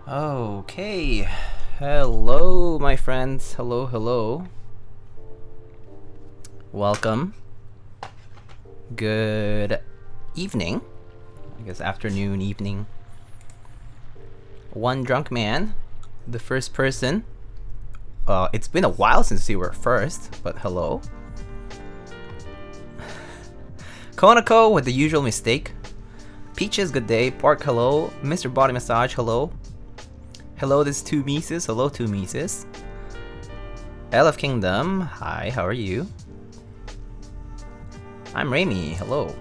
Okay. Hello, my friends. Hello, hello. Welcome. Good evening. I guess afternoon, evening. One drunk man. The first person. It's been a while since you were first, but hello. Konako with the usual mistake. Peaches, good day. Pork, hello. Mr. Body Massage, hello. Hello, this is Two Mises. Hello, Two Mises. LF Kingdom, hi, how are you? I'm Rami, hello.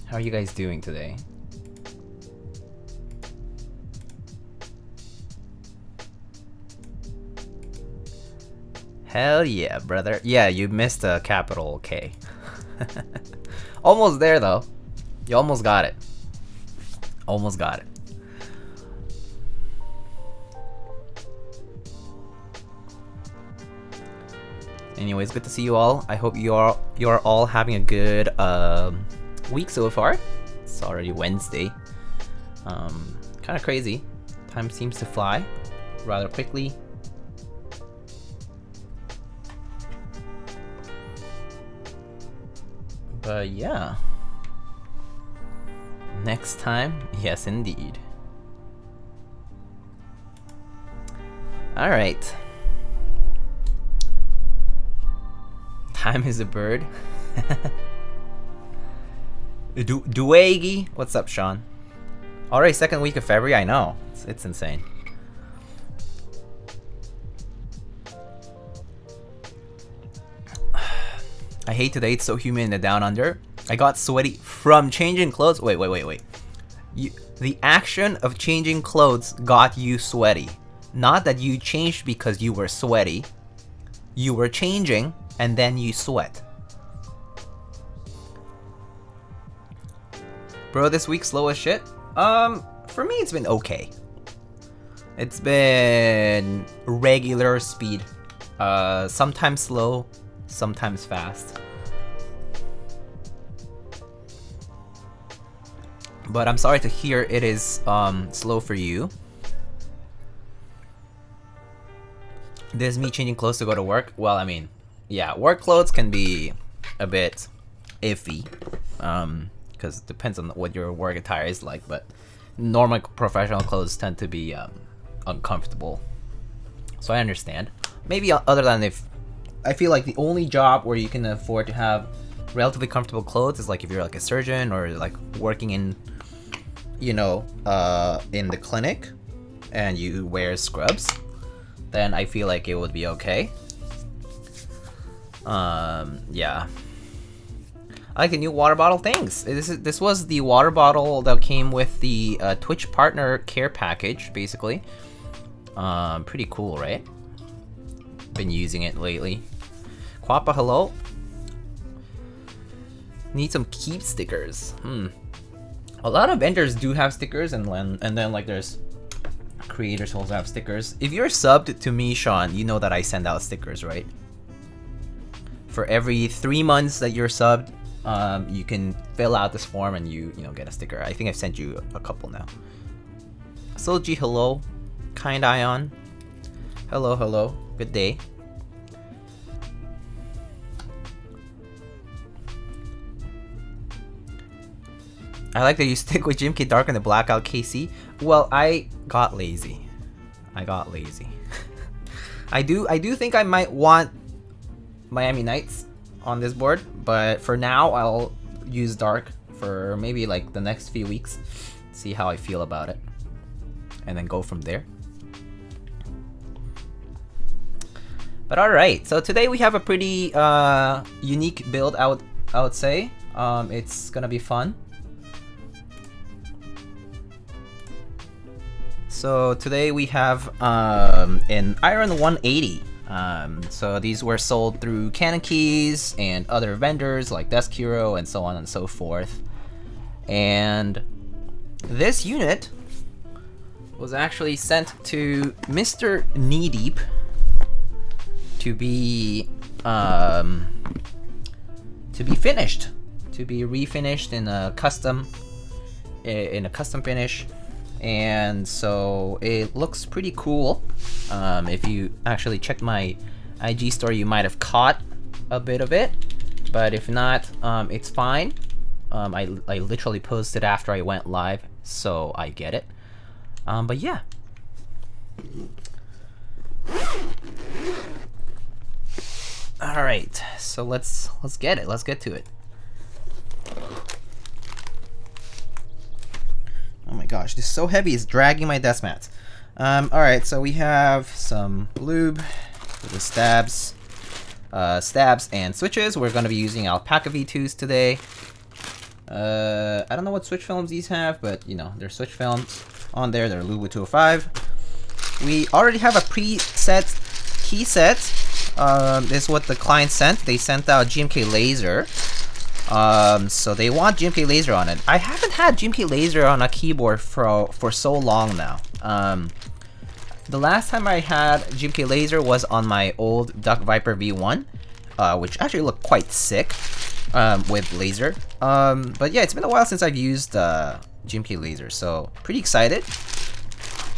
How are you guys doing today? Hell yeah, brother. Yeah, you missed a capital K. Almost there, though. You almost got it. Almost got it. Anyways, good to see you all. I hope you are all having a good week so far. It's already Wednesday. Kind of crazy. Time seems to fly rather quickly. But yeah. Next time, yes indeed. Alright. Time is a bird. Duegi? What's up, Sean? Already second week of February, I know. It's insane. I hate today, it's so humid in the down under. I got sweaty from changing clothes. Wait. The action of changing clothes got you sweaty. Not that you changed because you were sweaty. You were changing and then you sweat. Bro, this week slow as shit? For me it's been okay. It's been regular speed. Sometimes slow, sometimes fast. But I'm sorry to hear it is slow for you. This is me changing clothes to go to work. Well, I mean, yeah, work clothes can be a bit iffy, because it depends on what your work attire is like, but normal professional clothes tend to be uncomfortable. So I understand. Maybe other than if, I feel like the only job where you can afford to have relatively comfortable clothes is like if you're like a surgeon or like working in, you know, in the clinic and you wear scrubs, then I feel like it would be okay. Yeah. I like the new water bottle. Thanks. This was the water bottle that came with the Twitch partner care package, basically. Pretty cool, right? Been using it lately. Quappa, hello. Need some keep stickers. A lot of vendors do have stickers, and then like there's creators who also have stickers. If you're subbed to me, Sean, you know that I send out stickers, right? For every 3 months that you're subbed, you can fill out this form and you know, get a sticker. I think I've sent you a couple now. Soji, hello. Kind Ion. Hello. Good day. I like that you stick with GMK Dark and the Blackout KC. Well, I got lazy. I do think I might want Miami Nights on this board, but for now I'll use Dark for maybe like the next few weeks, see how I feel about it, and then go from there. But alright, so today we have a pretty unique build, I would say. It's gonna be fun. So today we have an Iron180. So these were sold through Keys and other vendors like Deskeys and so on and so forth. And this unit was actually sent to Mr. KneeDeep to be finished, to be refinished in a custom finish. and so it looks pretty cool. If you actually checked my IG story, you might have caught a bit of it, but if not, it's fine. I literally posted after I went live, so I get it. But yeah. All right, so let's get it. Let's get to it. Oh my gosh, this is so heavy. It's dragging my desk mat. All right, so we have some lube for the stabs and switches. We're going to be using Alpaca V2s today. I don't know what switch films these have, but you know, they're switch films on there. They're Lube 205. We already have a preset key set. This is what the client sent. They sent out GMK Laser. So they want GMK Laser on it. I haven't had GMK Laser on a keyboard for so long now. The last time I had GMK Laser was on my old Duck Viper V1, which actually looked quite sick with laser. But yeah, it's been a while since I've used GMK Laser, so pretty excited.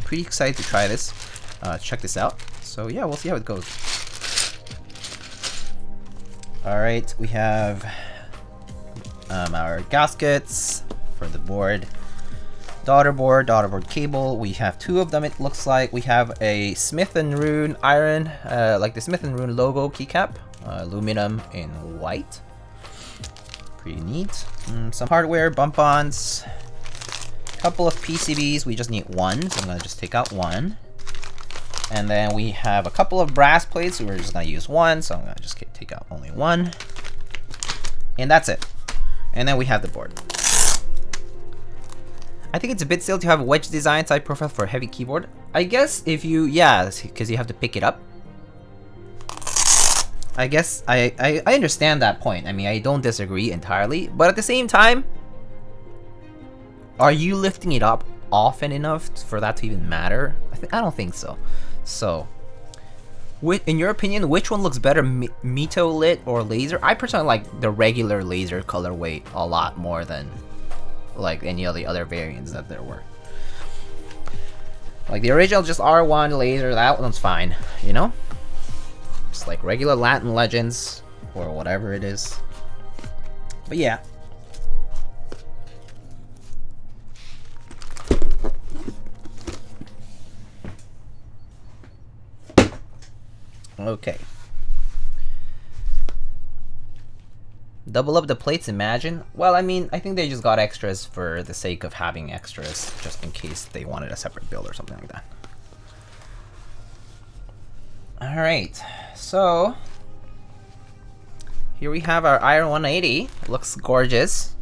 Pretty excited to try this. Check this out. So yeah, we'll see how it goes. Alright, we have our gaskets for the board. Daughter board cable. We have two of them, it looks like. We have a Smith & Rune iron, like the Smith & Rune logo keycap, aluminum in white. Pretty neat. Some hardware, bump-ons, couple of PCBs. We just need one, so I'm gonna just take out one. And then we have a couple of brass plates. So we're just gonna use one, so I'm gonna just take out only one. And that's it. And then we have the board. I think it's a bit silly to have a wedge design side profile for a heavy keyboard. I guess if you, yeah, because you have to pick it up. I guess I understand that point. I mean, I don't disagree entirely, but at the same time, are you lifting it up often enough for that to even matter? I don't think so. So, in your opinion, which one looks better, Mito lit or laser? I personally like the regular laser colorway a lot more than like any of the other variants that there were. Like the original just R1 laser, that one's fine, you know? Just like regular Latin Legends or whatever it is. But yeah. Okay. Double up the plates, imagine? Well, I mean, I think they just got extras for the sake of having extras, just in case they wanted a separate build or something like that. Alright, so here we have our Iron180. It looks gorgeous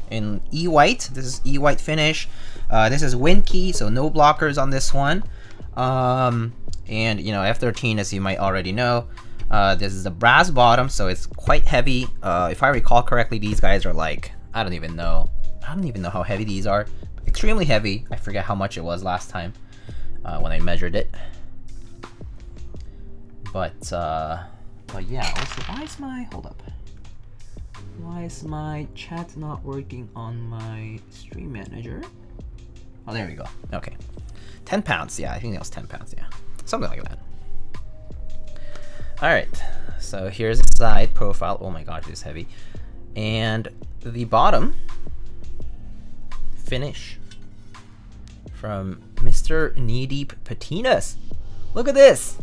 in E-white. This is E-white finish. This is WinKey, so no blockers on this one. And you know, F13, as you might already know, this is the brass bottom, so it's quite heavy. If I recall correctly, these guys are like, I don't even know how heavy these are. Extremely heavy. I forget how much it was last time when I measured it. But yeah, also, why is my chat not working on my stream manager? Oh, there we go. Okay, 10 pounds. Yeah, I think that was 10 pounds. Yeah, something like that. All right, so here's the side profile. Oh my gosh, it's heavy. And the bottom finish from Mr. KneeDeepPatinas. Look at this.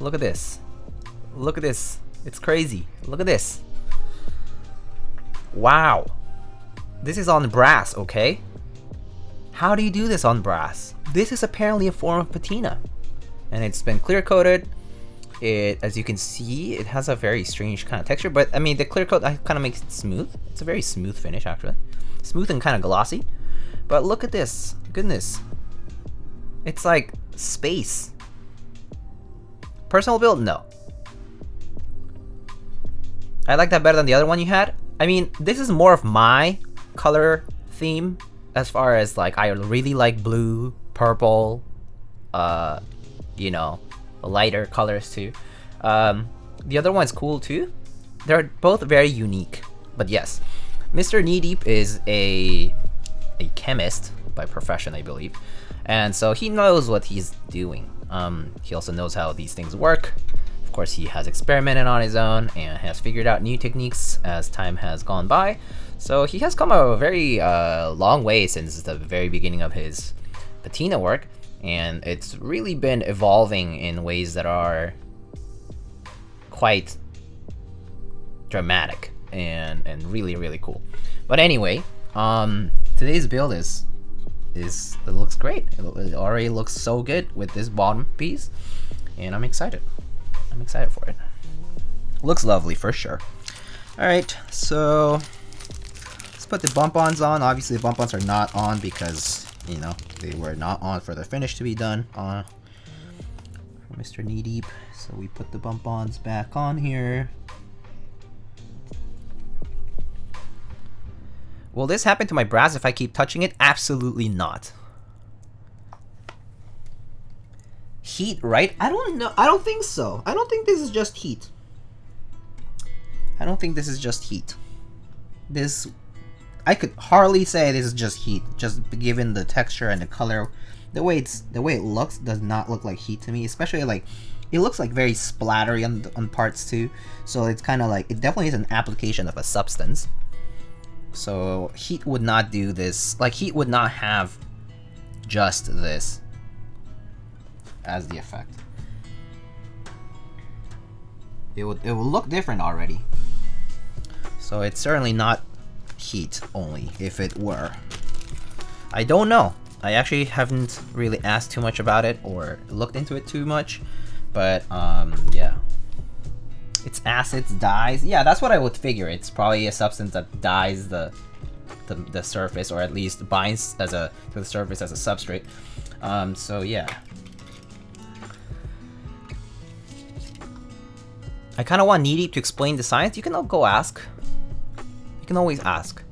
Look at this. Look at this. It's crazy. Look at this. Wow. This is on brass, okay? How do you do this on brass? This is apparently a form of patina. And it's been clear coated. It, as you can see, it has a very strange kind of texture, but I mean, the clear coat kind of makes it smooth. It's a very smooth finish, actually. Smooth and kind of glossy. But look at this. Goodness. It's like space. Personal build? No. I like that better than the other one you had. I mean, this is more of my color theme, as far as like, I really like blue, purple, you know, lighter colors too. The other one's cool too. They're both very unique. But yes, Mr. KneeDeep is a chemist, by profession, I believe. And so he knows what he's doing. He also knows how these things work. Of course, he has experimented on his own and has figured out new techniques as time has gone by. So he has come a very long way since the very beginning of his patina work, and it's really been evolving in ways that are quite dramatic and really, really cool. But anyway, today's build is it looks great. It already looks so good with this bottom piece, and I'm excited. I'm excited for it. Looks lovely for sure. All right, so let's put the bump-ons on. Obviously, the bump-ons are not on because, you know, they were not on for the finish to be done for Mr. Knee Deep. So we put the bump-ons back on here. Will this happen to my brass if I keep touching it? Absolutely not. Heat, right? I don't know. I don't think so. I don't think this is just heat. I don't think this is just heat. This, I could hardly say this is just heat, just given the texture and the color. The way it looks does not look like heat to me, especially like it looks like very splattery on parts too. So it's kind of like, it definitely is an application of a substance. So heat would not do this. Like, heat would not have just this as the effect. It would look different already. So it's certainly not heat only. If it were, I don't know. I actually haven't really asked too much about it or looked into it too much. But yeah. It's acids, dyes. Yeah, that's what I would figure. It's probably a substance that dyes the surface, or at least binds to the surface as a substrate. So yeah. I kind of want Knee Deep to explain the science. You can go ask. You can always ask.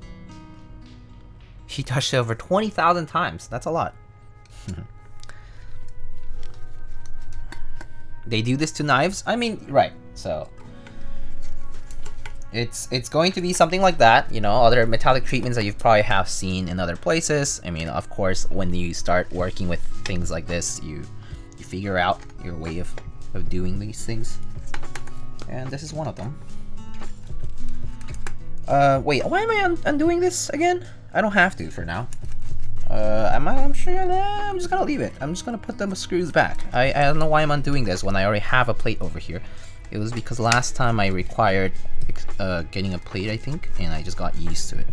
He touched it over 20,000 times. That's a lot. They do this to knives? I mean, right. So it's going to be something like that, you know, other metallic treatments that you probably have seen in other places. I mean, of course, when you start working with things like this, you figure out your way of doing these things. And this is one of them. Wait, why am I undoing this again? I don't have to for now. I'm sure, I'm just gonna leave it. I'm just gonna put the screws back. I don't know why I'm undoing this when I already have a plate over here. It was because last time I required getting a plate, I think, and I just got used to it.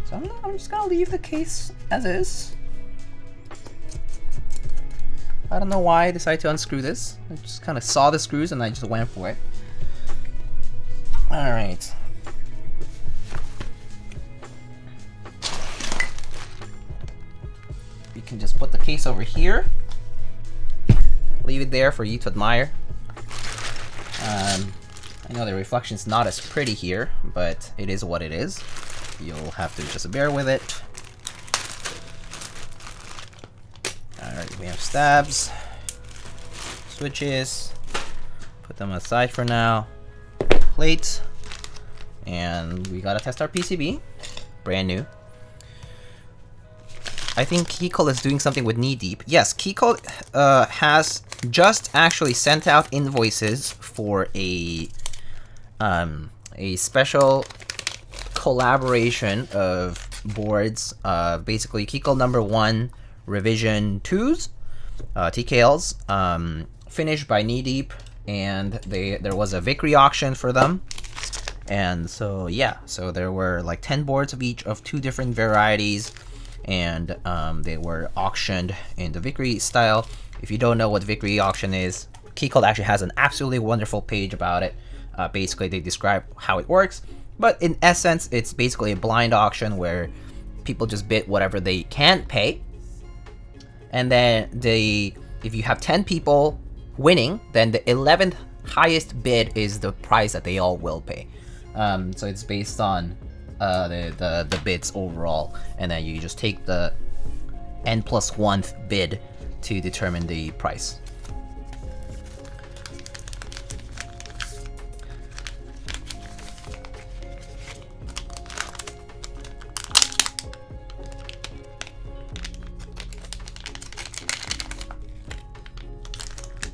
So I'm just gonna leave the case as is. I don't know why I decided to unscrew this. I just kind of saw the screws and I just went for it. Alright. We can just put the case over here. Leave it there for you to admire. I know the reflection's not as pretty here, but it is what it is. You'll have to just bear with it. Alright, we have stabs, switches, put them aside for now, plate, and we gotta test our PCB, brand new. I think Keycaps is doing something with Knee Deep. Yes, Keycaps has just actually sent out invoices for a special collaboration of boards. Basically, Keycaps number 1 revision 2s, TKLs, finished by Knee Deep, and there was a Victory auction for them. And so yeah, so there were like 10 boards of each of 2 different varieties. And they were auctioned in the Victory style. If you don't know what Victory auction is, Keycaps actually has an absolutely wonderful page about it. Basically, they describe how it works, but in essence, it's basically a blind auction where people just bid whatever they can pay, and then if you have 10 people winning, then the 11th highest bid is the price that they all will pay. So it's based on the bids overall, and then you just take the n+1th bid to determine the price.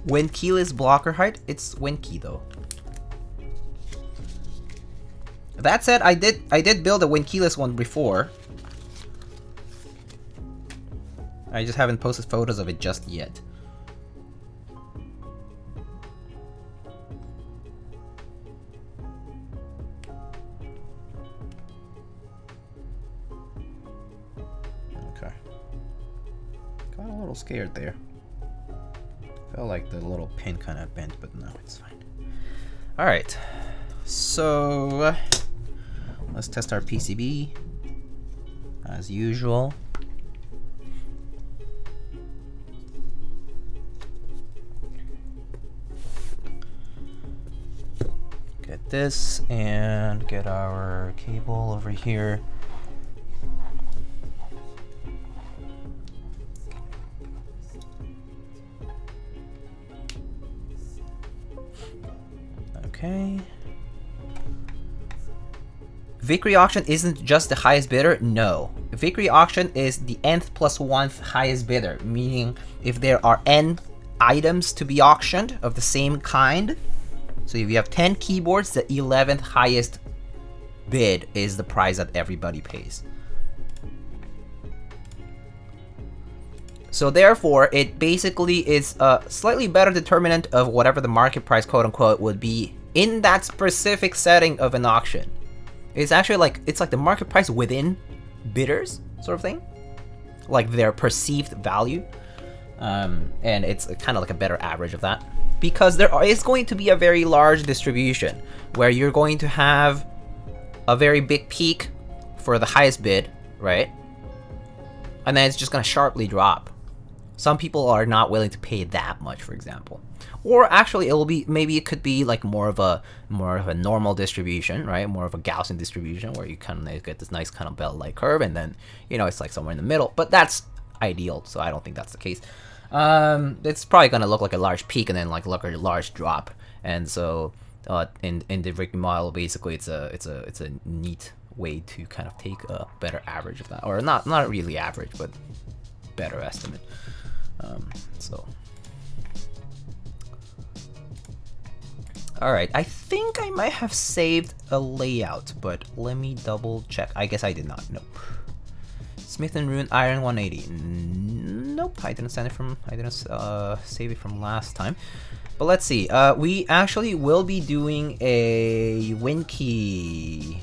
When keyless blocker height, it's when key though. That said, I did build a when keyless one before. I just haven't posted photos of it just yet. Okay. Got a little scared there. Felt like the little pin kind of bent, but no, it's fine. Alright. So let's test our PCB as usual. Get this and get our cable over here. Okay. Victory auction isn't just the highest bidder. No. Victory auction is the nth plus 1th highest bidder, meaning if there are n items to be auctioned of the same kind, so if you have 10 keyboards, the 11th highest bid is the price that everybody pays. So therefore, it basically is a slightly better determinant of whatever the market price, quote unquote, would be in that specific setting of an auction. It's actually like, it's like the market price within bidders, sort of thing. Like their perceived value. And it's kind of like a better average of that. Because there is going to be a very large distribution where you're going to have a very big peak for the highest bid, right? And then it's just going to sharply drop. Some people are not willing to pay that much, for example. Or actually, it will be, maybe it could be like more of a normal distribution, right? More of a Gaussian distribution where you kind of get this nice kind of bell-like curve, and then, you know, it's like somewhere in the middle. But that's ideal, so I don't think that's the case. It's probably gonna look like a large peak and then like look like a large drop. And so, in the Ricky model, basically, it's a neat way to kind of take a better average of that, or not really average, but better estimate. So. Alright, I think I might have saved a layout, but let me double check. I guess I did not. Nope. Smith & Rune Iron180. Nope, I didn't save it from last time. But let's see. We actually will be doing a WinKey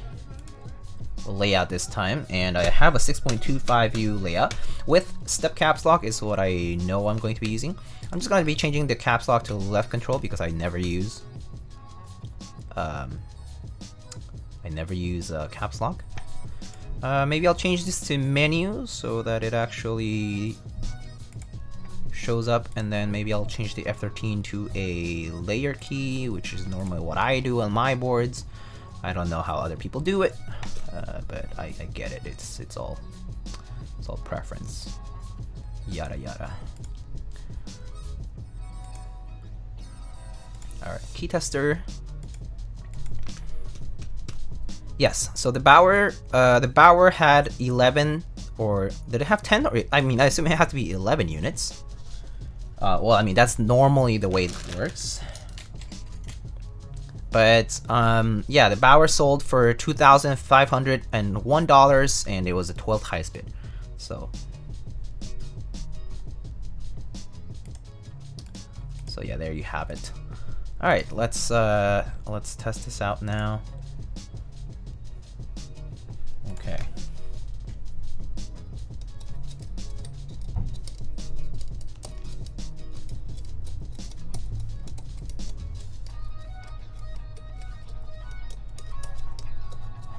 layout this time, and I have a 6.25 view layout with step caps lock is what I know I'm going to be using. I'm just going to be changing the caps lock to left control because I never use caps lock. Maybe I'll change this to menu so that it actually shows up, and then maybe I'll change the F13 to a layer key, which is normally what I do on my boards. I don't know how other people do it, but I get it. It's all preference. Yada yada. All right, key tester. Yes, so the Bauer had 11, or did it have 10? Or I mean, I assume it had to be 11 units. Well, I mean, that's normally the way it works. But yeah, the Bauer sold for $2,501, and it was the 12th highest bid. So yeah, there you have it. All right, let's test this out now. Okay.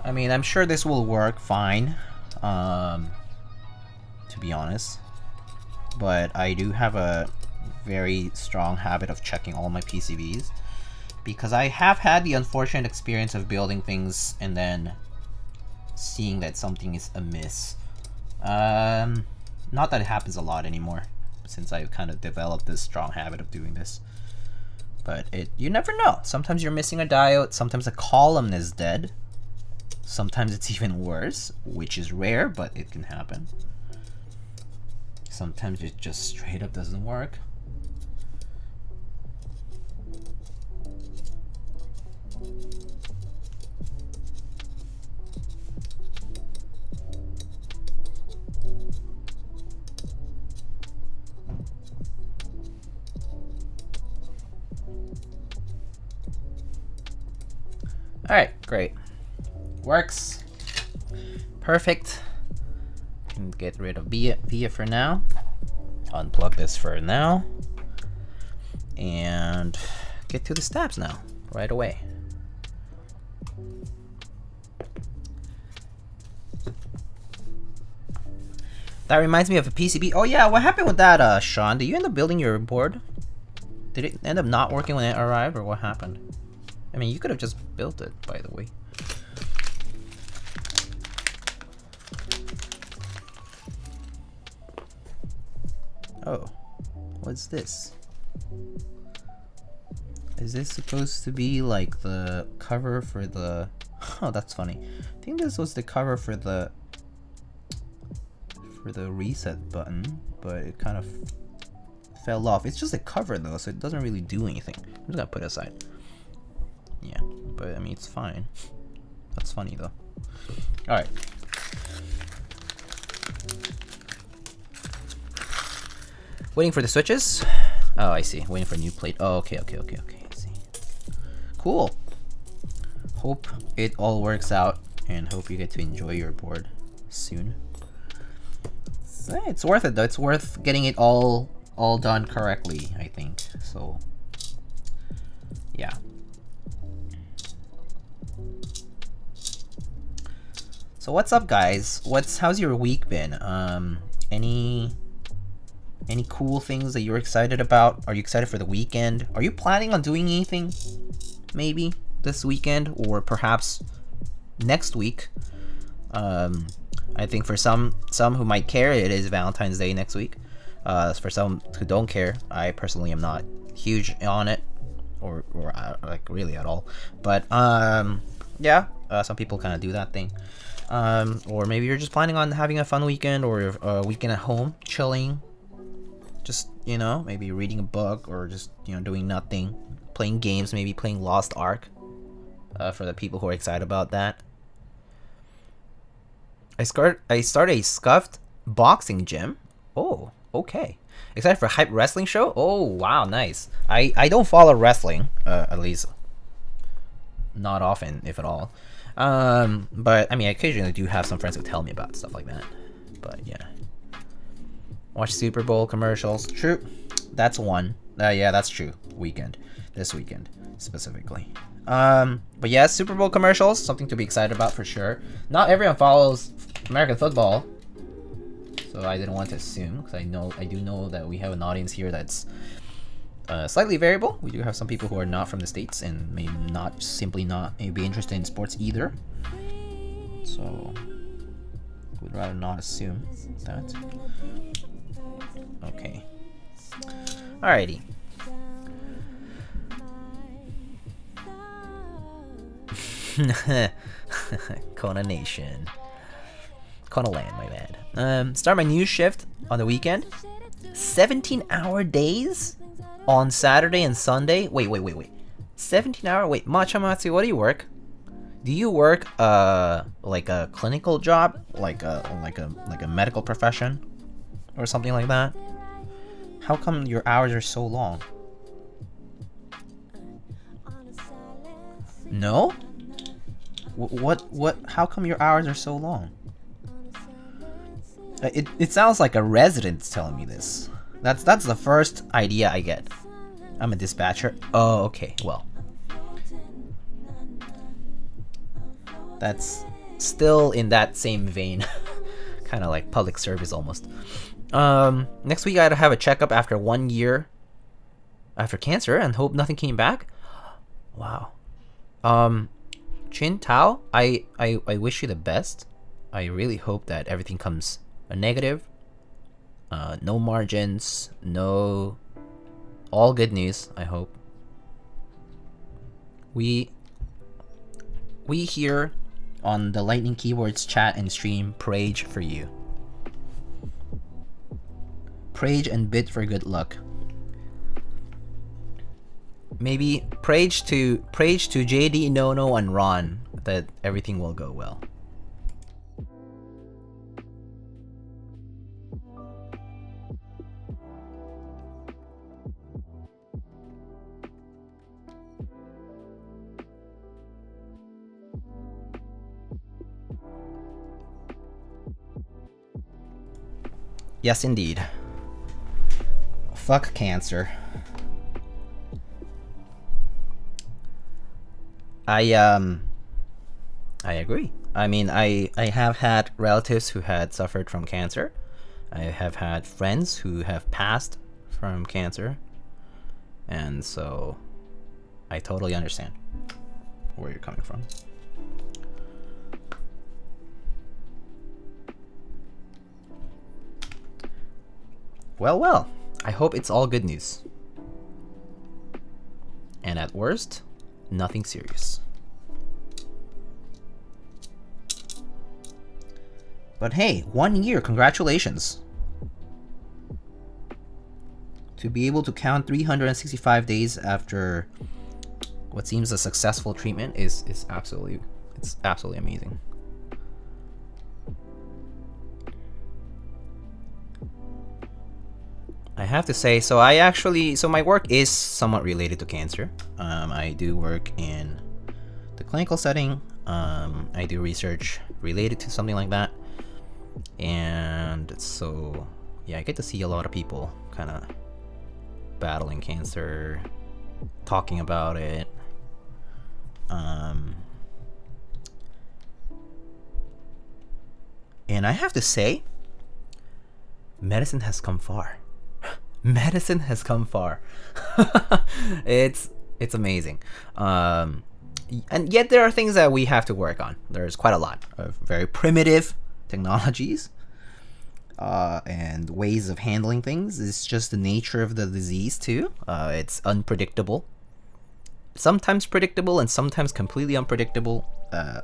I mean, I'm sure this will work fine, to be honest. But I do have a very strong habit of checking all my PCBs, because I have had the unfortunate experience of building things and then seeing that something is amiss. Not that it happens a lot anymore, since I've kind of developed this strong habit of doing this. But you never know. Sometimes you're missing a diode, sometimes a column is dead. Sometimes it's even worse, which is rare, but it can happen. Sometimes it just straight up doesn't work. Alright, great. Works. Perfect. Can get rid of Via for now. Unplug this for now. And get to the stabs now, right away. That reminds me of a PCB. Oh yeah, what happened with that, Sean? Did you end up building your board? Did it end up not working when it arrived, or what happened? I mean, you could have just built it, by the way. Oh, what's this? Is this supposed to be like the cover for the... Oh, that's funny. I think this was the cover for the reset button, but it kind of fell off. It's just a cover though, so it doesn't really do anything. I'm just gonna put it aside. Yeah, but I mean, it's fine. That's funny though. Alright. Waiting for the switches. Oh, I see. Waiting for a new plate. Oh, okay. I see. Cool. Hope it all works out, and hope you get to enjoy your board soon. So, it's worth it though. It's worth getting it all done correctly, I think. So, yeah. So what's up, guys? How's your week been? Any cool things that you're excited about? Are you excited for the weekend? Are you planning on doing anything maybe this weekend, or perhaps next week? I think for some who might care, it is Valentine's Day next week. For some who don't care, I personally am not huge on it, or like really at all. But yeah, some people kind of do that thing. Or maybe you're just planning on having a fun weekend, or a weekend at home, chilling. Just, you know, maybe reading a book, or just, you know, doing nothing. Playing games, maybe playing Lost Ark. For the people who are excited about that. I started a scuffed boxing gym. Oh, okay. Excited for a hype wrestling show? Oh, wow, nice. I don't follow wrestling, at least not often, if at all. But I mean, I occasionally do have some friends who tell me about stuff like that. But yeah. Watch Super Bowl commercials. True. That's one. Yeah, that's true. Weekend. This weekend, specifically. But yeah, Super Bowl commercials, something to be excited about for sure. Not everyone follows American football, so I didn't want to assume, because I do know that we have an audience here that's slightly variable. We do have some people who are not from the States and may not be interested in sports either. So would rather not assume that. Okay. Alrighty. Kona Nation. Kona Land, my bad. Start my new shift on the weekend. 17-hour days on Saturday and Sunday. Wait. 17-hour? Wait, Machamatsu, what do you work? Do you work like a clinical job, like a medical profession, or something like that? How come your hours are so long? No? What? How come your hours are so long? It sounds like a resident's telling me this. That's the first idea I get. I'm a dispatcher. Oh, okay. Well, that's still in that same vein, kind of like public service almost. Next week I had to have a checkup after 1 year after cancer, and hope nothing came back. Wow. Chin Tao, I wish you the best. I really hope that everything comes a negative. No margins, no, all good news, I hope. We here on the Lightning Keyboards chat and stream prayed for you. Prayed and bid for good luck. maybe prage to JD, Nono, and Ron that everything will go well. Yes, indeed. Fuck cancer. I agree. I mean, I have had relatives who had suffered from cancer. I have had friends who have passed from cancer. And so I totally understand where you're coming from. Well, I hope it's all good news. And at worst, nothing serious. But hey, 1 year, congratulations. To be able to count 365 days after what seems a successful treatment is absolutely amazing. I have to say, so my work is somewhat related to cancer. I do work in the clinical setting. I do research related to something like that. And so, yeah, I get to see a lot of people kind of battling cancer, talking about it. And I have to say, medicine has come far. Medicine has come far. It's amazing. And yet there are things that we have to work on. There's quite a lot of very primitive technologies and ways of handling things. It's just the nature of the disease too. It's unpredictable. Sometimes predictable and sometimes completely unpredictable,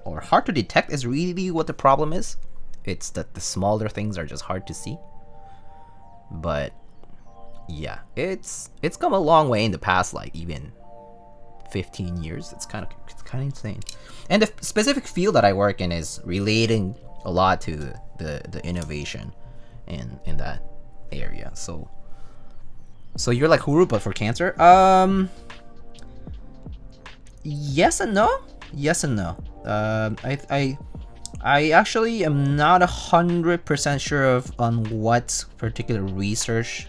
or hard to detect is really what the problem is. It's that the smaller things are just hard to see. But yeah, it's come a long way in the past, like even 15 years. It's kind of insane. And the specific field that I work in is relating a lot to the innovation in that area. So you're like Huru but for cancer? Yes and no. Yes and no. I actually am not 100% sure on what particular research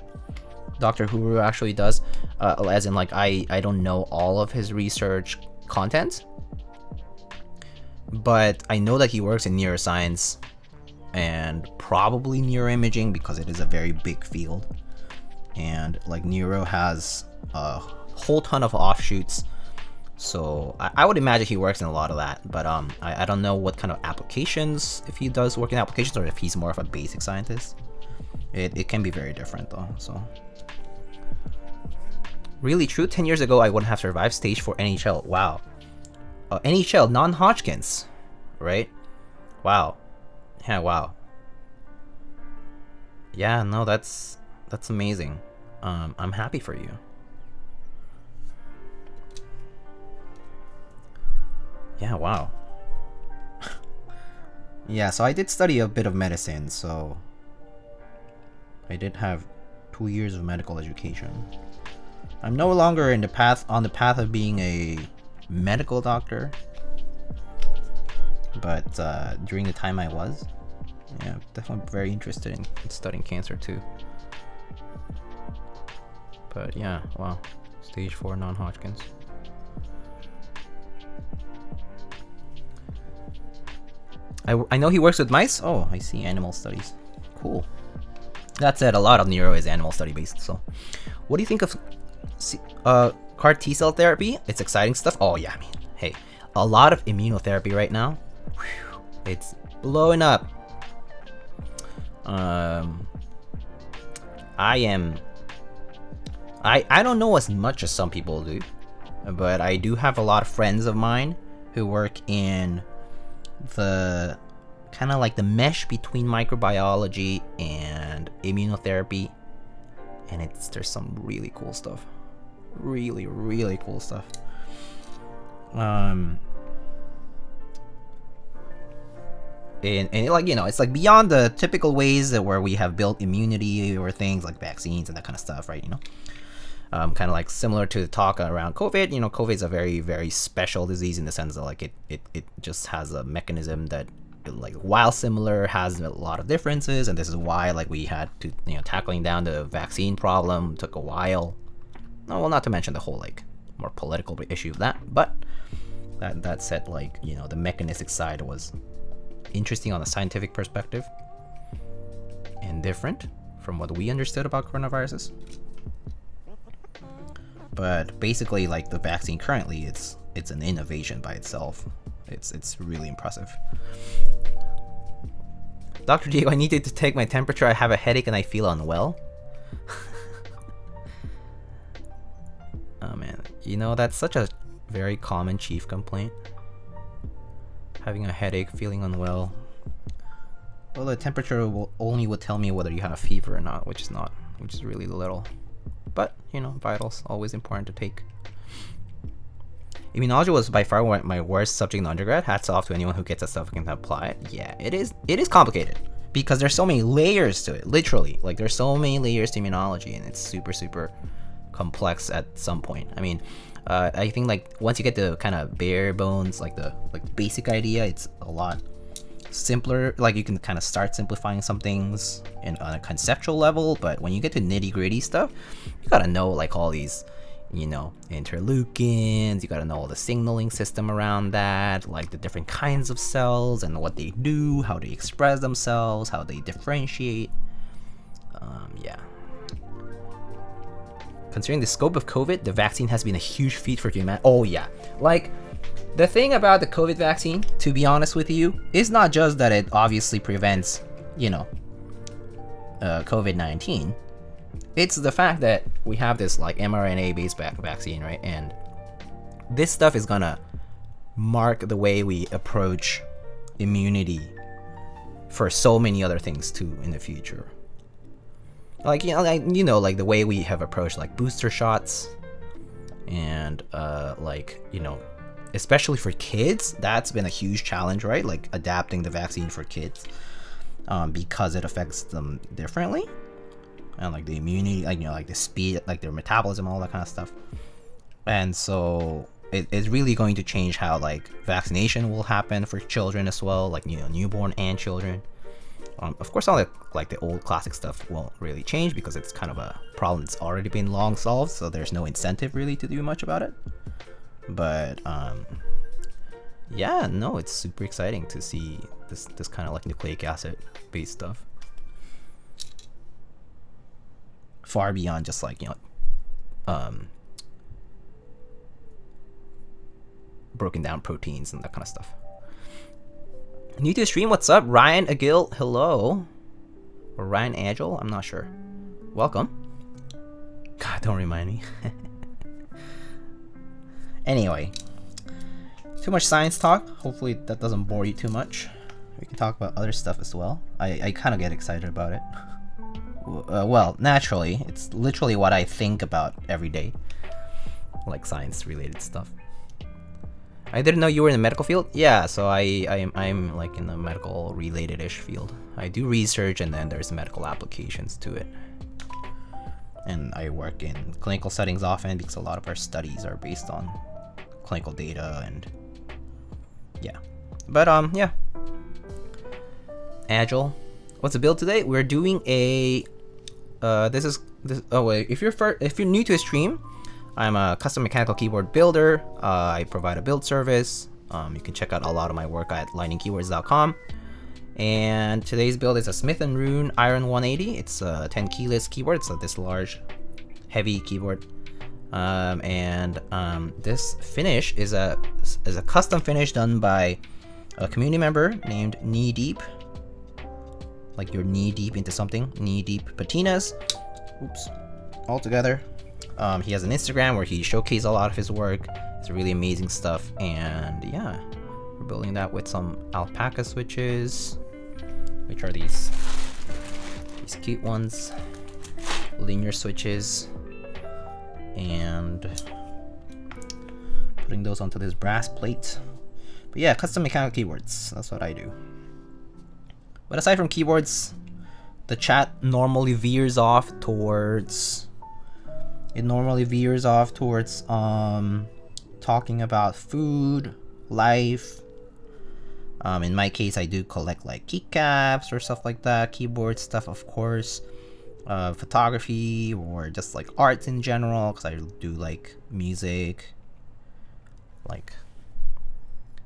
Dr. Huru actually does, as in like I don't know all of his research content, but I know that he works in neuroscience and probably neuroimaging because it is a very big field, and like neuro has a whole ton of offshoots, so I would imagine he works in a lot of that, but I don't know what kind of applications, if he does work in applications or if he's more of a basic scientist. It can be very different though, so. Really true, 10 years ago I wouldn't have survived stage 4 NHL. Wow. NHL, non-Hodgkin's, right? Wow. Yeah, wow. Yeah, no, that's amazing. I'm happy for you. Yeah, wow. Yeah, so I did study a bit of medicine, so I did have 2 years of medical education. I'm no longer on the path of being a medical doctor, but during the time I was, yeah, definitely very interested in studying cancer too. But yeah, wow, stage 4 non-Hodgkin's. I know he works with mice. Oh, I see, animal studies. Cool. That said, a lot of neuro is animal study based. So, what do you think of CAR T-cell therapy? It's exciting stuff. Oh yeah, I mean, hey, a lot of immunotherapy right now. Whew, it's blowing up. I don't know as much as some people do, but I do have a lot of friends of mine who work in the kind of like the mesh between microbiology and immunotherapy, and there's some really cool stuff. Really, really cool stuff. And like, you know, it's like beyond the typical ways that where we have built immunity or things like vaccines and that kind of stuff, right? You know, kind of like similar to the talk around COVID. You know, COVID is a very, very special disease in the sense that like it just has a mechanism that, like, while similar, has a lot of differences, and this is why like we had to, you know, tackling down the vaccine problem took a while. Oh, well, not to mention the whole like more political issue of that, but that said, like, you know, the mechanistic side was interesting on a scientific perspective and different from what we understood about coronaviruses. But basically, like, the vaccine currently, it's an innovation by itself. It's really impressive. Dr. Diego, I needed to take my temperature. I have a headache and I feel unwell. Oh man, you know, that's such a very common chief complaint. Having a headache, feeling unwell. Well, the temperature would tell me whether you have a fever or not, which is really little. But, you know, vitals, always important to take. Immunology was by far my worst subject in undergrad. Hats off to anyone who gets that stuff and can apply it. Yeah, it is complicated because there's so many layers to it, literally. Like, there's so many layers to immunology, and it's super, super complex at some point. I mean, I think like once you get the kind of bare bones, like the basic idea, it's a lot simpler. Like, you can kind of start simplifying some things on a conceptual level, but when you get to nitty-gritty stuff, you gotta know like all these, you know, interleukins, you gotta know all the signaling system around that, like the different kinds of cells and what they do, how they express themselves, how they differentiate. Yeah. Considering the scope of COVID, the vaccine has been a huge feat for humanity. Oh yeah, like, the thing about the COVID vaccine, to be honest with you, is not just that it obviously prevents, you know, COVID-19. It's the fact that we have this like mRNA-based vaccine, right? And this stuff is gonna mark the way we approach immunity for so many other things too in the future. Like, like the way we have approached like booster shots, and like, you know, especially for kids, that's been a huge challenge, right? Like adapting the vaccine for kids, because it affects them differently, and like the immunity, like, you know, like the speed, like their metabolism, all that kind of stuff. And so it's really going to change how like vaccination will happen for children as well, like, you know, newborn and children. Of course, all the like the old classic stuff won't really change because it's kind of a problem that's already been long solved, so there's no incentive really to do much about it. But yeah, no, it's super exciting to see this kind of like nucleic acid based stuff, far beyond just like, you know, broken down proteins and that kind of stuff. New to the stream, what's up? Ryan Agil, hello. Or Ryan Agil, I'm not sure. Welcome. God, don't remind me. Anyway, too much science talk. Hopefully that doesn't bore you too much. We can talk about other stuff as well. I kind of get excited about it. Well, naturally, it's literally what I think about every day, like science related stuff. I didn't know you were in the medical field. Yeah, so I'm like in the medical related-ish field. I do research, and then there's medical applications to it. And I work in clinical settings often because a lot of our studies are based on clinical data, and yeah. But yeah. Agile. What's the build today? We're doing a this. Oh wait, if you're new to the stream, I'm a custom mechanical keyboard builder. I provide a build service. You can check out a lot of my work at lightningkeywords.com. And today's build is a Smith & Rune Iron180. It's a 10 keyless keyboard, so this large, heavy keyboard. This finish is a custom finish done by a community member named KneeDeep. Like you're knee deep into something. KneeDeepPatinas. Oops. All together. He has an Instagram where he showcases a lot of his work. It's really amazing stuff, and yeah, we're building that with some Alpaca switches, which are these cute ones, linear switches, and putting those onto this brass plate. But yeah, custom mechanical keyboards, that's what I do. But aside from keyboards, the chat normally veers off towards talking about food, life. In my case, I do collect like keycaps or stuff like that, keyboard stuff, of course, photography, or just like art in general, because I do like music, like,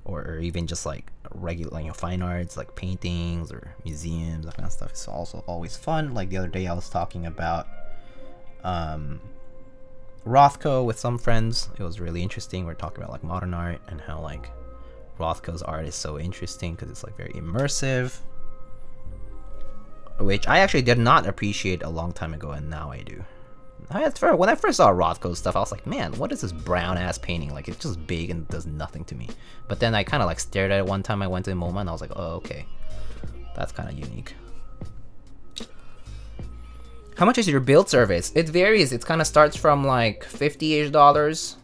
or even just like regular, you know, fine arts, like paintings or museums, that kind of stuff. It's also always fun. Like the other day I was talking about Rothko with some friends. It was really interesting. We're talking about like modern art and how like Rothko's art is so interesting because it's like very immersive, which I actually did not appreciate a long time ago, and now I do. When I first saw Rothko's stuff, I was like, man, what is this brown ass painting? Like, it's just big and does nothing to me. But then I kind of like stared at it one time. I went to the MoMA and I was like, oh, okay, that's kind of unique. How much is your build service? It varies. It kind of starts from like $50-ish,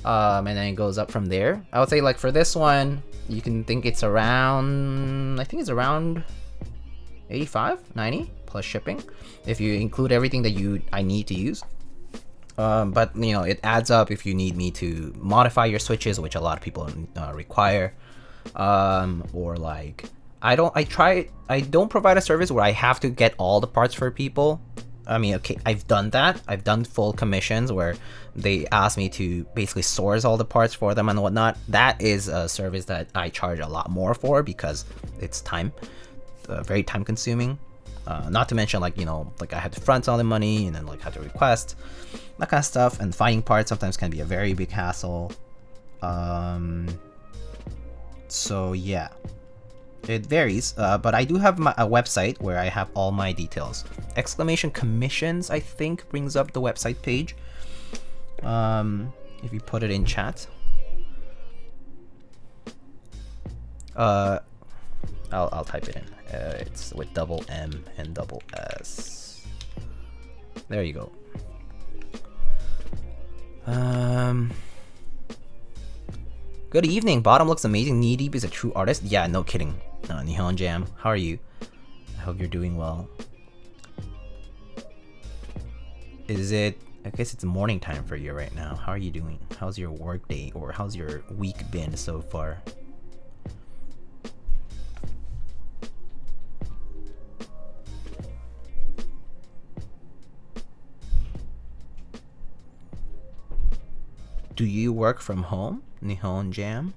and then it goes up from there. I would say like for this one, you can think it's around, I think it's around 85, 90 plus shipping, if you include everything that I need to use. But you know, it adds up if you need me to modify your switches, which a lot of people require, or like I don't provide a service where I have to get all the parts for people. I mean, okay, I've done that. I've done full commissions where they ask me to basically source all the parts for them and whatnot. That is a service that I charge a lot more for because it's time, very time consuming. Not to mention, like, you know, like I have to front all the money and then like have to request, that kind of stuff. And finding parts sometimes can be a very big hassle. So yeah, it varies. But I do have a website where I have all my details. Exclamation commissions, I think, brings up the website page. If you put it in chat. I'll type it in. It's with double M and double S. There you go. Good evening. Bottom looks amazing. KneeDeep is a true artist. Yeah, no kidding. Nihon Jam, how are you? I hope you're doing well. Is it? I guess it's morning time for you right now. How are you doing? How's your work day, or how's your week been so far? Do you work from home? Nihon Jam.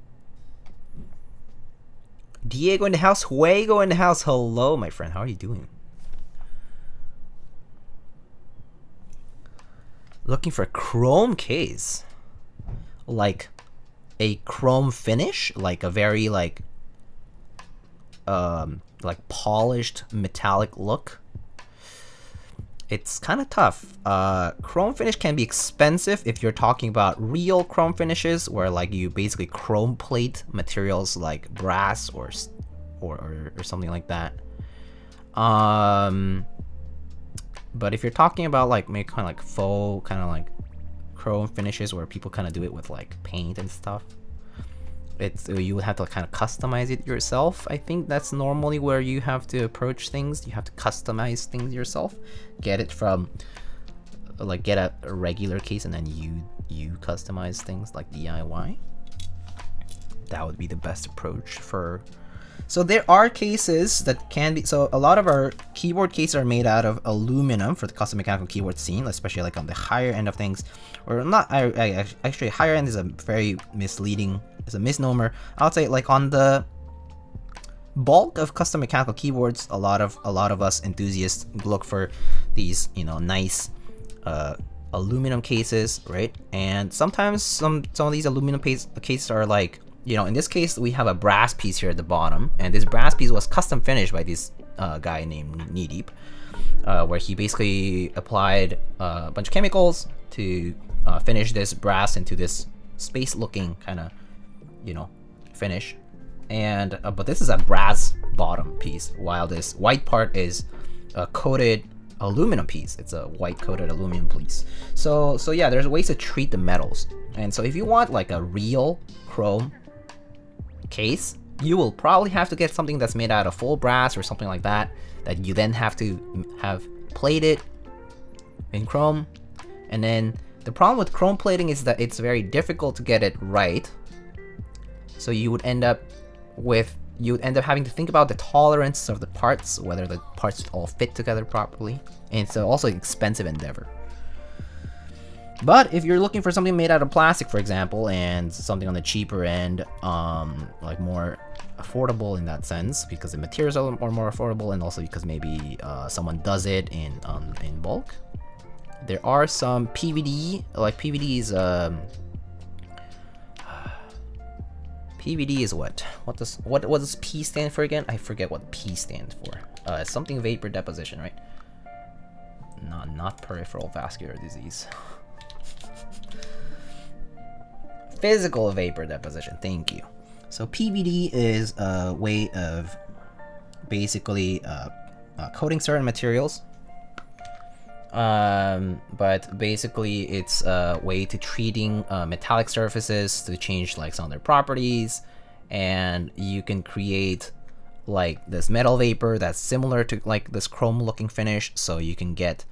Diego in the house. Huego in the house. Hello, my friend. How are you doing? Looking for a chrome case. Like a chrome finish? Like a very like polished metallic look. It's kind of tough. Chrome finish can be expensive if you're talking about real chrome finishes, where like you basically chrome plate materials like brass or something like that. But if you're talking about like maybe kind of like faux, kind of like chrome finishes where people kind of do it with like paint and stuff, you would have to kind of customize it yourself. I think that's normally where you have to approach things. You have to customize things yourself. Get it from like get a regular case and then you customize things like DIY. That would be the best approach for. So there are cases that can be, so a lot of our keyboard cases are made out of aluminum for the custom mechanical keyboard scene, especially like on the higher end of things, or not. Actually, higher end is a very misleading, it's a misnomer. I would say like on the bulk of custom mechanical keyboards, a lot of us enthusiasts look for these, you know, nice aluminum cases, right? And sometimes some of these aluminum cases are like, you know, in this case, we have a brass piece here at the bottom, and this brass piece was custom finished by this guy named KneeDeep, where he basically applied a bunch of chemicals to finish this brass into this space-looking kind of, you know, finish. And but this is a brass bottom piece, while this white part is coated aluminum piece. It's a white coated aluminum piece. So yeah, there's ways to treat the metals. And so if you want like a real chrome case, you will probably have to get something that's made out of full brass or something like that, that you then have to have plated in chrome. And then the problem with chrome plating is that it's very difficult to get it right. So you would end up having to think about the tolerance of the parts, whether the parts all fit together properly. And it's also an expensive endeavor. But if you're looking for something made out of plastic, for example, and something on the cheaper end, like more affordable in that sense, because the materials are more affordable, and also because maybe someone does it in bulk, there are some PVD, like PVD is what? What does P stand for again? I forget what P stands for. Something vapor deposition, right? Not peripheral vascular disease. Physical vapor deposition. Thank you. So PVD is a way of basically coating certain materials. But basically it's a way to treating metallic surfaces to change like some of their properties, and you can create like this metal vapor that's similar to like this chrome looking finish. So you can get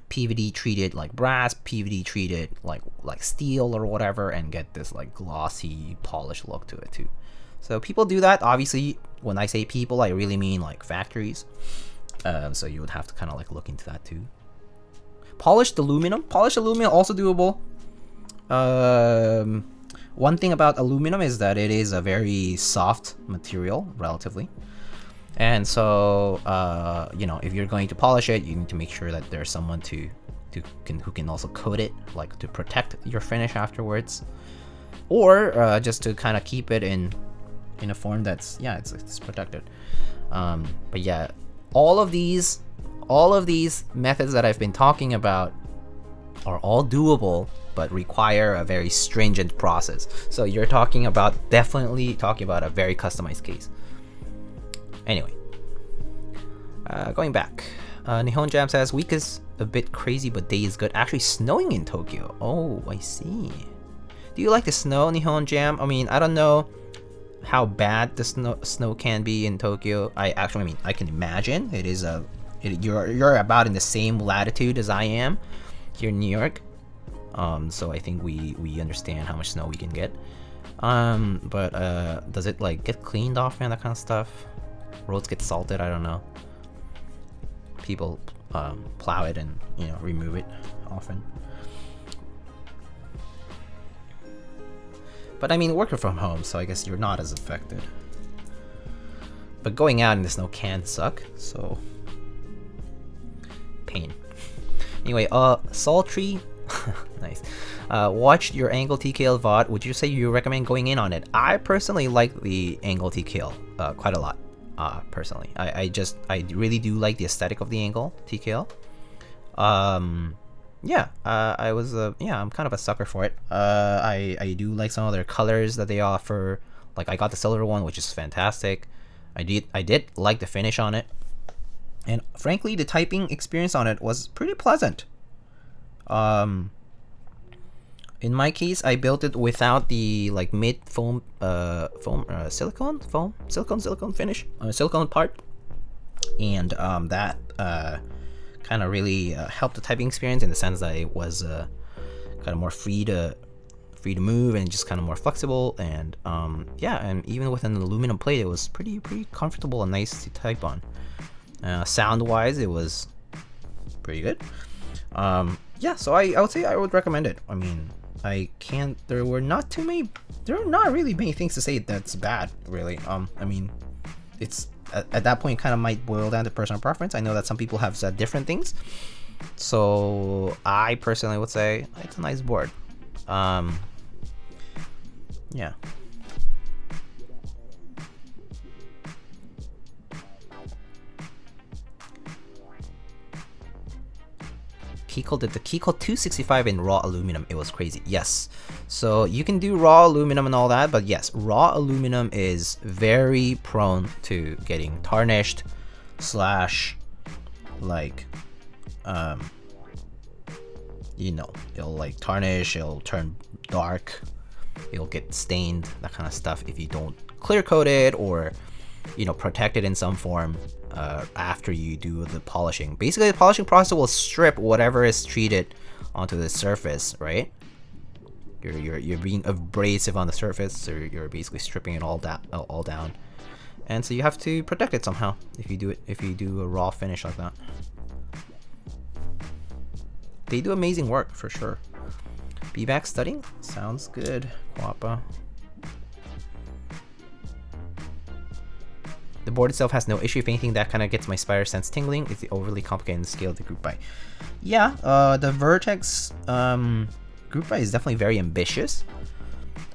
PVD treated like brass, PVD treated like steel or whatever, and get this like glossy polished look to it too. So people do that. Obviously, when I say people, I really mean like factories. So you would have to kind of like look into that too. Polished aluminum also doable. One thing about aluminum is that it is a very soft material relatively, and so you know, if you're going to polish it, you need to make sure that there's someone who can also coat it, like to protect your finish afterwards, or just to kind of keep it in a form that's, yeah, it's protected. But yeah, all of these methods that I've been talking about are all doable, but require a very stringent process. So you're definitely talking about a very customized case. Anyway, going back, Nihon Jam says week is a bit crazy, but day is good. Actually snowing in Tokyo. Oh, I see. Do you like the snow, Nihon Jam? I mean, I don't know how bad the snow can be in Tokyo. I can imagine it is you're about in the same latitude as I am here in New York, so I think we understand how much snow we can get. But does it like get cleaned off and that kind of stuff? Roads get salted, I don't know. People plow it and, you know, remove it often. But I mean, working from home, so I guess you're not as affected. But going out in the snow can suck, so pain. Anyway, sultry. Nice. Watched your angle TKL VOD. Would you say you recommend going in on it? I personally like the angle TKL quite a lot. Personally, I really do like the aesthetic of the angle TKL. Yeah, I'm kind of a sucker for it. I do like some of their colors that they offer. Like I got the silver one, which is fantastic. I did like the finish on it, and frankly, the typing experience on it was pretty pleasant. In my case, I built it without the like mid silicone finish, silicone part, and that kind of really helped the typing experience in the sense that it was kind of more free to move and just kind of more flexible, and yeah, and even with an aluminum plate, it was pretty comfortable and nice to type on. Sound wise, it was pretty good. Yeah, so I would say I would recommend it. I mean, there are not really many things to say that's bad, really. I mean, it's at that point kind of might boil down to personal preference. I know that some people have said different things, so I personally would say it's a nice board. Yeah. Kiko did the Kiko 265 in raw aluminum. It was crazy. Yes. So you can do raw aluminum and all that, but yes, raw aluminum is very prone to getting tarnished / like you know, it'll like tarnish, it'll turn dark, it'll get stained, that kind of stuff if you don't clear coat it or, you know, protect it in some form after you do the polishing. Basically, the polishing process will strip whatever is treated onto the surface, right? You're being abrasive on the surface, so you're basically stripping it all down, and so you have to protect it somehow if you do a raw finish like that. They do amazing work for sure. Be back studying? Sounds good, Guapa. The board itself has no issue. If anything, that kind of gets my spider sense tingling. It's the overly complicated scale of the group buy. Yeah, the Vertex group buy is definitely very ambitious.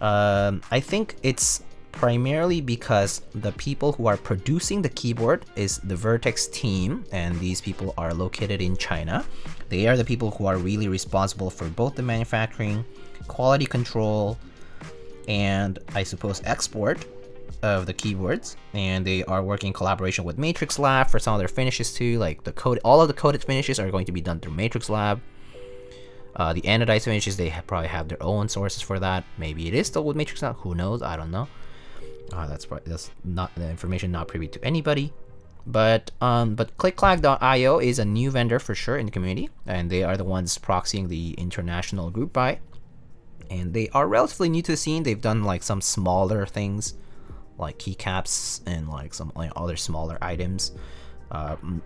I think it's primarily because the people who are producing the keyboard is the Vertex team, and these people are located in China. They are the people who are really responsible for both the manufacturing, quality control, and I suppose export of the keyboards. And they are working in collaboration with Matrix Lab for some of their finishes too. Like the code, all of the coded finishes are going to be done through Matrix Lab. The anodized finishes, they probably have their own sources for that. Maybe it is still with Matrix Lab. Who knows? I don't know. That's not the information not privy to anybody. But ClickClack.io is a new vendor for sure in the community, and they are the ones proxying the international group buy. And they are relatively new to the scene. They've done like some smaller things, like keycaps and like some other smaller items.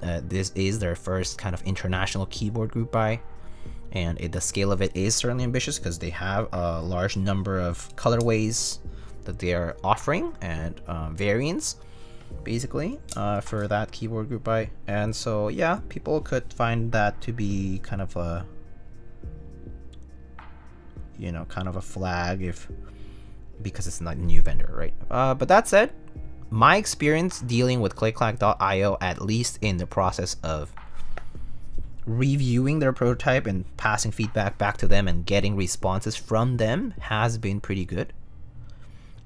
This is their first kind of international keyboard group buy, and the scale of it is certainly ambitious because they have a large number of colorways that they are offering and variants basically for that keyboard group buy. And so yeah, people could find that to be kind of a, you know, kind of a flag because it's not a new vendor, right? But that said, my experience dealing with ClickClack.io, at least in the process of reviewing their prototype and passing feedback back to them and getting responses from them, has been pretty good.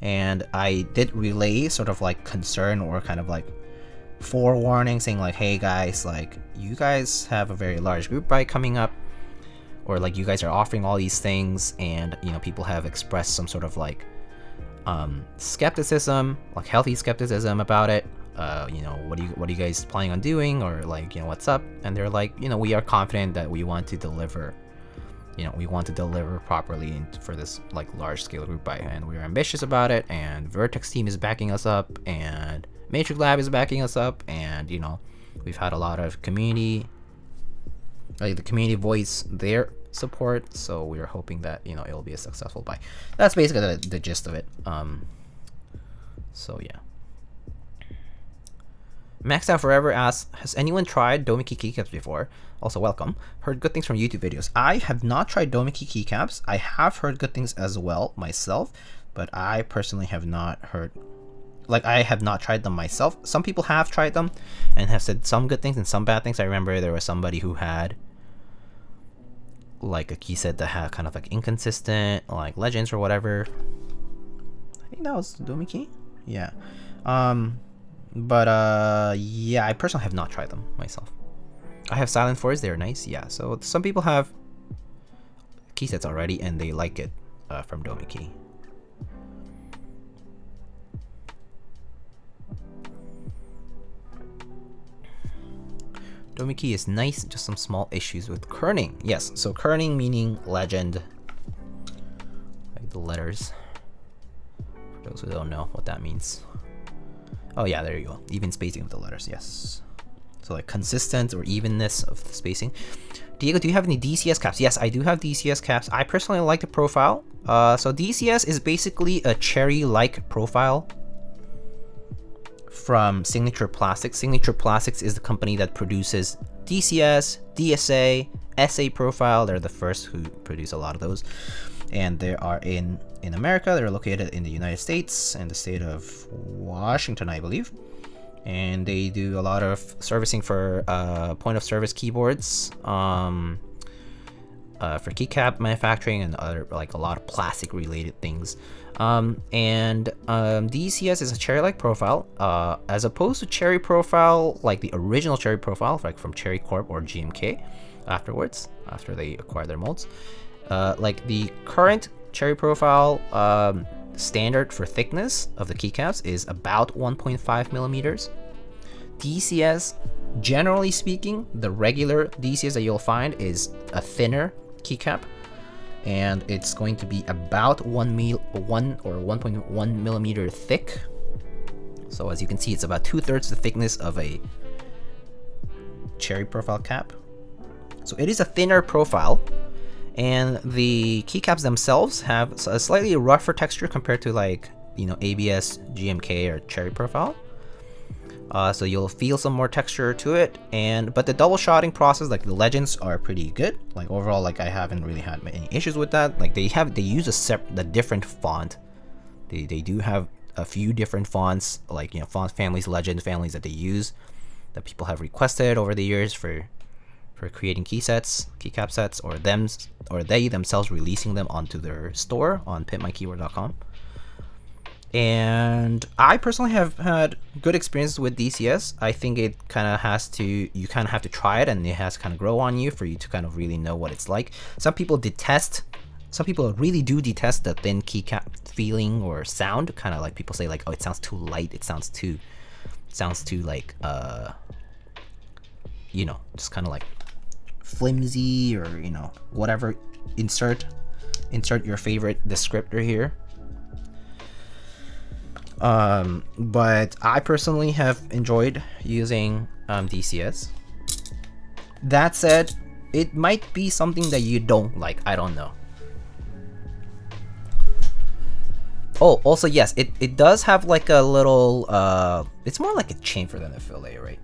And I did relay sort of like concern or kind of like forewarning, saying like, hey guys, like you guys have a very large group buy coming up, or like you guys are offering all these things, and you know, people have expressed some sort of like skepticism, like healthy skepticism about it. You know, what are you guys planning on doing, or like, you know, what's up? And they're like, you know, we are confident that we want to deliver. You know, we want to deliver properly for this like large scale group buy, and we're ambitious about it, and Vertex team is backing us up, and Matrix Lab is backing us up, and you know, we've had a lot of community, like the community voice their support, so we're hoping that, you know, it'll be a successful buy. That's basically the gist of it. So yeah. Maxed Out Forever asks, has anyone tried Domiki keycaps before? Also welcome. Heard good things from YouTube videos. I have not tried Domiki keycaps. I have heard good things as well myself, but I personally have not heard, like I have not tried them myself. Some people have tried them and have said some good things and some bad things. I remember there was somebody who had like a key set that had kind of like inconsistent like legends or whatever. I think that was Domiki. Yeah. But yeah, I personally have not tried them myself. I have Silent Forest, they're nice, yeah. So some people have key sets already and they like it from Domiki. Domiki is nice, just some small issues with kerning. Yes, so kerning meaning legend, like the letters, for those who don't know what that means. Oh yeah, there you go. Even spacing of the letters, yes. So like consistent or evenness of the spacing. Diego, do you have any DCS caps? Yes, I do have DCS caps. I personally like the profile. So DCS is basically a cherry-like profile from Signature Plastics. Signature Plastics is the company that produces DCS, DSA, SA profile. They're the first who produce a lot of those. And they are in America. They're located in the United States and the state of Washington, I believe. And they do a lot of servicing for point of service keyboards, for keycap manufacturing and other like a lot of plastic related things. DCS is a cherry-like profile, as opposed to cherry profile, like the original cherry profile, like from Cherry Corp or GMK afterwards, after they acquired their molds. Like the current cherry profile standard for thickness of the keycaps is about 1.5 millimeters. DCS, generally speaking, the regular DCS that you'll find is a thinner keycap, and it's going to be about 1 or 1.1 millimeter thick. So as you can see, it's about 2/3 the thickness of a cherry profile cap. So it is a thinner profile, and the keycaps themselves have a slightly rougher texture compared to, like, you know, ABS, GMK, or cherry profile. So you'll feel some more texture to it, but the double shotting process, like the legends, are pretty good. Like overall, like I haven't really had any issues with that. Like they use a different font. They do have a few different fonts, like, you know, font families, legend families that they use, that people have requested over the years for creating keycap sets, or they themselves releasing them onto their store on pimpmykeyword.com. And I personally have had good experiences with DCS. I think it kind of you kind of have to try it, and it has to kind of grow on you for you to kind of really know what it's like. Some people really do detest the thin keycap feeling or sound. Kind of like people say, like, oh, it sounds too light. It sounds too like, you know, just kind of like flimsy, or, you know, whatever. Insert your favorite descriptor here. But I personally have enjoyed using DCS. That said, it might be something that you don't like. I don't know. Oh, also, yes, it does have like a little, it's more like a chamfer than a fillet, right?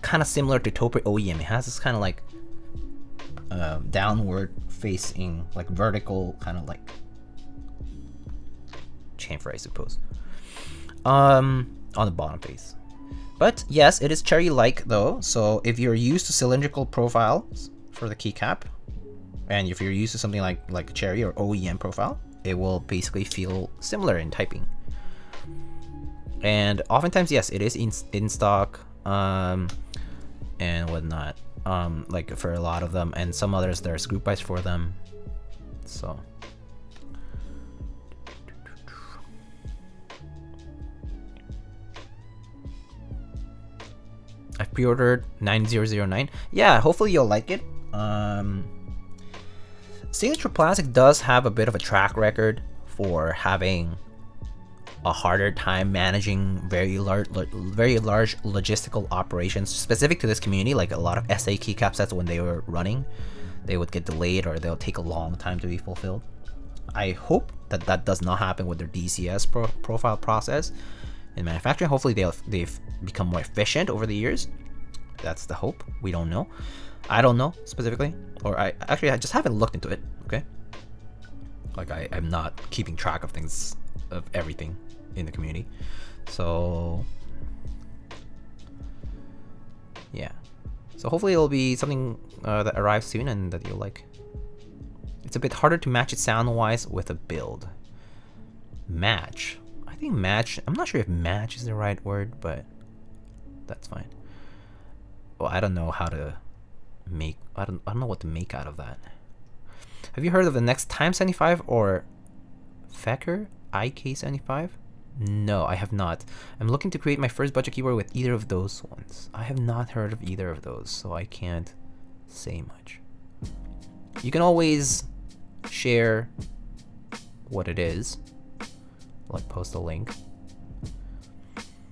Kind of similar to Taupe OEM. It has this kind of like downward facing, like vertical kind of like chamfer, I suppose, on the bottom face. But yes, it is cherry-like though, so if you're used to cylindrical profiles for the keycap, and if you're used to something like a cherry or OEM profile, it will basically feel similar in typing. And oftentimes, yes, it is in stock, and whatnot, like for a lot of them, and some others there's group buys for them. So I've pre-ordered 9009. Yeah, hopefully you'll like it. Signature Plastic does have a bit of a track record for having a harder time managing very large logistical operations specific to this community. Like a lot of SA keycap sets, when they were running, they would get delayed, or they'll take a long time to be fulfilled. I hope that does not happen with their DCS profile process in manufacturing. Hopefully they've become more efficient over the years. That's the hope. We don't know. I don't know specifically, or I just haven't looked into it. Okay, like I'm not keeping track of things, of everything in the community. So yeah, so hopefully it'll be something that arrives soon and that you'll like. It's a bit harder to match it sound wise with a build. Match. I think match. I'm not sure if match is the right word, but that's fine. Well, I don't know how to make. I don't know what to make out of that. Have you heard of the Next Time 75 or Fecker IK75? No, I have not. I'm looking to create my first budget keyboard with either of those ones. I have not heard of either of those, so I can't say much. You can always share what it is, like post a link.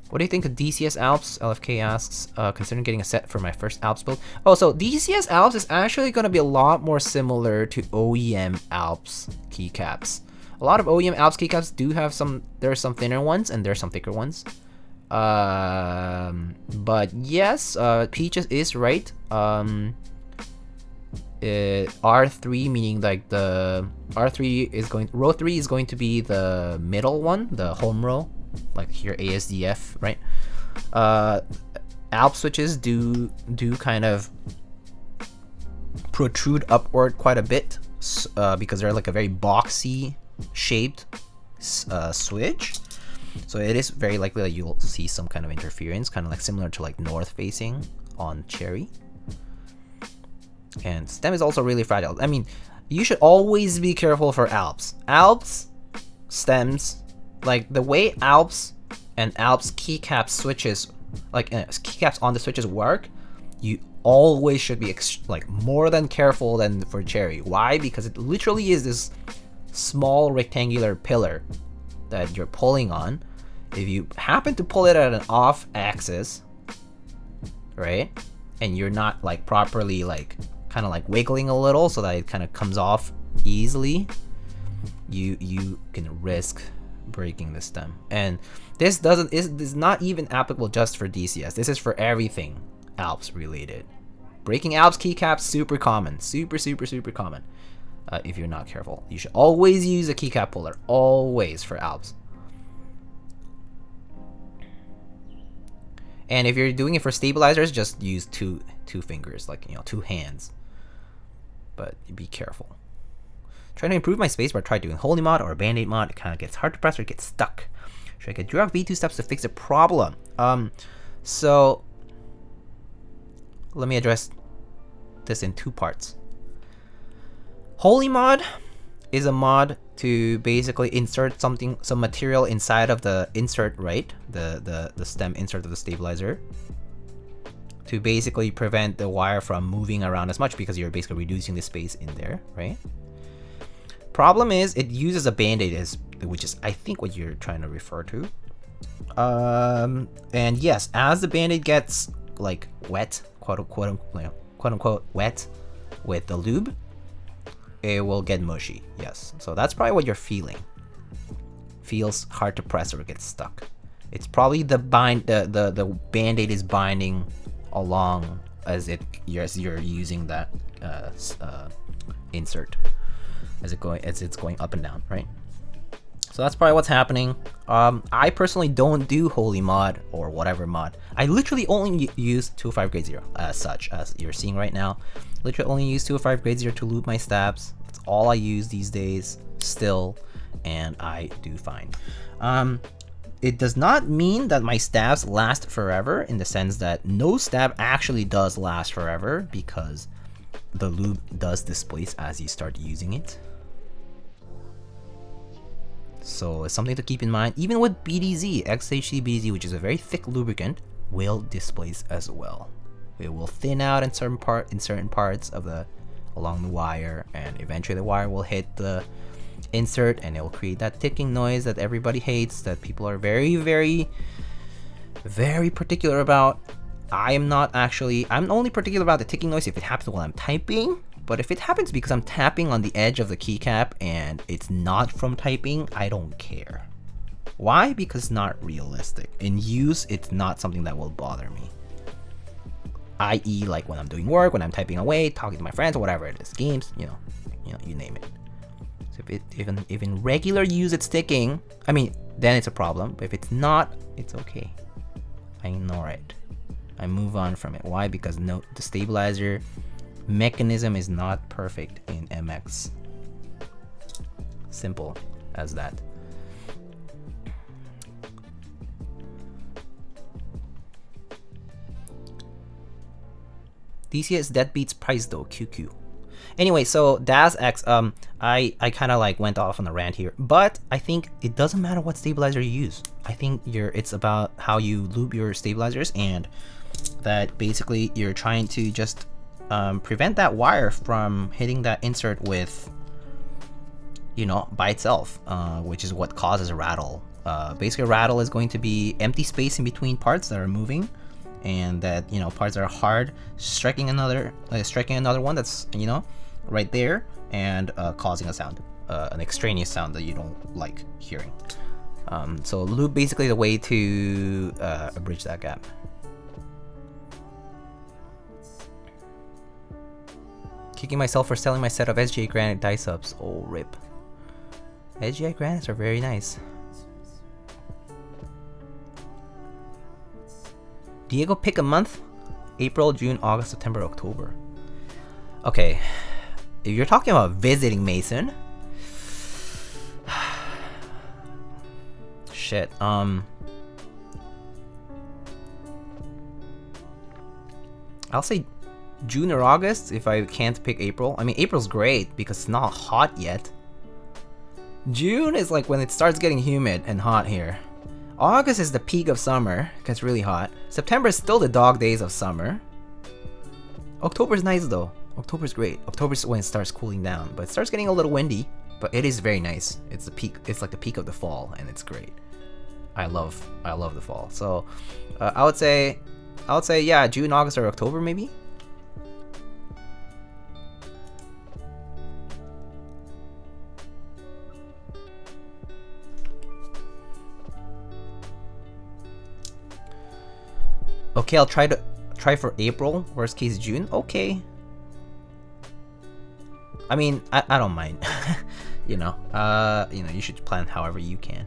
What do you think of DCS Alps? LFK asks, considering getting a set for my first Alps build. Oh, so DCS Alps is actually going to be a lot more similar to OEM Alps keycaps. A lot of OEM Alps keycaps do have there are some thinner ones and there are some thicker ones. But yes, Peaches is right. R3, meaning like the R3 is row 3 is going to be the middle one, the home row, like here ASDF, right? Alp switches do kind of protrude upward quite a bit because they're like a very boxy shaped switch. So it is very likely that you'll see some kind of interference, kind of like similar to like north facing on Cherry. And stem is also really fragile. I mean, you should always be careful for Alps. Alps stems, like the way Alps and Alps keycap switches, like keycaps on the switches work, you always should be like more than careful than for Cherry. Why? Because it literally is this small rectangular pillar that you're pulling on. If you happen to pull it at an off axis, right, and you're not like properly like kind of like wiggling a little so that it kind of comes off easily, you can risk breaking the stem. And this is not even applicable just for DCS. This is for everything Alps related. Breaking Alps keycaps, super common, super common. If you're not careful, you should always use a keycap puller, always, for Alps. And if you're doing it for stabilizers, just use two fingers, like, you know, 2 hands. But be careful. Trying to improve my spacebar, try doing Holy mod or a Band-Aid mod. It kind of gets hard to press or it gets stuck. Should I get Durock V2 steps to fix the problem? So let me address this in 2 parts. Holy mod is a mod to basically insert some material inside of the insert, right? The stem insert of the stabilizer, to basically prevent the wire from moving around as much, because you're basically reducing the space in there, right? Problem is it uses a Band-Aid, which is I think what you're trying to refer to. And yes, as the Band-Aid gets like wet, quote unquote wet with the lube, it will get mushy. Yes, so that's probably what you're feeling. Feels hard to press or it gets stuck. It's probably the Band-Aid is binding along as you're using that insert as it's going up and down, right? So that's probably what's happening. I personally don't do Holy mod or whatever mod. I literally only use 205 grade 0 as you're seeing right now. Literally only use 205 grade 0 to lube my stabs. That's all I use these days still, and I do fine. It does not mean that my stabs last forever, in the sense that no stab actually does last forever, because the lube does displace as you start using it. So it's something to keep in mind. Even with BDZ, XHC BDZ, which is a very thick lubricant, will displace as well. It will thin out in certain parts of along the wire, and eventually the wire will hit the insert and it will create that ticking noise that everybody hates, that people are very, very, very particular about. I'm only particular about the ticking noise if it happens while I'm typing. But if it happens because I'm tapping on the edge of the keycap and it's not from typing, I don't care. Why? Because it's not realistic. In use, it's not something that will bother me. I.e., like when I'm doing work, when I'm typing away, talking to my friends, or whatever it is, games, you name it. So if in regular use it's ticking, I mean, then it's a problem. But if it's not, it's okay. I ignore it. I move on from it. Why? Because the stabilizer mechanism is not perfect in MX. Simple as that. DCS dead beats price though, QQ. Anyway, so Daz X, I kind of like went off on a rant here, but I think it doesn't matter what stabilizer you use. I think it's about how you lube your stabilizers, and that basically you're trying to just prevent that wire from hitting that insert with, by itself, which is what causes a rattle. Basically, a rattle is going to be empty space in between parts that are moving, and that parts that are hard striking another one that's right there, and causing a sound, an extraneous sound that you don't like hearing. So lube basically the way to bridge that gap. Kicking myself for selling my set of SGA granite die subs. Oh, rip. SGA granites are very nice. Diego, pick a month. April, June, August, September, October. Okay, if you're talking about visiting Mason, shit. I'll say June or August if I can't pick April. I mean, April's great because it's not hot yet. June is like when it starts getting humid and hot here. August is the peak of summer, it gets really hot. September is still the dog days of summer. October's nice though. October's great. October's when it starts cooling down, but it starts getting a little windy, but it is very nice. It's the peak. It's like the peak of the fall, and it's great. I love the fall. So, I would say yeah, June, August, or October maybe. Okay, I'll try for April. Worst case June. Okay. I mean, I don't mind. You know, you should plan however you can.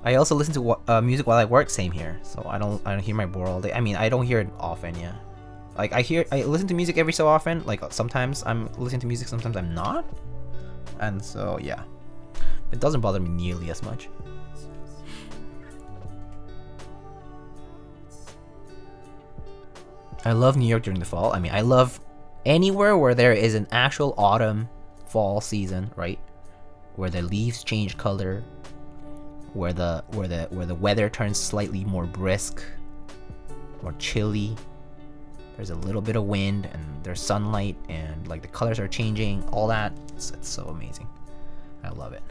I also listen to music while I work. Same here. So I don't hear my board all day. I mean, I don't hear it often. Yeah. Like I listen to music every so often. Like sometimes I'm listening to music, sometimes I'm not. And so yeah. It doesn't bother me nearly as much. I love New York during the fall. I mean, I love anywhere where there is an actual autumn, fall season, right? Where the leaves change color, where the weather turns slightly more brisk, more chilly. There's a little bit of wind and there's sunlight and like the colors are changing. All that, it's so amazing. I love it.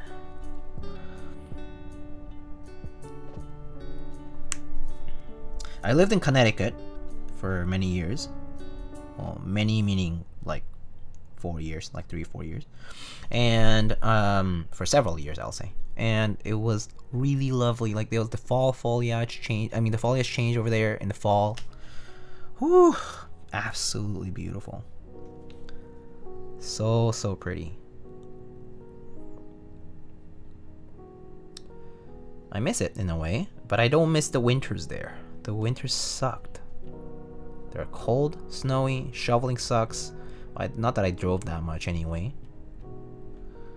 I lived in Connecticut for many years. Well, many meaning like 4 years, like 3 or 4 years. And for several years, I'll say. And it was really lovely. Like there was the fall foliage change. I mean, the foliage changed over there in the fall. Whew, absolutely beautiful. So pretty. I miss it in a way, but I don't miss the winters there. The winters sucked. They're cold, snowy, shoveling sucks. Not that I drove that much anyway,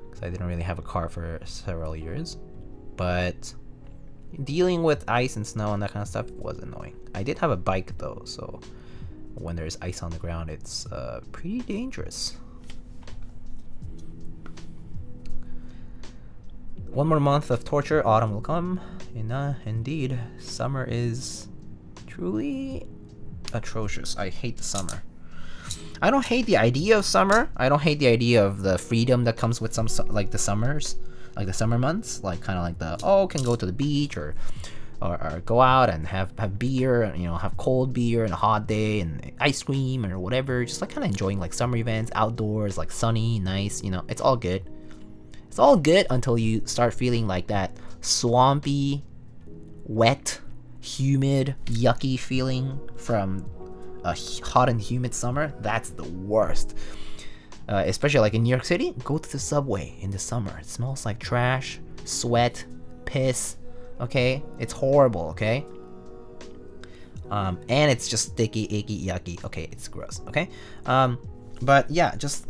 because I didn't really have a car for several years. But dealing with ice and snow and that kind of stuff was annoying. I did have a bike though, so when there's ice on the ground, it's pretty dangerous. One more month of torture, autumn will come. Indeed, summer is truly atrocious. I hate the summer. I don't hate the idea of summer. I don't hate the idea of the freedom that comes with some like the summers, like the summer months, like kind of like the can go to the beach or go out and have beer, you know, have cold beer and a hot day and ice cream or whatever. Just like kind of enjoying like summer events, outdoors, like sunny, nice. You know, it's all good. It's all good until you start feeling like that swampy, wet, humid, yucky feeling from a hot and humid summer. That's the worst. Especially like in New York City, go to the subway in the summer. It smells like trash, sweat, piss. Okay, it's horrible. Okay, and it's just sticky, icky, yucky. Okay, it's gross. Okay, but yeah, just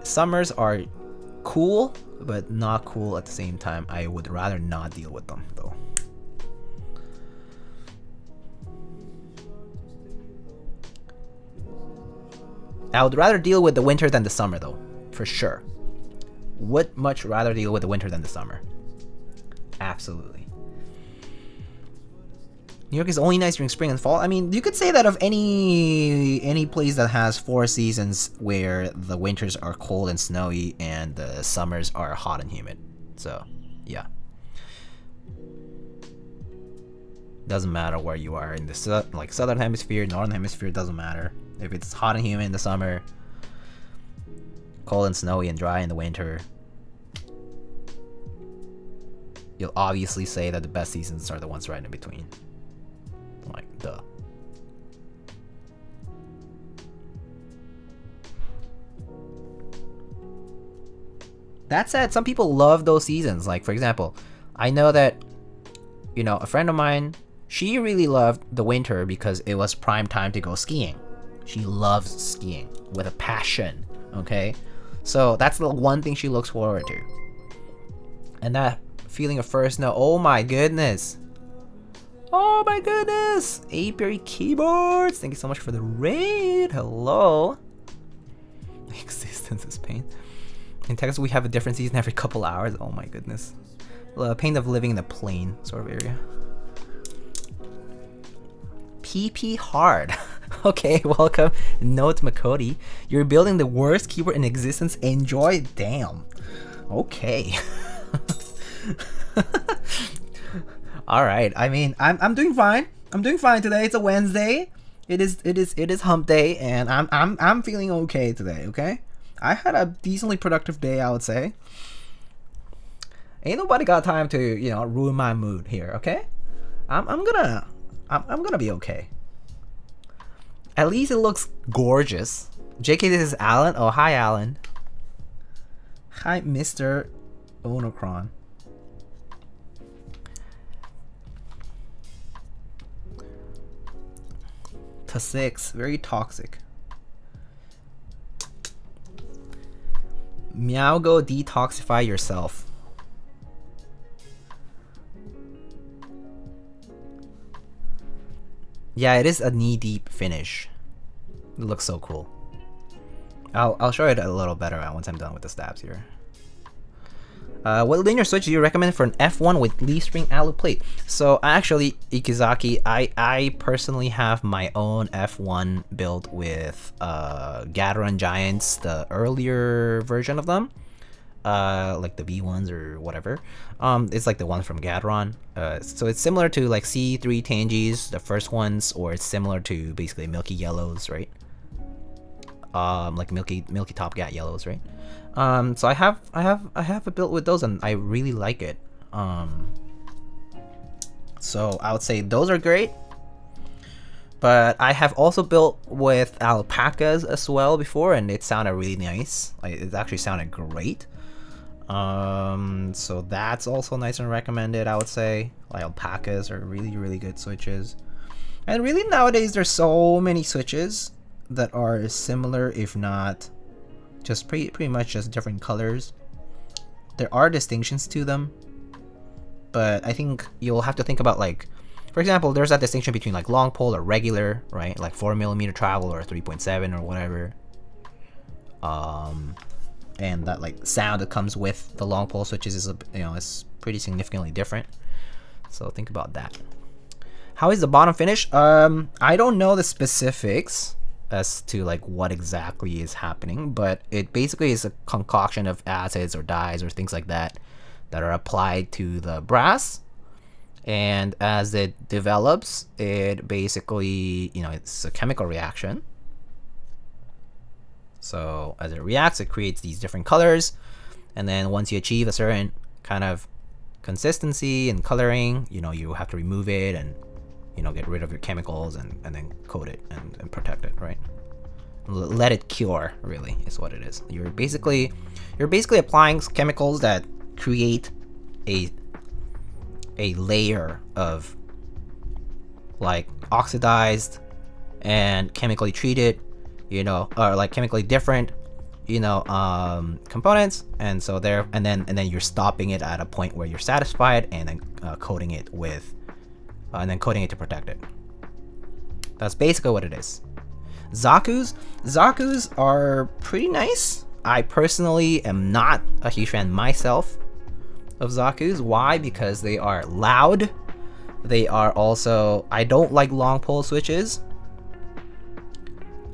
summers are cool, but not cool at the same time. I would rather not deal with them though. I would rather deal with the winter than the summer though, for sure. Would much rather deal with the winter than the summer. Absolutely. New York is only nice during spring and fall. I mean, you could say that of any place that has 4 seasons where the winters are cold and snowy and the summers are hot and humid. So, yeah. Doesn't matter where you are in the southern hemisphere, northern hemisphere, doesn't matter. If it's hot and humid in the summer, cold and snowy and dry in the winter, you'll obviously say that the best seasons are the ones right in between. Like, duh. That said, some people love those seasons. Like, for example, I know that you know, a friend of mine, she really loved the winter because it was prime time to go skiing. She loves skiing with a passion, okay? So that's the one thing she looks forward to. And that feeling of first snow, oh my goodness. Oh my goodness! Apiary Keyboards, thank you so much for the raid. Hello. Existence is pain. In Texas, we have a different season every couple hours. Oh my goodness. Pain of living in the plain sort of area. PP hard. Okay, welcome. Note Makoti. You're building the worst keyboard in existence. Enjoy. Damn. Okay. All right. I mean, I'm doing fine. I'm doing fine today. It's a Wednesday. It is hump day, and I'm feeling okay today. Okay. I had a decently productive day, I would say. Ain't nobody got time to, you know, ruin my mood here. Okay. I'm gonna be okay. At least it looks gorgeous. JK, this is Alan. Oh, hi, Alan. Hi, Mr. Onocron. To 6, very toxic. Meow, go detoxify yourself. Yeah, it is a knee-deep finish. It looks so cool. I'll show it a little better once I'm done with the stabs here. What linear switch do you recommend for an F1 with leaf spring alu plate? So actually, Ikizaki, I personally have my own F1 built with Gateron Giants, the earlier version of them, like the B1s or whatever. It's like the one from Gateron. So it's similar to like C3 Tangis, the first ones, or it's similar to basically Milky Yellows, right? Like Milky Top Gat Yellows, right? So I have a built with those, and I really like it. So I would say those are great. But I have also built with Alpacas as well before, and it sounded really nice. It actually sounded great. So that's also nice and recommended, I would say. Like Alpacas are really good switches. And really nowadays there's so many switches that are similar, if not just pretty much just different colors. There are distinctions to them, but I think you'll have to think about, like, for example, there's that distinction between like long pole or regular, right? Like 4mm travel or 3.7 or whatever. And that like sound that comes with the long pole switches is, you know, is pretty significantly different. So think about that. How is the bottom finish? I don't know the specifics as to like what exactly is happening, but it basically is a concoction of acids or dyes or things like that that are applied to the brass, and as it develops, it basically, you know, it's a chemical reaction. So as it reacts, it creates these different colors, and then once you achieve a certain kind of consistency and coloring, you know, you have to remove it and, you know, get rid of your chemicals and then coat it and protect it, right? Let it cure, really, is what it is. You're basically applying chemicals that create a layer of like oxidized and chemically treated, you know, or like chemically different, you know, components, and so there, and then you're stopping it at a point where you're satisfied, and then coating it with and then coating it to protect it. That's basically what it is. Zaku's are pretty nice. I personally am not a huge fan myself of Zaku's. Why? Because they are loud. They are also, I don't like long pole switches.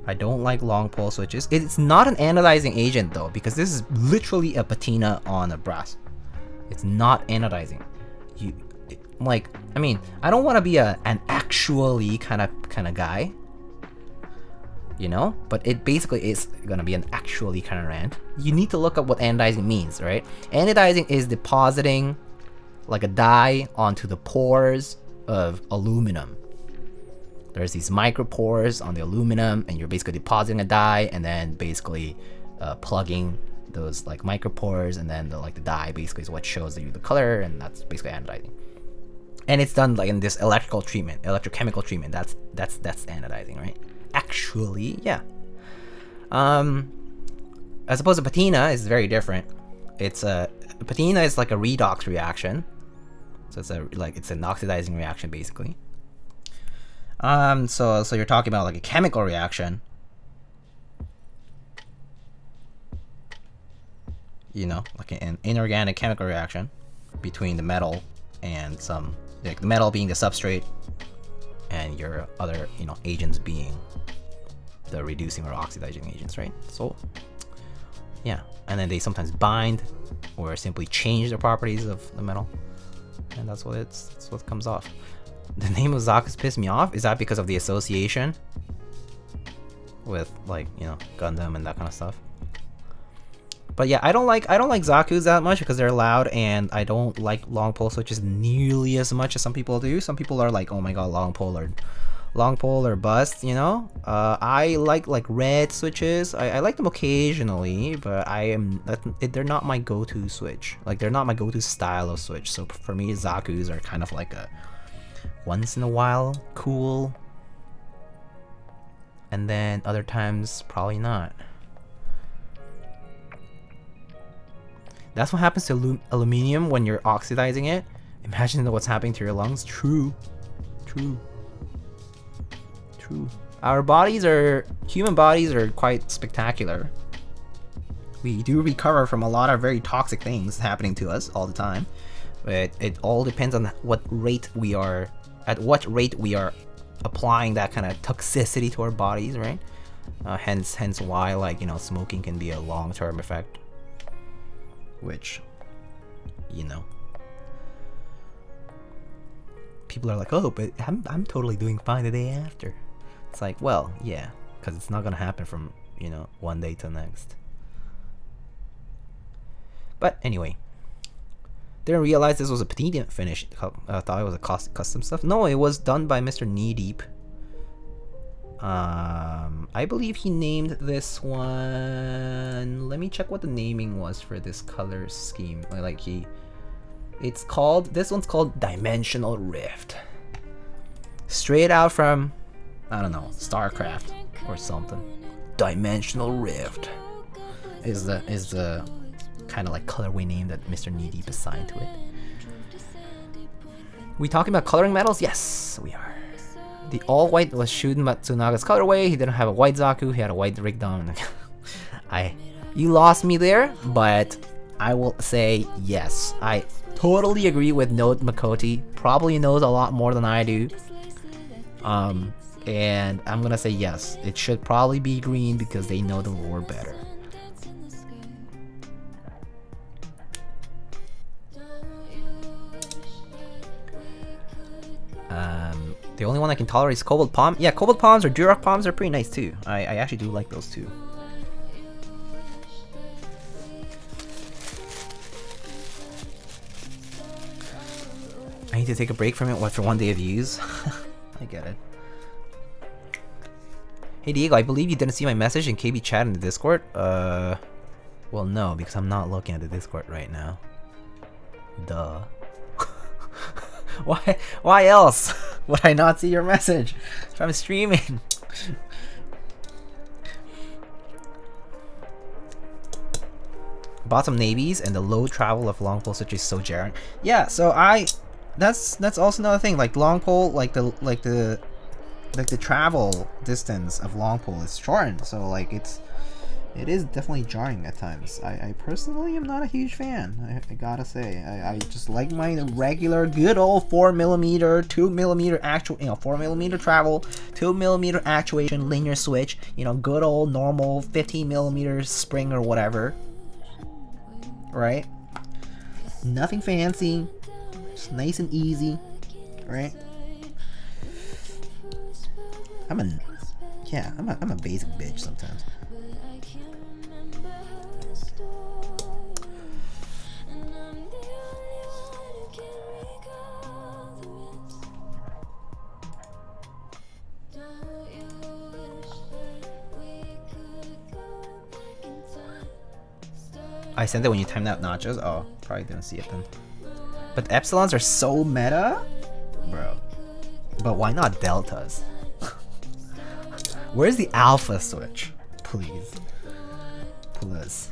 It's not an anodizing agent though, because this is literally a patina on a brass. It's not anodizing. Like, I mean, I don't want to be an actually kind of guy, you know, but it basically is gonna be an actually kind of rant. You need to look up what anodizing means, right? Anodizing is depositing like a dye onto the pores of aluminum. There's these micropores on the aluminum, and you're basically depositing a dye and then basically plugging those like micropores, and then the dye basically is what shows you the color, and that's basically anodizing. And it's done like in this electrical treatment, electrochemical treatment. That's anodizing, right? Actually, yeah. As opposed to patina is very different. It's a patina is like a redox reaction, so it's an oxidizing reaction basically. So you're talking about like a chemical reaction, you know, like an inorganic chemical reaction between the metal and some, like the metal being the substrate, and your other, you know, agents being the reducing or oxidizing agents, right? So yeah, and then they sometimes bind or simply change the properties of the metal, and that's what comes off. The name of Zaku's pissed me off. Is that because of the association with, like, you know, Gundam and that kind of stuff? But yeah, I don't like Zaku's that much because they're loud, and I don't like long pole switches nearly as much as some people do. Some people are like, oh my god, long pole or bust, you know. I like red switches. I like them occasionally, but they're not my go-to switch. Like, they're not my go-to style of switch. So for me, Zaku's are kind of like a once in a while cool, and then other times probably not. That's what happens to aluminum when you're oxidizing it. Imagine what's happening to your lungs. True. Our human bodies are quite spectacular. We do recover from a lot of very toxic things happening to us all the time, but it all depends on at what rate we are applying that kind of toxicity to our bodies, right? Hence why, like, you know, smoking can be a long-term effect, which, you know, people are like, oh, but I'm totally doing fine the day after. It's like, well, yeah, because it's not gonna happen from, you know, one day to the next. But anyway, didn't realize this was a patina finish. I thought it was a custom stuff. No, it was done by Mr. Kneedeep. I believe he named this one. Let me check what the naming was for this color scheme. This one's called Dimensional Rift. Straight out from, I don't know, StarCraft or something. Dimensional Rift is the kind of like colorway name that Mr. Kneedeep assigned to it. We talking about coloring metals? Yes, we are. The all white was Shuden Matsunaga's colorway. He didn't have a white Zaku, he had a white Rigdon. You lost me there, but I will say yes. I totally agree with Node Makoti. Probably knows a lot more than I do. And I'm gonna say yes. It should probably be green because they know the lore better. The only one I can tolerate is Cobalt Palm. Yeah, Cobalt Palms or Durock Palms are pretty nice too. I actually do like those too. I need to take a break from it after one day of use. I get it. Hey Diego, I believe you didn't see my message in KB chat in the Discord. Well, no, because I'm not looking at the Discord right now. Duh. Why else would I not see your message if I'm streaming? Bought some navies, and the low travel of long pole switch is so jarring. Yeah, so that's also another thing. Like long pole, like the travel distance of long pole is shortened, so like it is definitely jarring at times. I personally am not a huge fan. I gotta say, I just like my regular good old 4mm, 2mm actual, 4mm travel, 2mm actuation linear switch. Good old normal 15mm spring or whatever. Right? Nothing fancy. Just nice and easy. Right? I'm a basic bitch sometimes. I sent it when you timed out nachos. Oh, probably didn't see it then. But epsilons are so meta. Bro. But why not deltas? Where's the alpha switch? Please. Please.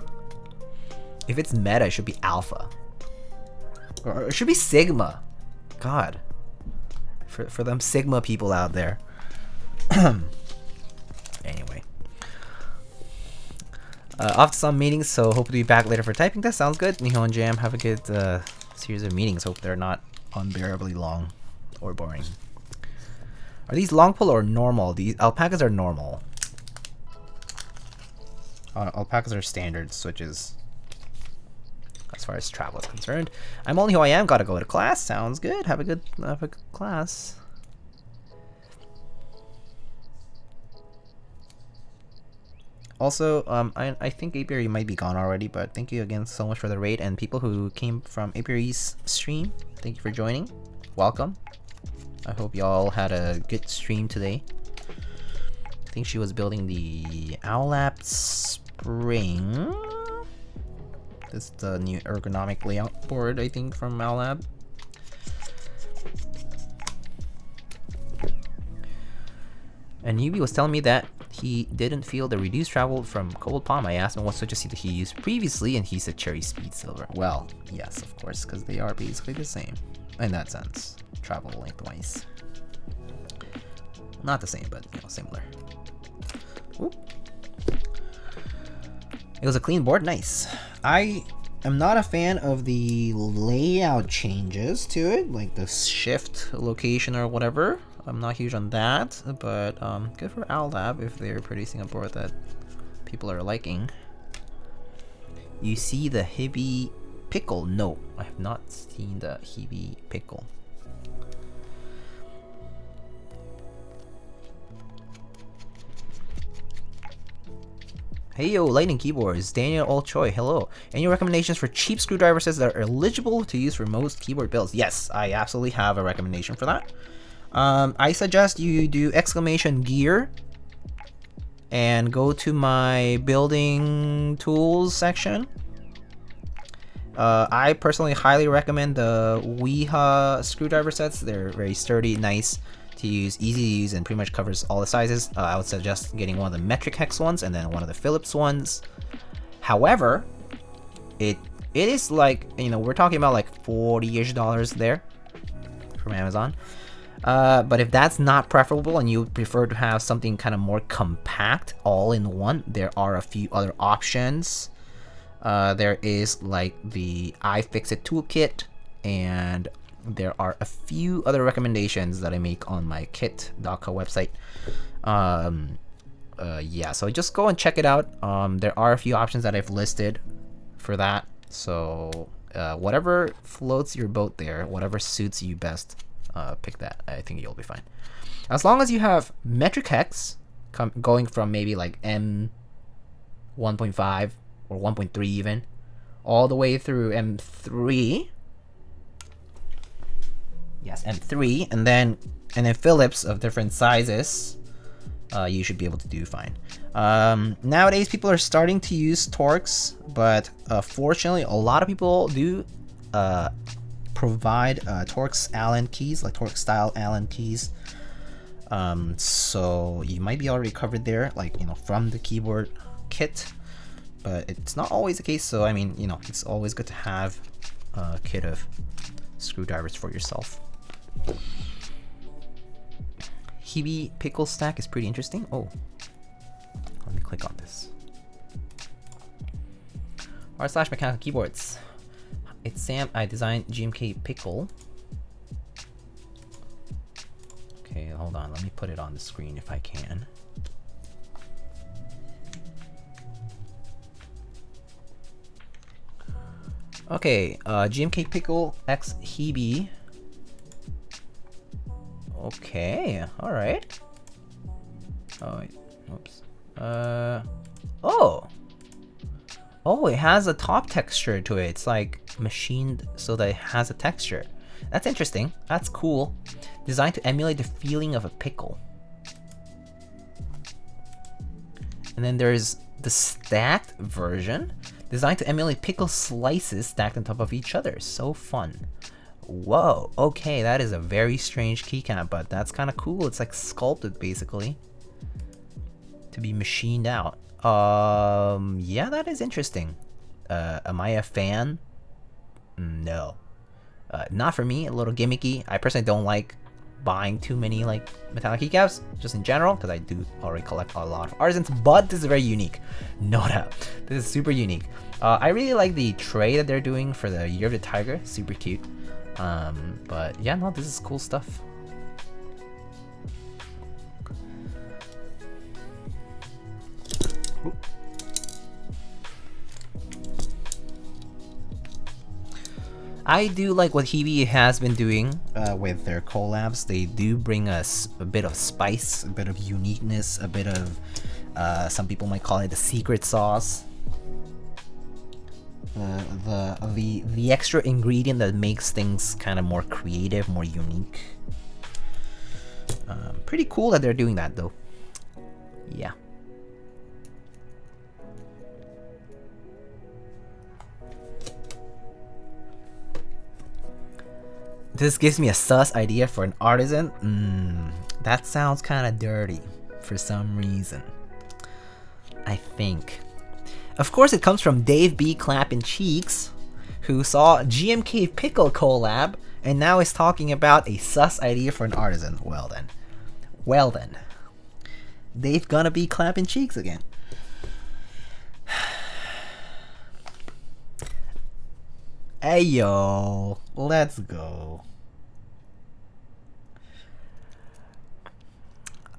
If it's meta, it should be alpha. Or it should be sigma. God. For them sigma people out there. Anyway. Off to some meetings, so hope to be back later for typing test. Sounds good. Nihon Jam, have a good series of meetings. Hope they're not unbearably long or boring. Are these long pull or normal? These alpacas are normal. Alpacas are standard switches as far as travel is concerned. I'm only who I am. Gotta go to class. Sounds good. Have a good class. Also, I think Apiary might be gone already, but thank you again so much for the raid, and people who came from Apiary's stream, thank you for joining. Welcome. I hope y'all had a good stream today. I think she was building the Owlap Spring. This is the new ergonomic layout board, I think, from Owlab. And Yubi was telling me that he didn't feel the reduced travel from Cold Palm. I asked him what switches he used previously, and he said Cherry Speed Silver. Well, yes, of course, because they are basically the same in that sense, travel lengthwise. Not the same, but you know, similar. Oop. It was a clean board, nice. I am not a fan of the layout changes to it, like the shift location or whatever. I'm not huge on that, but good for Owlab if they're producing a board that people are liking. You see the Hibby Pickle? No, I have not seen the Hibby Pickle. Hey yo, Lightning Keyboards, Daniel Olchoy, hello. Any recommendations for cheap screwdriver sets that are eligible to use for most keyboard builds? Yes, I absolutely have a recommendation for that. I suggest you do exclamation gear and go to my building tools section. I personally highly recommend the Wiha screwdriver sets. They're very sturdy, nice to use, easy to use, and pretty much covers all the sizes. I would suggest getting one of the metric hex ones and then one of the Phillips ones. However, it is like, you know, we're talking about like $40-ish there from Amazon. But if that's not preferable and you prefer to have something kind of more compact, all in one, there are a few other options. There is like the iFixit toolkit, and there are a few other recommendations that I make on my kit.co website. Yeah, so just go and check it out. There are a few options that I've listed for that. So whatever floats your boat there, whatever suits you best, pick that. I think you'll be fine. As long as you have metric hex going from maybe like M 1.5 or 1.3 even, all the way through M3. Yes, M3, and then Phillips of different sizes, you should be able to do fine. Nowadays, people are starting to use Torx, but fortunately, a lot of people do provide Torx Allen keys, like Torx style Allen keys. So you might be already covered there, like, you know, from the keyboard kit, but it's not always the case. So I mean, you know, it's always good to have a kit of screwdrivers for yourself. Hibby pickle stack is pretty interesting. Oh, let me click on this. r/mechanical keyboards. It's Sam. I designed GMK pickle. Okay, hold on. Let me put it on the screen if I can. Okay, GMK pickle X Hibby. Okay, all right. Oh wait, oops. Oh, it has a top texture to it. It's like machined so that it has a texture. That's interesting. That's cool. Designed to emulate the feeling of a pickle. And then there's the stacked version, designed to emulate pickle slices stacked on top of each other. So fun. Whoa, okay, that is a very strange keycap, but that's kind of cool. It's like sculpted basically to be machined out. Yeah, that is interesting. Am I a fan? No. Not for me, a little gimmicky. I personally don't like buying too many like metallic keycaps, just in general, because I do already collect a lot of artisans, but this is very unique. No doubt. This is super unique. I really like the tray that they're doing for the Year of the Tiger, super cute. But yeah, no, this is cool stuff. Ooh. I do like what Hebe has been doing with their collabs. They do bring us a bit of spice, a bit of uniqueness, a bit of, some people might call it the secret sauce. The extra ingredient that makes things kind of more creative, more unique. Pretty cool that they're doing that though. Yeah. This gives me a sus idea for an artisan. That sounds kind of dirty for some reason. I think. Of course, it comes from Dave B. Clappin' Cheeks, who saw GMK Pickle collab and now is talking about a sus idea for an artisan. Well then. Well then. Dave gonna be clapping cheeks again. Hey yo, let's go.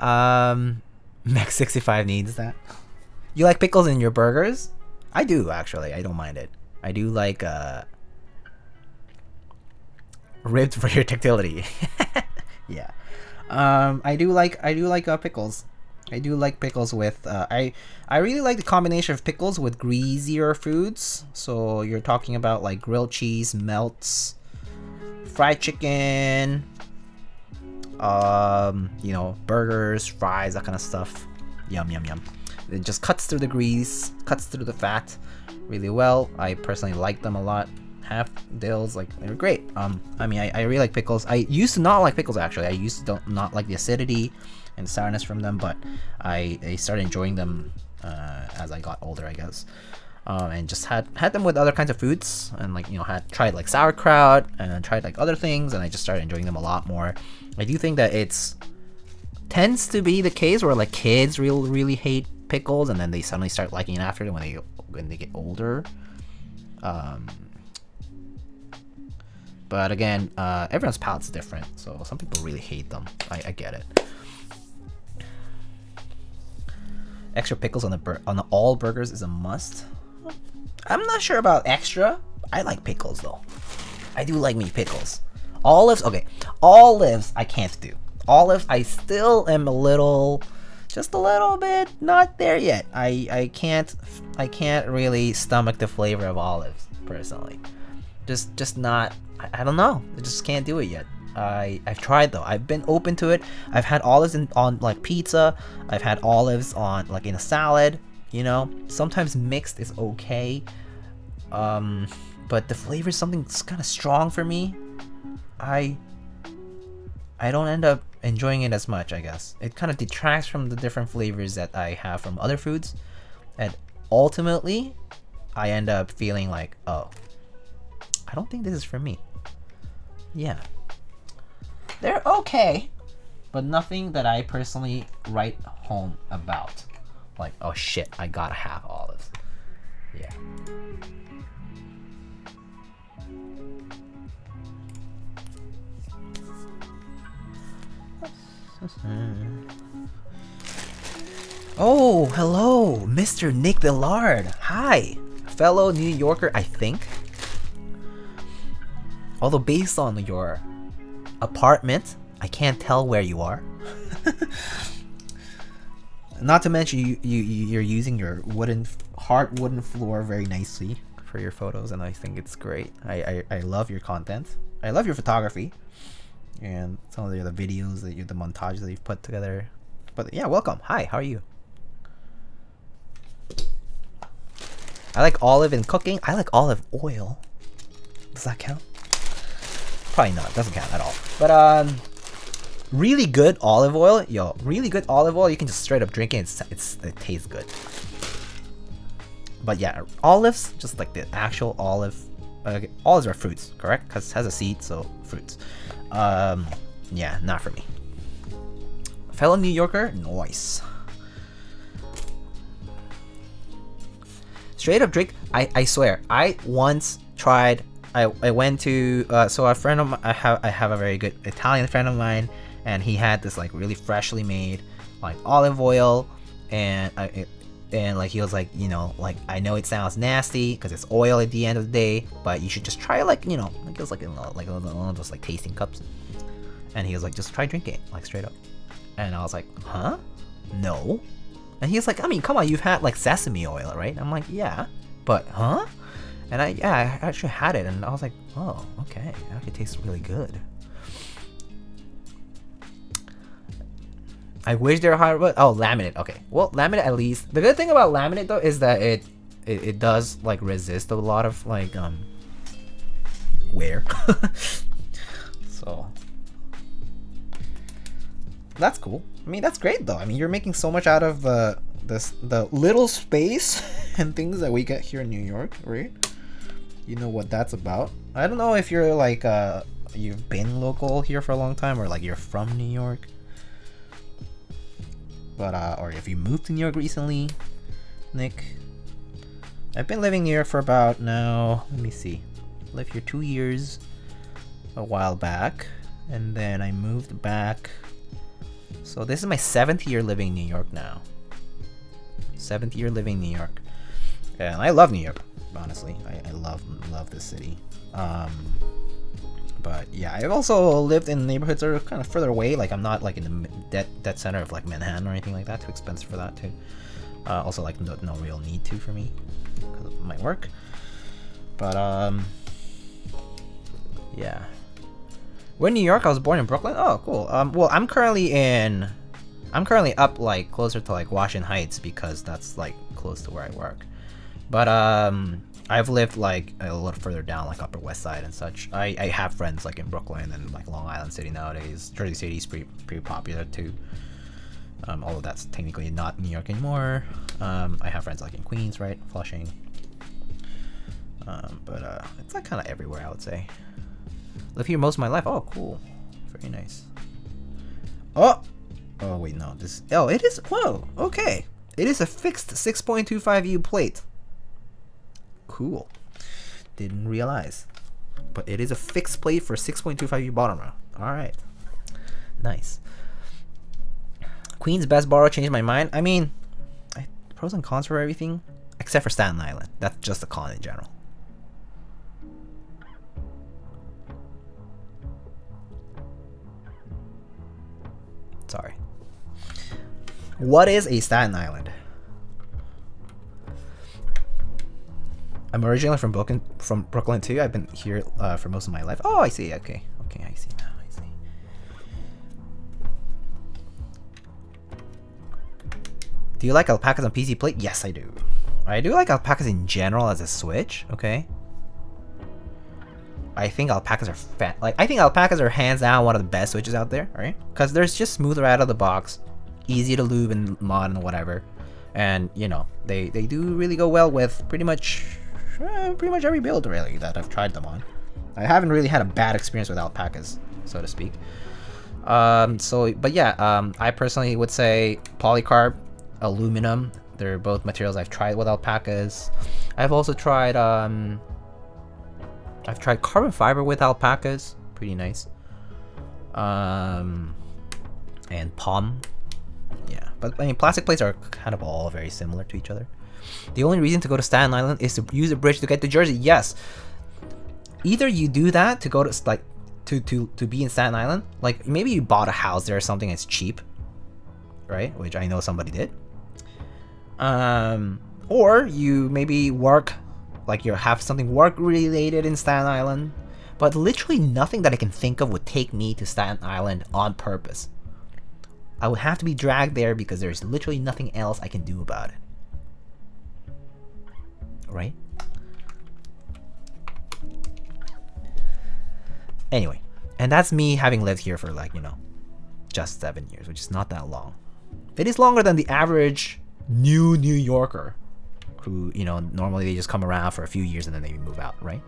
Max 65 needs that. You like pickles in your burgers? I do actually. I don't mind it. I do like ribs for your tactility. Yeah. I do like pickles. I do like pickles with I really like the combination of pickles with greasier foods. So you're talking about like grilled cheese, melts, fried chicken, you know, burgers, fries, that kind of stuff. Yum yum yum. It just cuts through the grease, cuts through the fat really well. I personally like them a lot. Half dills, like, they're great. I mean, I really like pickles. I used to not like pickles actually. I used to not like the acidity and sourness from them, but I started enjoying them as I got older, I guess. And just had them with other kinds of foods, and like, you know, had tried like sauerkraut and tried like other things, and I just started enjoying them a lot more. I do think that it's tends to be the case where like kids really hate pickles, and then they suddenly start liking it after when they get older. But again, everyone's palate's different, so some people really hate them. I get it. Extra pickles on the all burgers is a must. I'm not sure about extra. I like pickles though. I do like me pickles. Olives, okay. Olives I can't do. Olives I still am just a little bit not there yet. I can't really stomach the flavor of olives personally. Just not. I don't know. I just can't do it yet. I've tried though. I've been open to it. I've had olives on like pizza. I've had olives on like in a salad. You know, sometimes mixed is okay. But the flavor is something kind of strong for me. I don't end up enjoying it as much, I guess. It kind of detracts from the different flavors that I have from other foods, and ultimately I end up feeling like, oh, I don't think this is for me. Yeah, they're okay, but nothing that I personally write home about. Like, oh shit, I gotta have olives. Yeah. Oh, hello, Mr. Nick Dillard. Hi, fellow New Yorker, I think. Although based on your apartment, I can't tell where you are. Not to mention you're using your hard wooden floor very nicely for your photos, and I think it's great. I love your content. I love your photography and some of the other videos the montages that you've put together. But yeah, welcome. Hi, how are you? I like olive in cooking. I like olive oil. Does that count? probably not. Doesn't count at all. But really good olive oil, yo. Really good olive oil. You can just straight up drink it. It tastes good. But yeah, olives, just like the actual olive. Olives are fruits, correct? Because it has a seed, so fruits. Yeah, not for me. Fellow New Yorker, nice. Straight up drink. I swear, I once tried. I went to so a friend of mine. I have a very good Italian friend of mine, and he had this like really freshly made like olive oil, and like he was like, you know, like, I know it sounds nasty because it's oil at the end of the day, but you should just try it, like, you know, like it was like in like one of those like tasting cups, and he was like, just try drinking it, like straight up, and I was like, huh, no, and he was like, I mean, come on, you've had like sesame oil, right? I'm like, yeah, but huh? And I actually had it, and I was like, oh, okay, it actually tastes really good. I wish they were higher, but oh, laminate. Okay, well, laminate at least. The good thing about laminate though is that it does like resist a lot of like wear. So that's cool. I mean, that's great though. I mean, you're making so much out of the little space and things that we get here in New York, right? You know what that's about. I don't know if you're like you've been local here for a long time, or like you're from New York. But or if you moved to New York recently, Nick. I've been living here for about now, let me see, lived here 2 years a while back, and then I moved back. So this is my 7th year living in New York now. 7th year living in New York, and I love New York. Honestly, I love this city. But yeah, I've also lived in neighborhoods that are kind of further away. Like I'm not like in the dead center of like Manhattan or anything like that. Too expensive for that too. Also like no real need to for me because of my work. But yeah. We're in New York. I was born in Brooklyn. Oh, cool. Well, I'm currently up like closer to like Washington Heights because that's like close to where I work. But I've lived like a little further down, like Upper West Side and such. I have friends like in Brooklyn and like Long Island City nowadays. Jersey City is pretty popular too. Although that's technically not New York anymore. I have friends like in Queens, right, Flushing. But it's like kind of everywhere, I would say. Live here most of my life. Oh, cool, very nice. Oh wait, no, this. Oh, it is. Whoa, okay. It is a fixed 6.25U plate. Cool. Didn't realize. But it is a fixed plate for 6.25U bottom row. Alright. Nice. Queen's Best Borough changed my mind. I mean, pros and cons for everything. Except for Staten Island. That's just a con in general. Sorry. What is a Staten Island? I'm originally from Brooklyn too. I've been here for most of my life. Oh, I see. Okay, I see now. I see. Do you like alpacas on PC plate? Yes, I do. I do like alpacas in general as a switch. Okay. I think alpacas are I think alpacas are hands down one of the best switches out there, right? Because they're just smoother out of the box, easy to lube and mod and whatever, and you know they do really go well with pretty much every build really that I've tried them on. I haven't really had a bad experience with alpacas, so to speak. But yeah, I personally would say polycarb, aluminum. They're both materials I've tried with alpacas. I've also tried carbon fiber with alpacas, pretty nice. And POM. Yeah, but I mean plastic plates are kind of all very similar to each other. The only reason to go to Staten Island is to use a bridge to get to Jersey. Yes. Either you do that to go to like to be in Staten Island, like maybe you bought a house there or something that's cheap, right? Which I know somebody did. Or you maybe work, like you have something work related in Staten Island, but literally nothing that I can think of would take me to Staten Island on purpose. I would have to be dragged there because there's literally nothing else I can do about it. Right? Anyway, And that's me having lived here for like, you know, just 7 years, which is not that long. It is longer than the average New Yorker who, you know, normally they just come around for a few years and then they move out, right?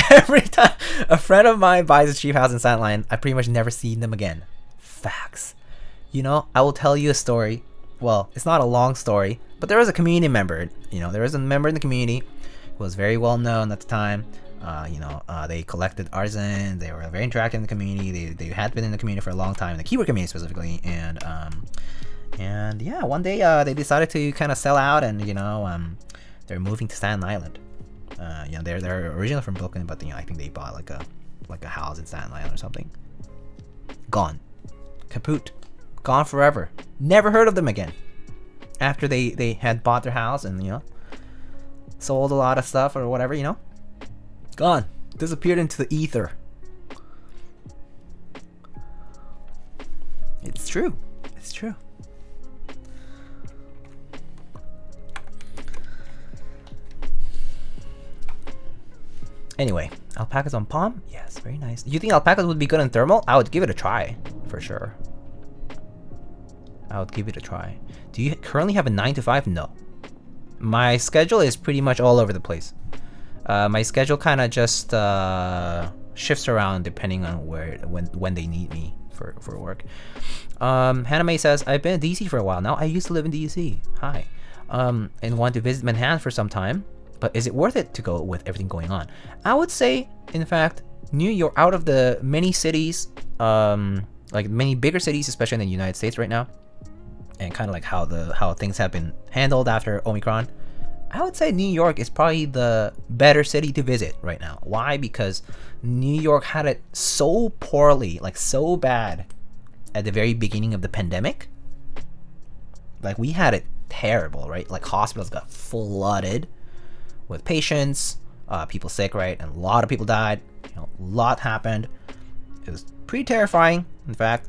Every time a friend of mine buys a cheap house in Staten Island, I pretty much never see them again. Facts. You know, I will tell you a story. Well, it's not a long story, but there was a community member. You know, there was a member in the community who was very well known at the time. They collected artisan. They were very interactive in the community. They had been in the community for a long time, in the keyboard community specifically. And yeah, one day they decided to kind of sell out, and they're moving to Staten Island. They're originally from Brooklyn, but I think they bought like a house in Staten Island or something. Gone, kaput, gone forever. Never heard of them again. After they had bought their house and sold a lot of stuff or whatever, gone, disappeared into the ether. It's true. It's true. Anyway, alpacas on palm? Yes, very nice. Do you think alpacas would be good in thermal? I would give it a try, for sure. I would give it a try. Do you currently have a 9 to 5? No. My schedule is pretty much all over the place. My schedule kind of just shifts around depending on when they need me for work. Hannah May says, I've been in DC for a while now. I used to live in DC. Hi. And want to visit Manhattan for some time. But is it worth it to go with everything going on? I would say, in fact, New York, out of the many cities, like many bigger cities, especially in the United States right now, and kind of like how things have been handled after Omicron, I would say New York is probably the better city to visit right now. Why? Because New York had it so poorly, like so bad at the very beginning of the pandemic. Like we had it terrible, right? Like hospitals got flooded with patients, people sick, right? And a lot of people died. A lot happened. It was pretty terrifying, in fact,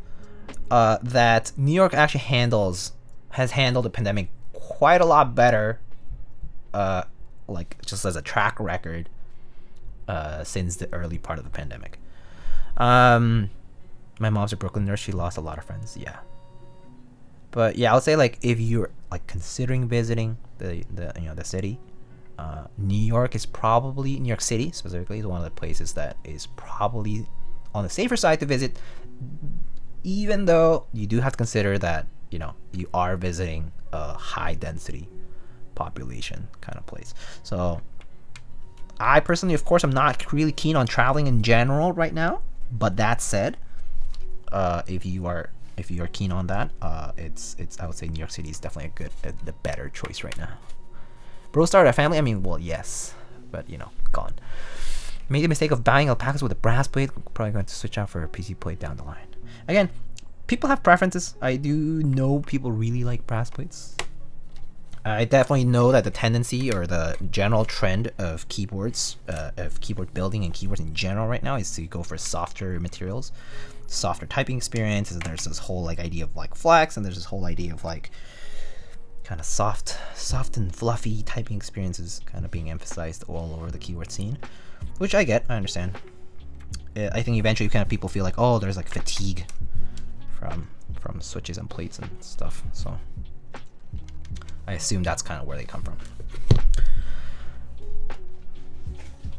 that New York actually has handled the pandemic quite a lot better, like just as a track record, since the early part of the pandemic. My mom's a Brooklyn nurse. She lost a lot of friends. Yeah. But yeah, I would say like if you're like considering visiting the city, New York City specifically is one of the places that is probably on the safer side to visit, even though you do have to consider that you are visiting a high density population kind of place. So I personally, of course, I'm not really keen on traveling in general right now, but that said, if you are keen on that, it's I would say New York City is definitely the better choice right now. Bro started a family? I mean, well, yes, but gone. Made the mistake of buying alpacas with a brass plate. Probably going to switch out for a PC plate down the line. Again, people have preferences. I do know people really like brass plates. I definitely know that the tendency or the general trend of keyboards, of keyboard building and keyboards in general right now is to go for softer materials, softer typing experience. And there's this whole idea of flex, and there's this whole idea of kind of soft and fluffy typing experiences kind of being emphasized all over the keyboard scene, which I get, I understand. I think eventually kind of people feel like, oh, there's fatigue from switches and plates and stuff, so I assume that's kind of where they come from.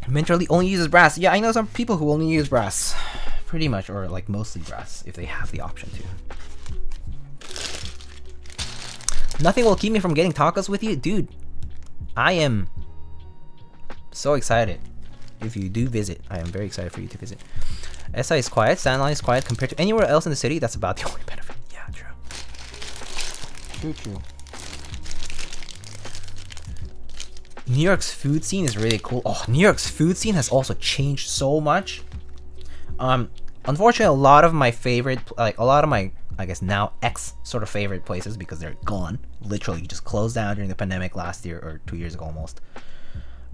Minterly only uses brass. Yeah, I know some people who only use brass, pretty much, or mostly brass if they have the option to. Nothing will keep me from getting tacos with you. Dude, I am so excited. If you do visit, I am very excited for you to visit. SI is quiet, Staten Island is quiet compared to anywhere else in the city. That's about the only benefit. Yeah, true. New York's food scene is really cool. Oh, New York's food scene has also changed so much. Unfortunately, a lot of my, I guess now sort of favorite places, because they're gone, literally just closed down during the pandemic last year or 2 years ago almost,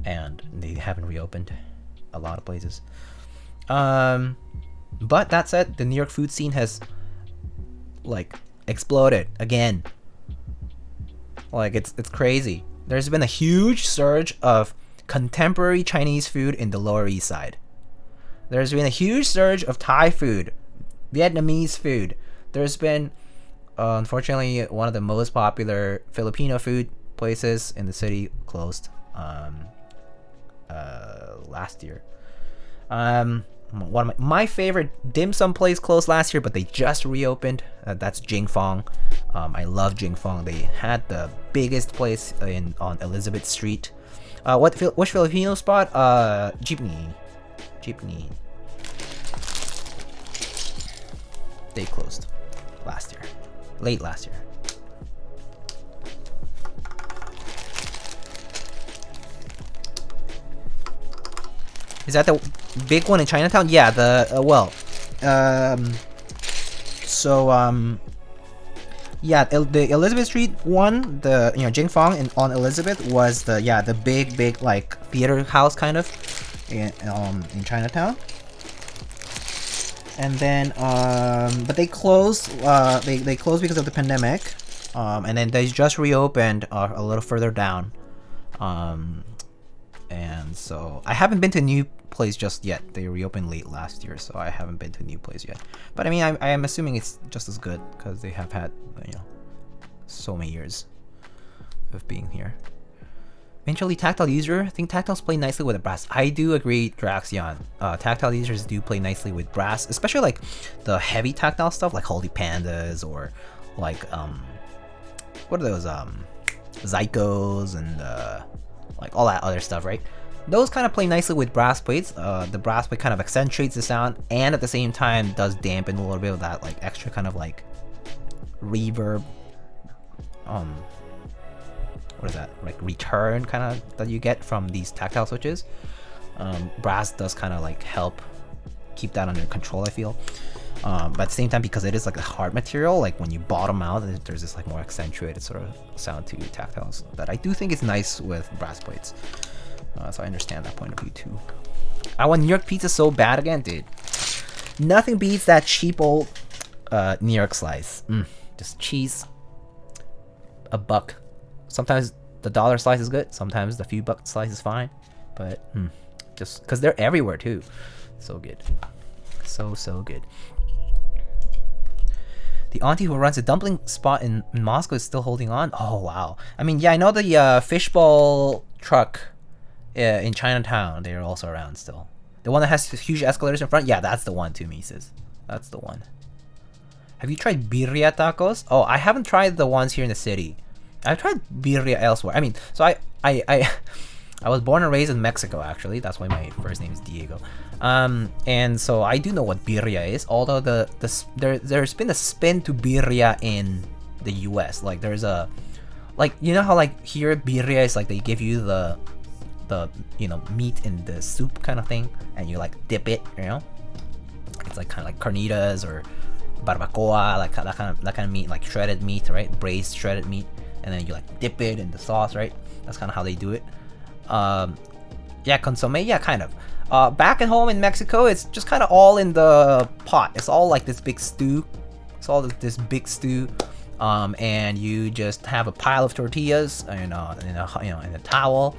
and they haven't reopened a lot of places. But that said, the New York food scene has exploded again. It's crazy. There's been a huge surge of contemporary Chinese food in the Lower East Side. There's been a huge surge of Thai food, Vietnamese food. There's been, unfortunately, one of the most popular Filipino food places in the city closed last year. One of my favorite dim sum place closed last year, but they just reopened. That's Jing Fong. I love Jing Fong. They had the biggest place on Elizabeth Street. Which Filipino spot? Jeepney. They closed last year, late last year. Is that the big one in Chinatown? Yeah, the yeah, the Elizabeth Street one, the Jing Fong on Elizabeth was the big like theater house kind of in Chinatown. And then but they closed they closed because of the pandemic, and then they just reopened a little further down, and so I haven't been to a new place just yet. They reopened late last year, so I haven't been to a new place yet. But I mean, I am assuming it's just as good because they have had so many years of being here. Eventually, tactile user. I think tactiles play nicely with the brass. I do agree, Draxion. Tactile users do play nicely with brass, especially like the heavy tactile stuff, like Holy Pandas or like what are those Zycos and like all that other stuff, right? Those kind of play nicely with brass plates. The brass plate kind of accentuates the sound and at the same time does dampen a little bit of that like extra kind of like reverb. What is that, like return kind of that you get from these tactile switches. Brass does kind of like help keep that under control, I feel. But at the same time, because it is like a hard material, like when you bottom out, there's this like more accentuated sort of sound to tactiles that I do think is nice with brass plates. So I understand that point of view too. I want New York pizza so bad again, dude. Nothing beats that cheap old New York slice. Just cheese, a buck. Sometimes the dollar slice is good. Sometimes the few buck slice is fine. But just because they're everywhere too. So good. So good. The auntie who runs a dumpling spot in Moscow is still holding on. Oh, wow. I mean, yeah, I know the fishbowl truck in Chinatown. They're also around still. The one that has huge escalators in front? Yeah, that's the one too, Mises. That's the one. Have you tried birria tacos? Oh, I haven't tried the ones here in the city. I've tried birria elsewhere. I mean, so I was born and raised in Mexico, actually. That's why my first name is Diego. And so I do know what birria is. Although there's been a spin to birria in the U.S. Like there's a, like you know how like here birria is like they give you the meat in the soup kind of thing, and you like dip it. It's like kind of like carnitas or barbacoa, like that kind of meat, like shredded meat, right? Braised shredded meat. And then you like dip it in the sauce, right? That's kind of how they do it. Yeah, consomme, yeah, kind of. Back at home in Mexico, it's just kind of all in the pot. It's all like this big stew. It's all this big stew. And you just have a pile of tortillas in a towel,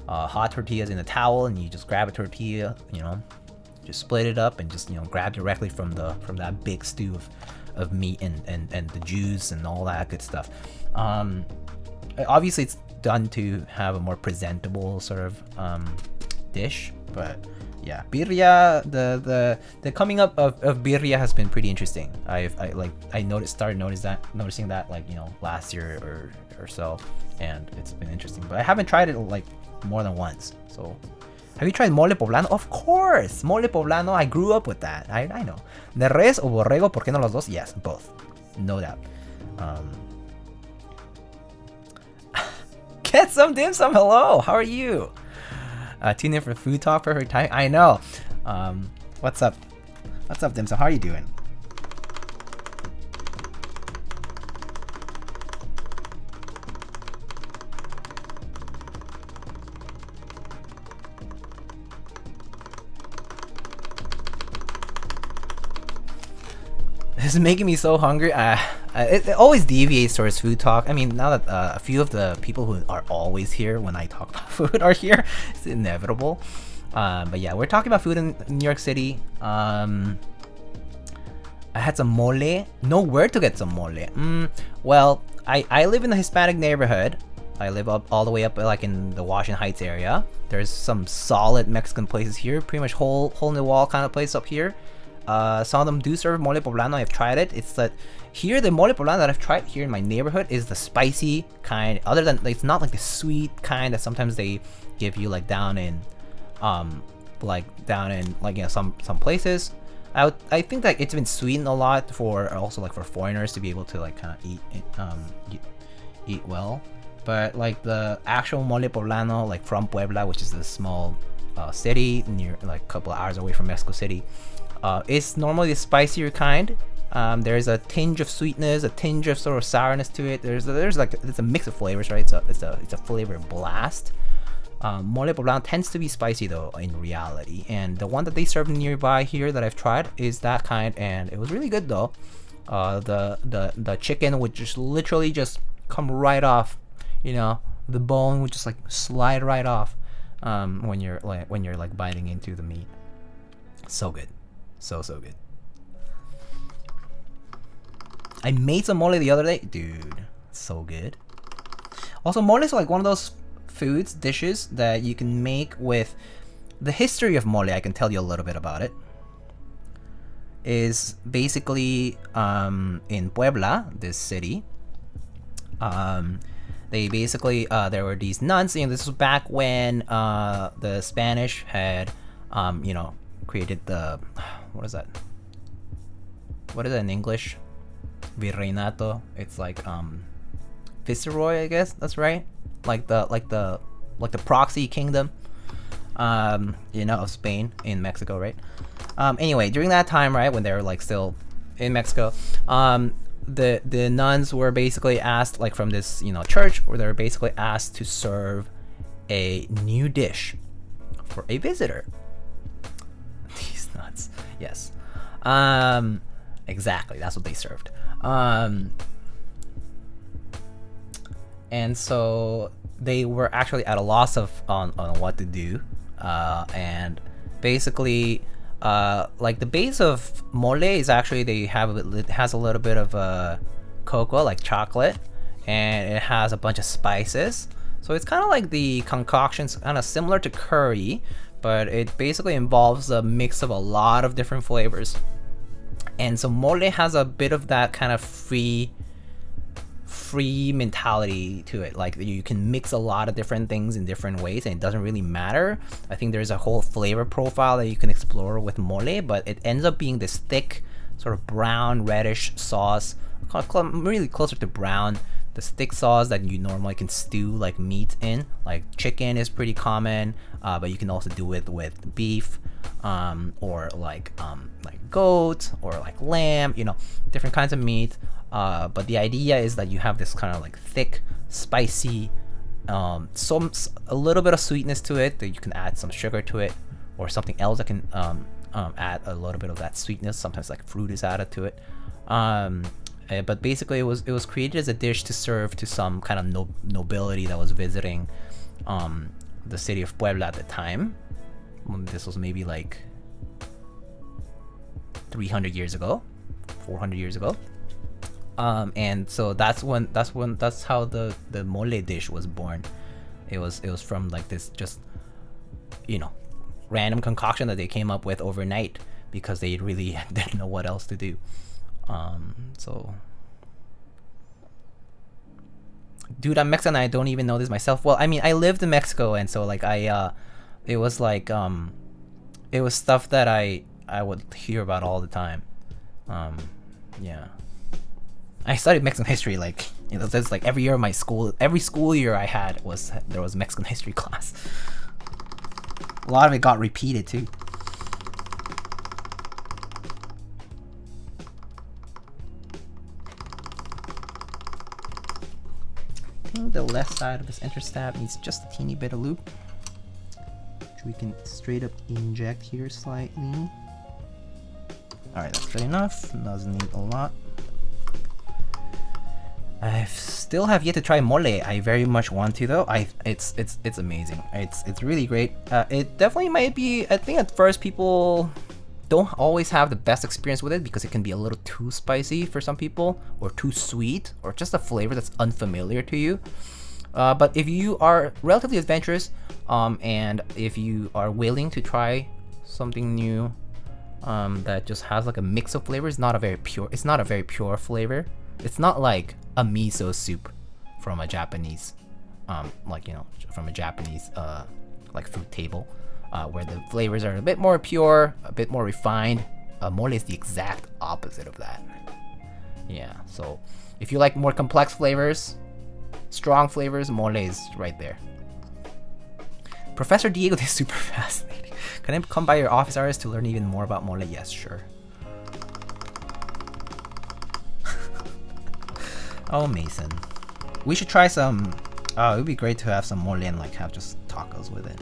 hot tortillas in a towel, and you just grab a tortilla, just split it up and just grab directly from that big stew of meat and the juice and all that good stuff. Obviously it's done to have a more presentable sort of dish, but yeah, birria, the coming up of birria has been pretty interesting. I started noticing that like last year or so, and it's been interesting, but I haven't tried it like more than once. So have you tried mole poblano? Of course, mole poblano. I grew up with that. I know. De res o borrego, ¿por qué no los dos? Yes, both, no doubt. Get some dim sum. Hello, how are you? Tune in for food talk, perfect time. I know. What's up? What's up, dim sum? How are you doing? This is making me so hungry. I It always deviates towards food talk. I mean, now that a few of the people who are always here when I talk about food are here, it's inevitable. But yeah, we're talking about food in New York City. I had some mole. Know where to get some mole. Well, I live in a Hispanic neighborhood. I live up all the way up like in the Washington Heights area. There's some solid Mexican places here. Pretty much hole in the wall kind of place up here. Some of them do serve mole poblano. I've tried it. It's that here the mole poblano that I've tried here in my neighborhood is the spicy kind. Other than it's not like the sweet kind that sometimes they give you like down in some places. I think that it's been sweetened a lot for also like for foreigners to be able to like kind of eat well. But like the actual mole poblano, like from Puebla, which is a small city near like a couple of hours away from Mexico City, it's normally the spicier kind. There's a tinge of sweetness, a tinge of sort of sourness to it. There's a mix of flavors, right? It's a flavor blast. Mole poblano tends to be spicy though in reality, and the one that they serve nearby here that I've tried is that kind, and it was really good though. The chicken would just literally just come right off, you know, the bone would just like slide right off when you're like biting into the meat. So good, so good. I made some mole the other day, dude. So good. Also, mole is like one of those dishes that you can make with the history of mole. I can tell you a little bit about it. Is basically in Puebla, this city. They basically there were these nuns, and this was back when the Spanish had created the what is that in English? Virreinato. It's like viceroy, I guess that's right. Like the proxy kingdom, of Spain in Mexico, right? Anyway, during that time, right, when they were like still in Mexico, the nuns were basically asked, like from this church, where they were basically asked to serve a new dish for a visitor. These nuts, yes, exactly, that's what they served. And so they were actually at a loss on what to do, and basically like the base of mole is actually it has a little bit of cocoa, like chocolate, and it has a bunch of spices. So it's kind of like the concoction's kind of similar to curry, but it basically involves a mix of a lot of different flavors. And so mole has a bit of that kind of free mentality to it. Like you can mix a lot of different things in different ways, and it doesn't really matter. I think there's a whole flavor profile that you can explore with mole, but it ends up being this thick, sort of brown, reddish sauce, really closer to brown. This thick sauce that you normally can stew like meat in. Like chicken is pretty common, but you can also do it with beef, or like goat, or like lamb. Different kinds of meat. But the idea is that you have this kind of like thick, spicy, a little bit of sweetness to it, that you can add some sugar to it, or something else that can add a little bit of that sweetness. Sometimes like fruit is added to it. But basically it was created as a dish to serve to some kind of nobility that was visiting the city of Puebla at the time. This was maybe like 300 years ago, 400 years ago. And so that's how the mole dish was born. It was from like this just random concoction that they came up with overnight because they really didn't know what else to do. So dude, I'm Mexican. I don't even know this myself. Well, I mean, I lived in Mexico, and so like it was like it was stuff that I would hear about all the time. Yeah. I studied Mexican history, like that's like every year of my school. Every school year I had there was Mexican history class. A lot of it got repeated too. The left side of this interstab needs just a teeny bit of lube, which we can straight up inject here slightly. Alright, that's good enough. Doesn't need a lot. I still have yet to try mole. I very much want to though. It's amazing. It's really great. It definitely might be. I think at first people don't always have the best experience with it because it can be a little too spicy for some people, or too sweet, or just a flavor that's unfamiliar to you. But if you are relatively adventurous, and if you are willing to try something new, that just has like a mix of flavors, it's not a very pure flavor. It's not like a miso soup from a Japanese, from a Japanese like food table, where the flavors are a bit more pure, a bit more refined. Mole is the exact opposite of that. Yeah, so if you like more complex flavors, strong flavors, mole is right there. Professor Diego, this is super fascinating. Can I come by your office hours to learn even more about mole? Yes, sure. Oh, Mason. We should try some. Oh, it would be great to have some mole and like have just tacos with it.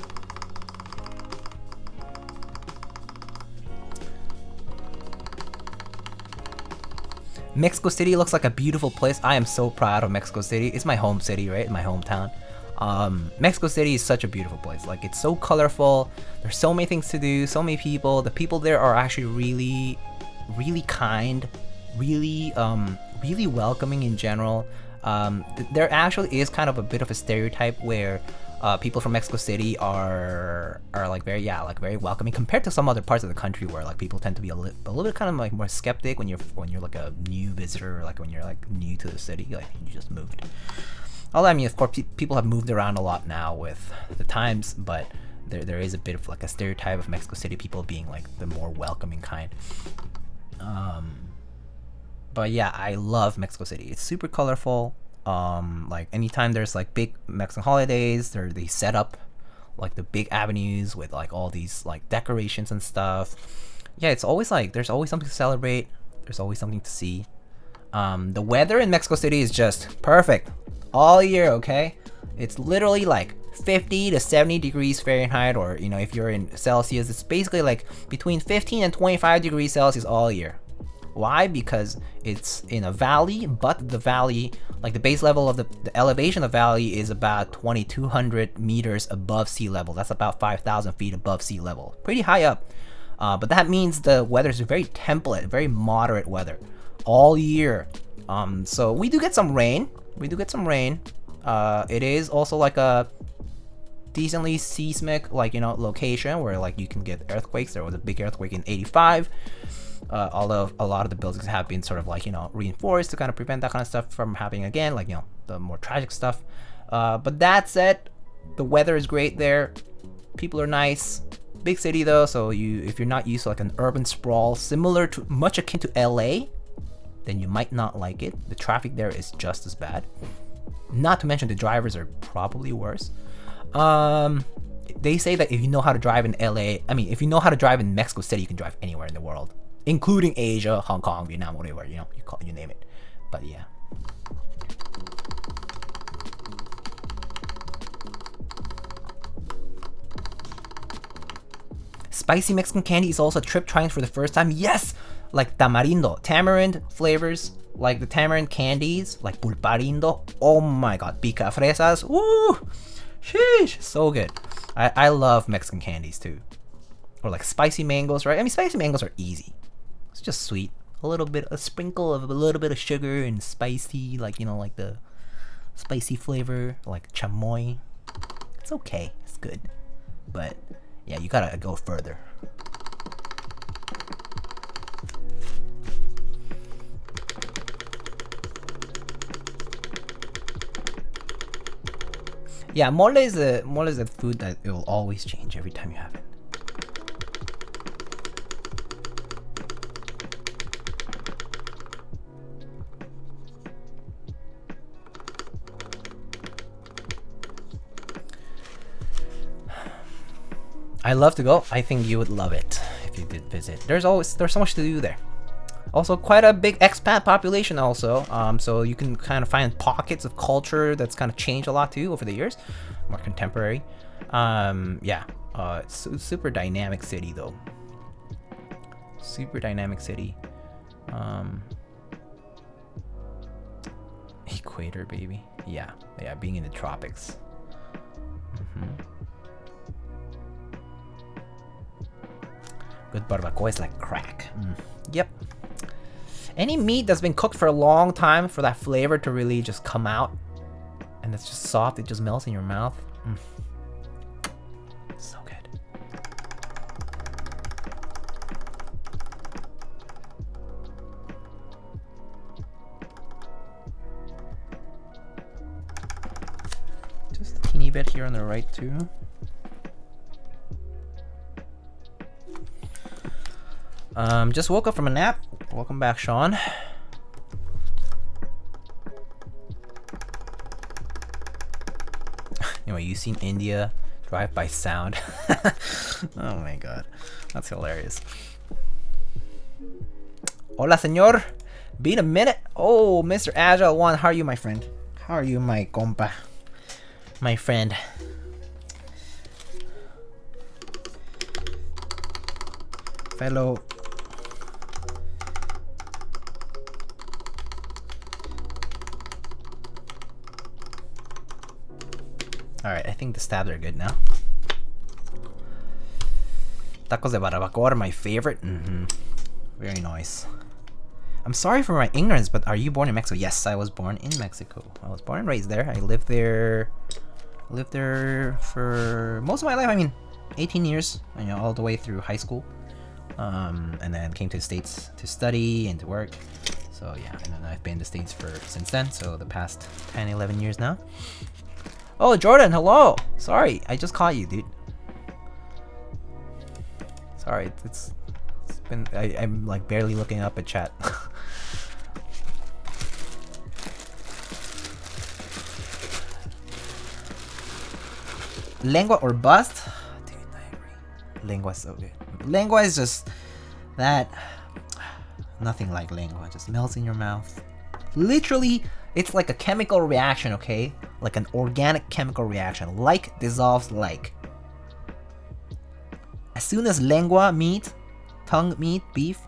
Mexico City looks like a beautiful place. I am so proud of Mexico City. It's my home city, right? My hometown. Mexico City is such a beautiful place. Like, it's so colorful. There's so many things to do, so many people. The people there are actually really, really kind, really welcoming in general. There actually is kind of a bit of a stereotype where people from Mexico City are like very welcoming compared to some other parts of the country where like people tend to be a little bit kind of like more skeptic when you're like a new visitor, or like when you're like new to the city, like you just moved. Although, I mean, of course, people have moved around a lot now with the times, but there is a bit of like a stereotype of Mexico City people being like the more welcoming kind. But yeah, I love Mexico City. It's super colorful. Like anytime there's like big Mexican holidays, they set up like the big avenues with like all these like decorations and stuff. Yeah, it's always like there's always something to celebrate. There's always something to see. The weather in Mexico City is just perfect all year, okay? It's literally like 50 to 70 degrees Fahrenheit, or you know, if you're in Celsius, it's basically like between 15 and 25 degrees Celsius all year. Why? Because it's in a valley, but the valley, like the base level of the elevation of the valley is about 2,200 meters above sea level. That's about 5,000 feet above sea level. Pretty high up. But that means the weather is very temperate, very moderate weather all year. So we do get some rain. It is also like a decently seismic, like, you know, location where like you can get earthquakes. There was a big earthquake in '85. Although a lot of the buildings have been sort of like, you know, reinforced to kind of prevent that kind of stuff from happening again, like, you know, the more tragic stuff. But that said, the weather is great there. People are nice. Big city though, so if you're not used to like an urban sprawl similar to, much akin to LA, then you might not like it. The traffic there is just as bad. Not to mention the drivers are probably worse. They say that if you know how to drive in LA, I mean, if you know how to drive in Mexico City, you can drive anywhere in the world, including Asia, Hong Kong, Vietnam, whatever, you know, you name it. But yeah. Spicy Mexican candy is also a trip trying for the first time. Yes! Like tamarindo, tamarind flavors, like the tamarind candies, like pulparindo. Oh my god, pica fresas. Woo! Sheesh, so good. I love Mexican candies too. Or like spicy mangoes, right? I mean, spicy mangoes are easy. It's just sweet. A sprinkle of a little bit of sugar and spicy, like, you know, like the spicy flavor, like chamoy. It's okay. It's good. But yeah, you gotta go further. Yeah, mole is a food that it will always change every time you have it. I love to go. I think you would love it if you did visit. There's so much to do there. Also, quite a big expat population also. So you can kind of find pockets of culture that's kind of changed a lot too over the years. More contemporary. Yeah. It's a super dynamic city though. Super dynamic city. equator, baby. Yeah, yeah, being in the tropics. Good barbacoa is like crack. Yep. Any meat that's been cooked for a long time for that flavor to really just come out, and it's just soft, it just melts in your mouth. So good. Just a teeny bit here on the right too. Just woke up from a nap. Welcome back, Sean. Anyway, you seen India drive by sound? Oh my god, that's hilarious. Hola, señor. Been a minute. Oh, Mr. Agile One, how are you, my friend? How are you, my compa? My friend. Fellow. Alright, I think the stabs are good now. Tacos de barbacoa are my favorite. Very nice. I'm sorry for my ignorance, but are you born in Mexico? Yes, I was born in Mexico. I was born and raised there. I lived there for most of my life. I mean, 18 years, you know, all the way through high school. And then came to the States to study and to work. So yeah, and then I've been in the States since then, so the past 10, 11 years now. Oh, Jordan, hello! Sorry, I just caught you, dude. Sorry, it's been... I'm like barely looking up at chat. Lengua or bust? Dude, I agree. Lengua is so good. Lengua is just... that... nothing like lengua. Just melts in your mouth. Literally... it's like a chemical reaction, okay? Like an organic chemical reaction. Like dissolves like. As soon as lengua meat, tongue meat, beef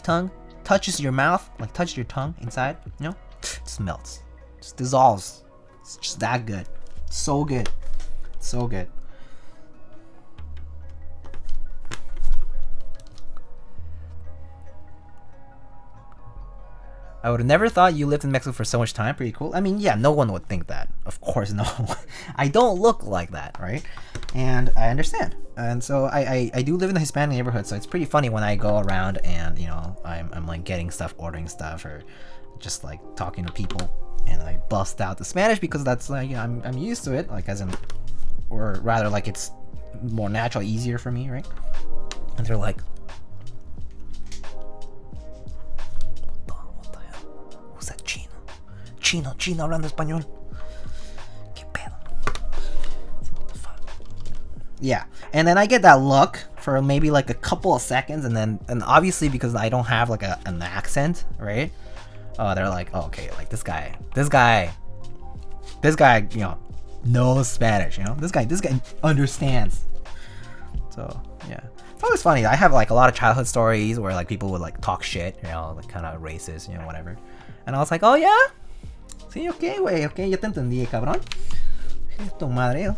tongue, touches your mouth, like touches your tongue inside, you know? It just melts. Just dissolves. It's just that good. So good. So good. I would have never thought you lived in Mexico for so much time. Pretty cool. I mean, yeah, no one would think that. Of course, no. I don't look like that, right? And I understand. And so I do live in the Hispanic neighborhood, so it's pretty funny when I go around and, you know, I'm like getting stuff, ordering stuff, or just like talking to people, and I bust out the Spanish because that's like, you know, I'm used to it, like as in, or rather like it's more natural, easier for me, right? And they're like, Chino hablando español. ¿Qué pedo? What the fuck? Yeah, and then I get that look for maybe like a couple of seconds, and obviously because I don't have like an accent, right? They're like, oh, okay, like this guy, you know, knows Spanish, you know? This guy understands. So yeah, it's always funny. I have like a lot of childhood stories where like people would like talk shit, you know, like kind of racist, you know, whatever. And I was like, oh yeah. Sí, okay, güey, okay, ya te entendí, cabrón. Tu madre.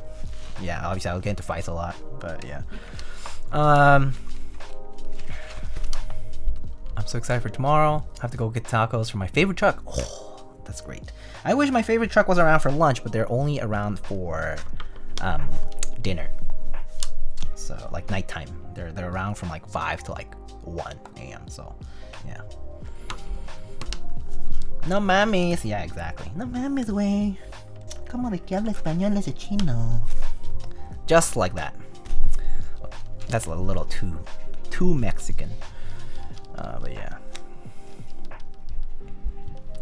Yeah, obviously I would get into fights a lot, but yeah. I'm so excited for tomorrow. I have to go get tacos from my favorite truck. Oh, that's great. I wish my favorite truck was around for lunch, but they're only around for dinner. So like nighttime. They're around from like 5 to like 1 a.m. So yeah. No mames. Yeah, exactly. No mames, güey. Como de que habla español ese chino. Just like that. That's a little too Mexican. But yeah.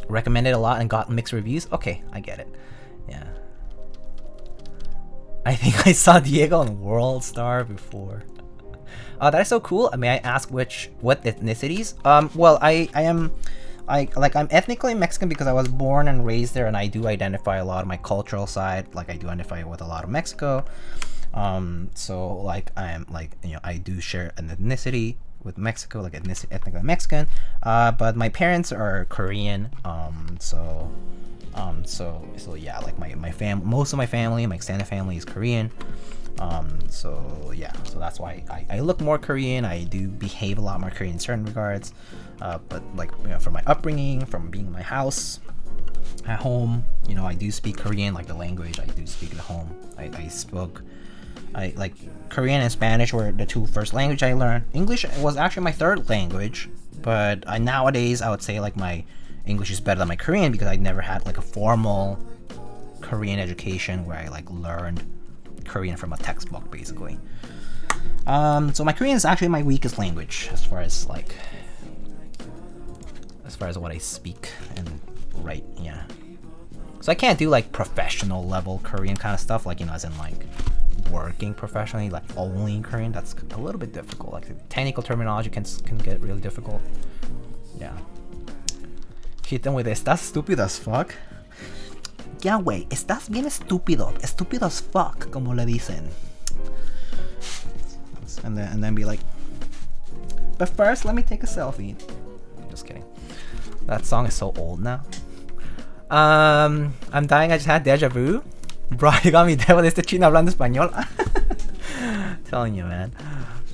Recommended a lot and got mixed reviews. Okay, I get it. Yeah. I think I saw Diego on World Star before. That is so cool. May I ask what ethnicities? Well, I'm ethnically Mexican because I was born and raised there, and I do identify a lot of my cultural side. Like I do identify with a lot of Mexico. So like I'm like, you know, I do share an ethnicity with Mexico, like ethnically Mexican. But my parents are Korean. So So yeah, like most of my family, my extended family is Korean. So yeah, so that's why I look more Korean. I do behave a lot more Korean in certain regards. But like, you know, from my upbringing, from being in my house, at home, you know, I do speak Korean, like the language I do speak at home. I like Korean and Spanish were the two first language I learned. English was actually my third language, but nowadays I would say like my English is better than my Korean because I never had like a formal Korean education where I like learned Korean from a textbook basically. So my Korean is actually my weakest language as far as what I speak and write. Yeah. So I can't do like professional level Korean kind of stuff, like, you know, as in like working professionally, like only in Korean. That's a little bit difficult. Like the technical terminology can get really difficult. Yeah. Hit them with "Estás estúpido as fuck." Yeah, güey, estás bien estúpido. Estúpido as fuck, como le dicen. And then be like, but first, let me take a selfie. Just kidding. That song is so old now. I'm dying, I just had deja vu. Bro, you got me dead with este chino hablando español. Telling you, man.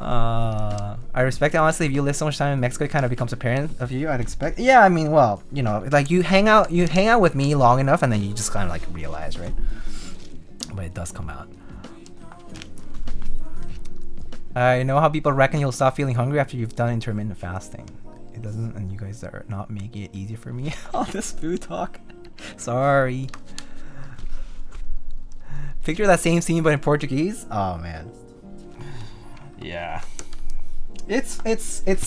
I respect it, honestly. If you live so much time in Mexico, it kind of becomes apparent of you, I'd expect. Yeah, I mean, well, you know, like you hang out with me long enough and then you just kind of like realize, right? But it does come out. I know how people reckon you'll stop feeling hungry after you've done intermittent fasting. It doesn't, and you guys are not making it easier for me on this food talk. Sorry. Picture that same scene but in Portuguese. Oh man. Yeah. It's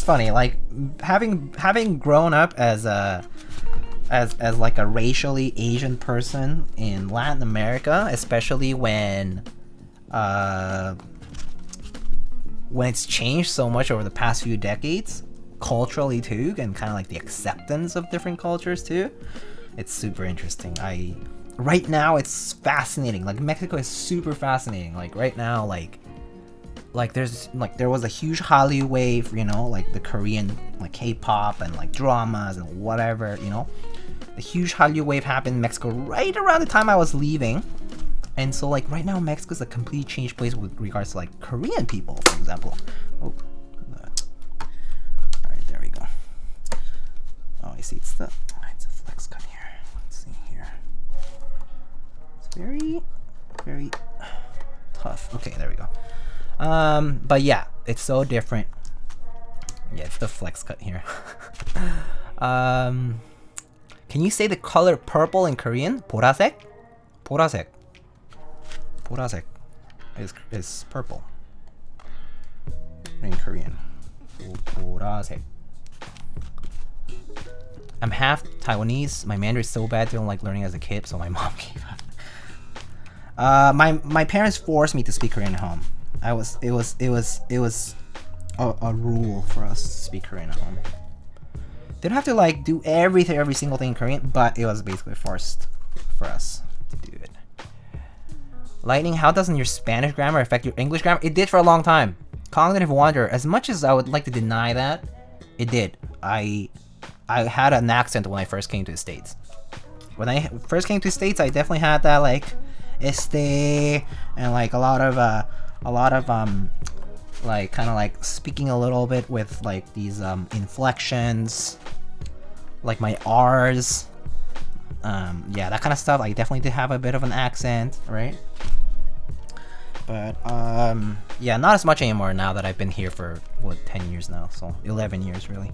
funny, like having grown up as like a racially Asian person in Latin America, especially when it's changed so much over the past few decades, culturally too, and kind of like the acceptance of different cultures too. It's super interesting. Right now it's fascinating. Like Mexico is super fascinating. Like right now, like there was a huge Hallyu wave, you know, like the Korean like K-pop and like dramas and whatever, you know. The huge Hallyu wave happened in Mexico right around the time I was leaving. And so like right now Mexico is a completely changed place with regards to like Korean people, for example. Oh, alright, there we go. Oh, you see, it's a flex cut here. Let's see here. It's very, very tough. Okay, there we go. But yeah, it's so different. Yeah, it's the flex cut here. Can you say the color purple in Korean? 보라색? 보라색. 보라색 is purple in Korean. 보라색. I'm half Taiwanese. My Mandarin is so bad I don't like learning as a kid, so my mom gave up. My parents forced me to speak Korean at home. It was a rule for us to speak Korean at home. They don't have to like do every single thing in Korean, but it was basically forced for us to do it. Lightning, how doesn't your Spanish grammar affect your English grammar? It did for a long time. Cognitive wonder, as much as I would like to deny that, it did. I had an accent when I first came to the States. When I first came to the States, I definitely had that like and like a lot of like kind of like speaking a little bit with like these inflections, like my R's. Yeah, that kind of stuff. I definitely did have a bit of an accent, right? But yeah, not as much anymore now that I've been here for 10 years now, so 11 years really.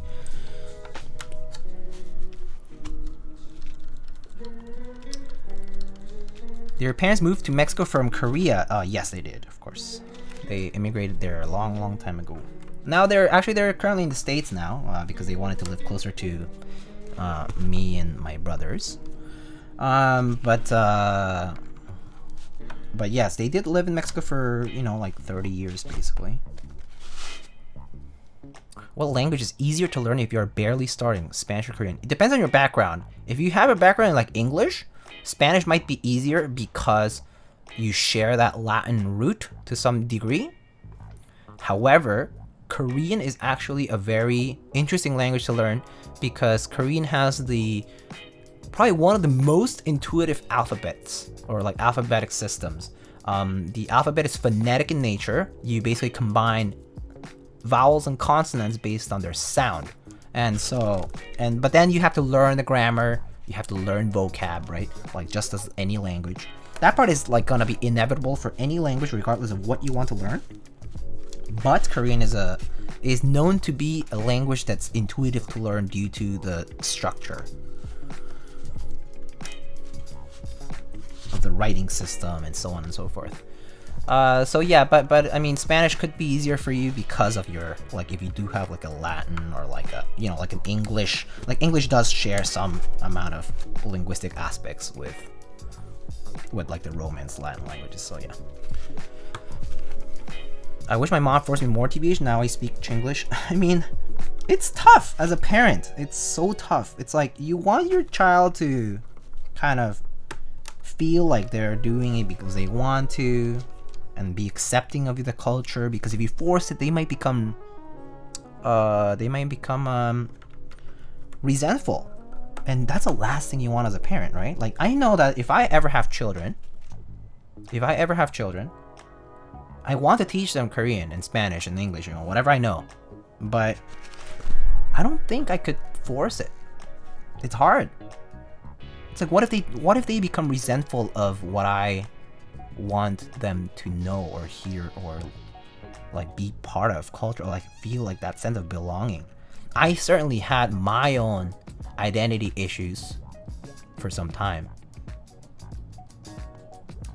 Did your parents move to Mexico from Korea? Yes, they did, of course. They immigrated there a long time ago. Now they're currently in the States now because they wanted to live closer to me and my brothers. But yes, they did live in Mexico for, you know, like 30 years basically. What language is easier to learn if you are barely starting, Spanish or Korean? It depends on your background. If you have a background in like English, Spanish might be easier because you share that Latin root to some degree. However, Korean is actually a very interesting language to learn because Korean has the probably one of the most intuitive alphabets, or like alphabetic systems. The alphabet is phonetic in nature. You basically combine vowels and consonants based on their sound. But then you have to learn the grammar, you have to learn vocab, right? Like just as any language. That part is like gonna be inevitable for any language regardless of what you want to learn. But Korean is known to be a language that's intuitive to learn due to the structure of the writing system and so on and so forth. So yeah, but I mean, Spanish could be easier for you because of your, like, if you do have like a Latin or like a, you know, like an English, like English does share some amount of linguistic aspects with like the Romance Latin languages. So yeah. I wish my mom forced me more TBH. Now I speak Chinglish. I mean, it's tough as a parent. It's so tough. It's like you want your child to kind of feel like they're doing it because they want to, and be accepting of the culture, because if you force it, they might become resentful, and that's the last thing you want as a parent, right? Like, I know that if I ever have children, I want to teach them Korean and Spanish and English, you know, whatever I know, but I don't think I could force it. It's hard. It's like, what if they become resentful of what I want them to know or hear or like be part of culture, or like feel like that sense of belonging? I certainly had my own identity issues for some time,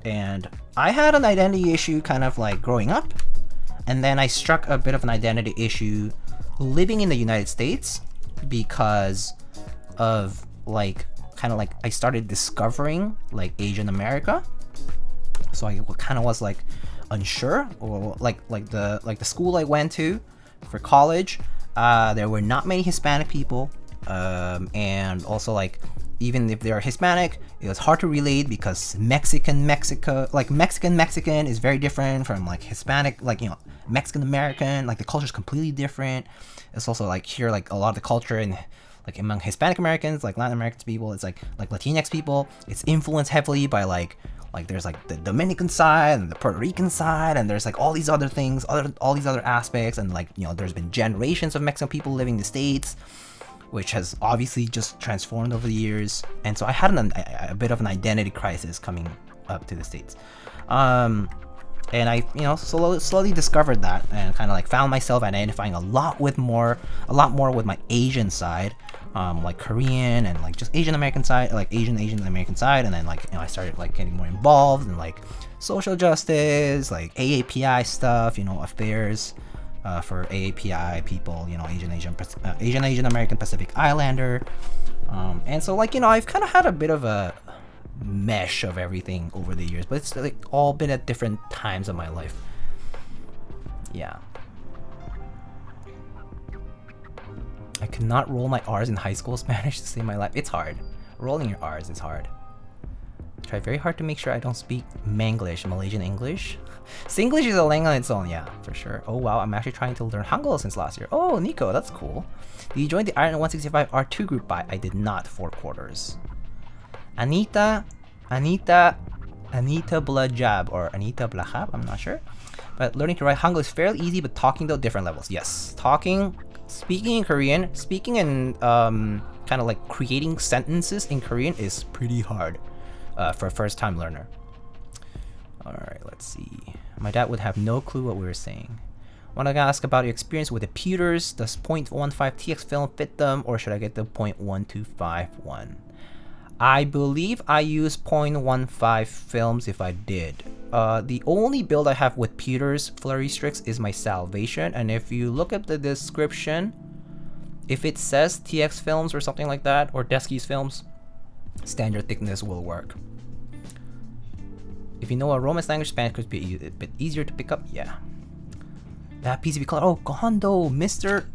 and I had an identity issue kind of like growing up, and then I struck a bit of an identity issue living in the United States because of like kind of like I started discovering like Asian America. So I kind of was like unsure, or like the school I went to for college, there were not many Hispanic people, and also like even if they're Hispanic, it was hard to relate because Mexican is very different from like Hispanic, like, you know, Mexican American, like the culture is completely different. It's also like here, like a lot of the culture in like among Hispanic Americans, like Latin American people, it's like Latinx people, it's influenced heavily by like there's like the Dominican side and the Puerto Rican side, and there's like all these other things, all these other aspects, and like, you know, there's been generations of Mexican people living in the States, which has obviously just transformed over the years. And so I had a bit of an identity crisis coming up to the States, and I, you know, slowly discovered that, and kind of like found myself identifying a lot more with my Asian side, like Korean and like just Asian American side, like Asian American side, and then like, you know, I started like getting more involved in like social justice, like AAPI stuff, you know, affairs for AAPI people, you know, Asian American Pacific Islander, and so like, you know, I've kind of had a bit of a mesh of everything over the years, but it's like all been at different times of my life. Yeah. I could not roll my R's in high school Spanish to save my life. It's hard. Rolling your R's is hard. I try very hard to make sure I don't speak Manglish, Malaysian English. Singlish is a language on its own, yeah, for sure. Oh wow, I'm actually trying to learn Hangul since last year. Oh, Nico, that's cool. Did you join the Iron165 R2 group? I did not. 4 quarters. Anita Blajab, or Anita Blahab, I'm not sure. But learning to write Hangul is fairly easy, but talking though, different levels. Yes, speaking in Korean, speaking and kind of like creating sentences in Korean is pretty hard for a first-time learner. Alright, let's see. My dad would have no clue what we were saying. Want to ask about your experience with the pewters. Does 0.15 TX film fit them, or should I get the 0.125 one? I believe I use 0.15 films if I did. The only build I have with pewters flurry sticks is my Salvation, and if you look at the description, if it says TX films or something like that, or Deskeys films, standard thickness will work. If you know a Romance language, Spanish could be a bit easier to pick up. Yeah. That PCB color. Oh, Gondo, Mr.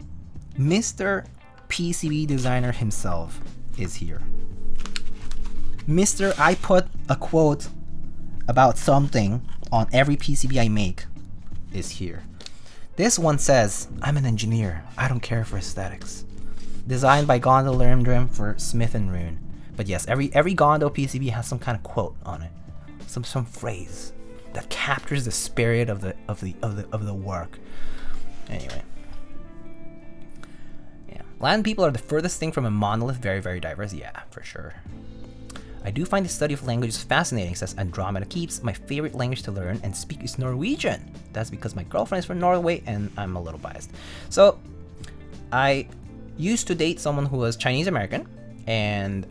PCB designer himself is here. Mr. I put a quote about something on every PCB I make is here. This one says, I'm an engineer. I don't care for aesthetics. Designed by Gondo Lermdrim for Smith & Rune. But yes, every Gondo PCB has some kind of quote on it, some phrase that captures the spirit of the work. Anyway, yeah, Latin people are the furthest thing from a monolith, very, very diverse. Yeah, for sure. I do find the study of languages fascinating, says Andromeda Keeps. My favorite language to learn and speak is Norwegian. That's because my girlfriend is from Norway and I'm a little biased. So, I used to date someone who was Chinese American, and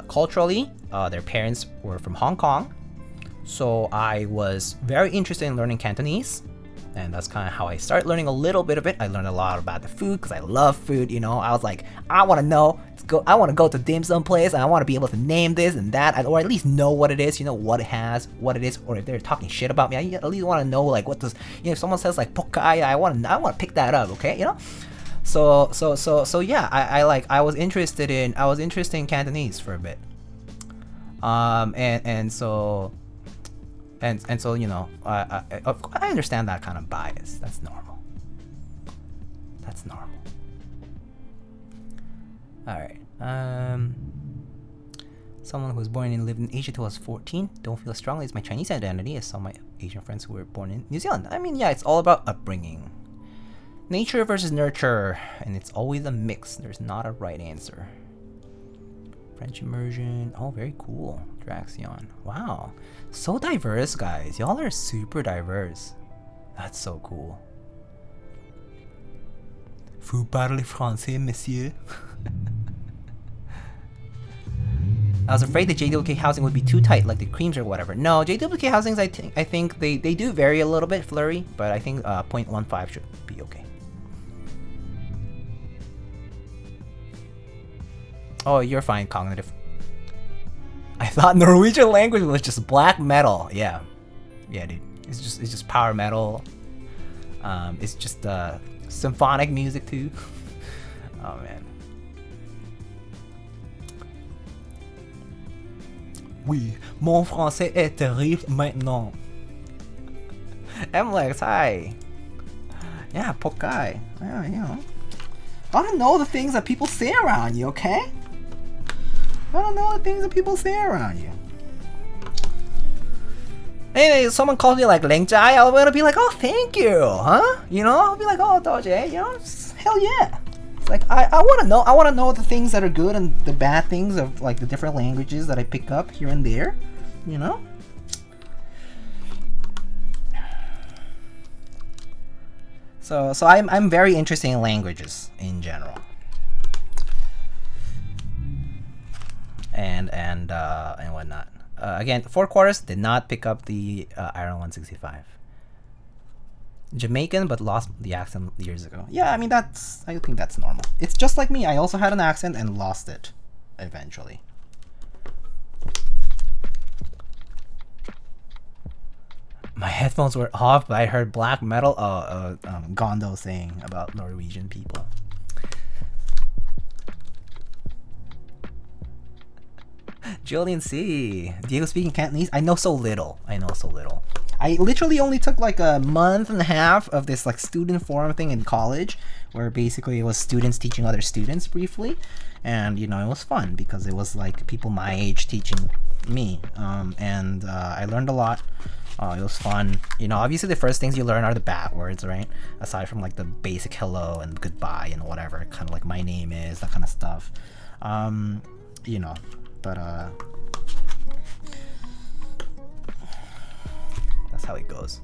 culturally, their parents were from Hong Kong. So I was very interested in learning Cantonese, and that's kind of how I started learning a little bit of it. I learned a lot about the food because I love food, you know. I was like, I want to know, I want to go to dim sum place, and I want to be able to name this and that, or at least know what it is, you know, what it has, what it is, or if they're talking shit about me, I at least want to know, like, what does, you know, if someone says like Pokai, I want to pick that up, okay, you know. So yeah, I was interested in Cantonese for a bit, and so you know, I understand that kind of bias. That's normal. All right. Someone who was born and lived in Asia till I was 14. Don't feel as strongly as my Chinese identity as some of my Asian friends who were born in New Zealand. I mean, yeah, it's all about upbringing. Nature versus nurture, and it's always a mix. There's not a right answer. French immersion. Oh, very cool. Draxion. Wow. So diverse, guys. Y'all are super diverse. That's so cool. Vous parlez français, monsieur? I was afraid the JWK housing would be too tight, like the creams or whatever. No, JWK housings, I think they do vary a little bit, flurry, but I think 0.15 should be okay. Oh, you're fine, cognitive. I thought Norwegian language was just black metal. Yeah, dude. It's just power metal. It's just symphonic music too. Oh man. Oui, mon français est terrible maintenant. Mlex, hi. Yeah, Pokai. Yeah, you know. I don't know the things that people say around you, okay? I don't know the things that people say around you. Hey, someone calls me like Lengjai, I'm gonna be like, oh, thank you, huh? You know, I'll be like, oh, Doje, you know, hell yeah. It's like, I wanna know the things that are good and the bad things of like the different languages that I pick up here and there, you know? So I'm very interested in languages in general. And whatnot. Again, 4 quarters did not pick up the Iron165. Jamaican, but lost the accent years ago. Yeah, I mean I think that's normal. It's just like me. I also had an accent and lost it eventually. My headphones were off, but I heard black metal. Gondo saying about Norwegian people. Jillian C. Diego speaking Cantonese. I know so little. I literally only took like a month and a half of this like student forum thing in college, where basically it was students teaching other students briefly, and you know, it was fun because it was like people my age teaching me, and I learned a lot. It was fun. You know, obviously the first things you learn are the bad words, right? Aside from like the basic hello and goodbye and whatever, kind of like my name is, that kind of stuff. You know, but that's how it goes.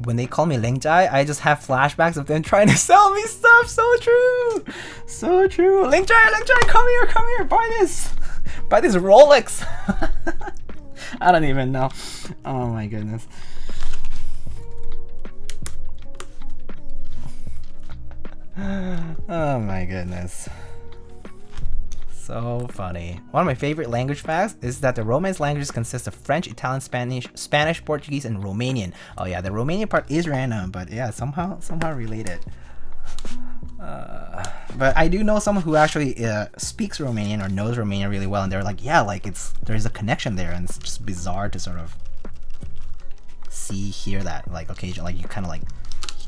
When they call me Lengjai, I just have flashbacks of them trying to sell me stuff. So true. Lengjai, come here, buy this Rolex. I don't even know. Oh my goodness. Oh my goodness. So funny. One of my favorite language facts is that the Romance languages consist of French, Italian, Spanish, Portuguese, and Romanian. Oh yeah, the Romanian part is random, but yeah, somehow related. But I do know someone who actually speaks Romanian or knows Romanian really well, and they're like, yeah, like there's a connection there, and it's just bizarre to sort of hear that, like occasionally, like you kind of like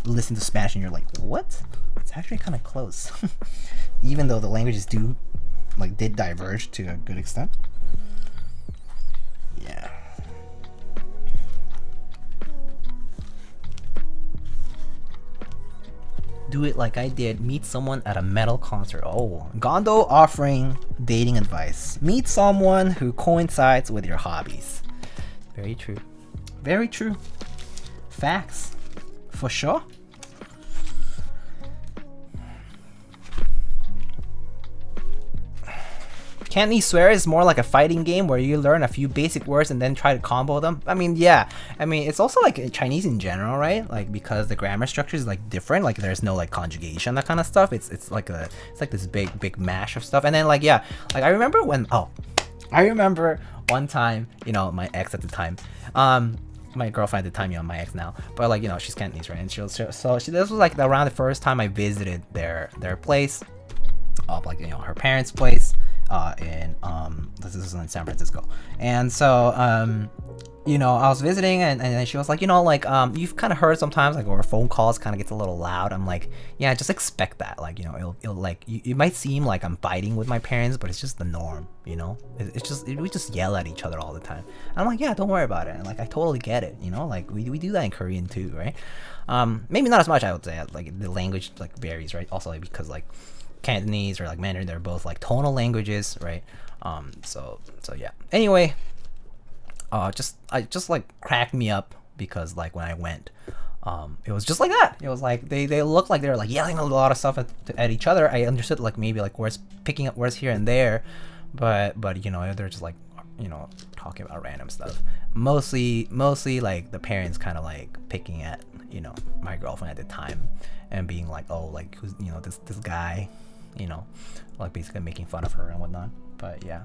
listen to Spanish and you're like, what? It's actually kind of close, even though the languages do like did diverge to a good extent. Yeah. Do it like I did. Meet someone at a metal concert. Oh, Gondo offering dating advice. Meet someone who coincides with your hobbies. Very true. Very true. Facts. For sure. Can't he swear is more like a fighting game where you learn a few basic words and then try to combo them? I mean, yeah. I mean, it's also like Chinese in general, right? Like because the grammar structure is like different. Like there's no like conjugation, that kind of stuff. It's like this big mash of stuff. And then like yeah, like I remember one time, you know, my ex at the time, my girlfriend at the time, you know, my ex now, but like, you know, she's Cantonese, right? And this was like around the first time I visited their place, like, you know, her parents' place. This is in San Francisco, and so you know, I was visiting, and then she was like, you know, like you've kind of heard sometimes like where phone calls kind of gets a little loud. I'm like, yeah, just expect that, like, you know, it'll like it might seem like I'm fighting with my parents, but it's just the norm, you know. We just yell at each other all the time. And I'm like, yeah, don't worry about it. And like I totally get it, you know, like we do that in Korean too, right? Maybe not as much, I would say. Like the language like varies, right? Also like because like Cantonese or like Mandarin, they're both like tonal languages, right? So yeah. Anyway, just like cracked me up because like when I went, it was just like that. It was like they looked like they were like yelling a lot of stuff at each other. I understood like maybe like words, picking up words here and there, but you know, they're just like, you know, talking about random stuff. Mostly like the parents kind of like picking at, you know, my girlfriend at the time and being like, oh, like who's, you know, this guy, you know, like basically making fun of her and whatnot. But yeah.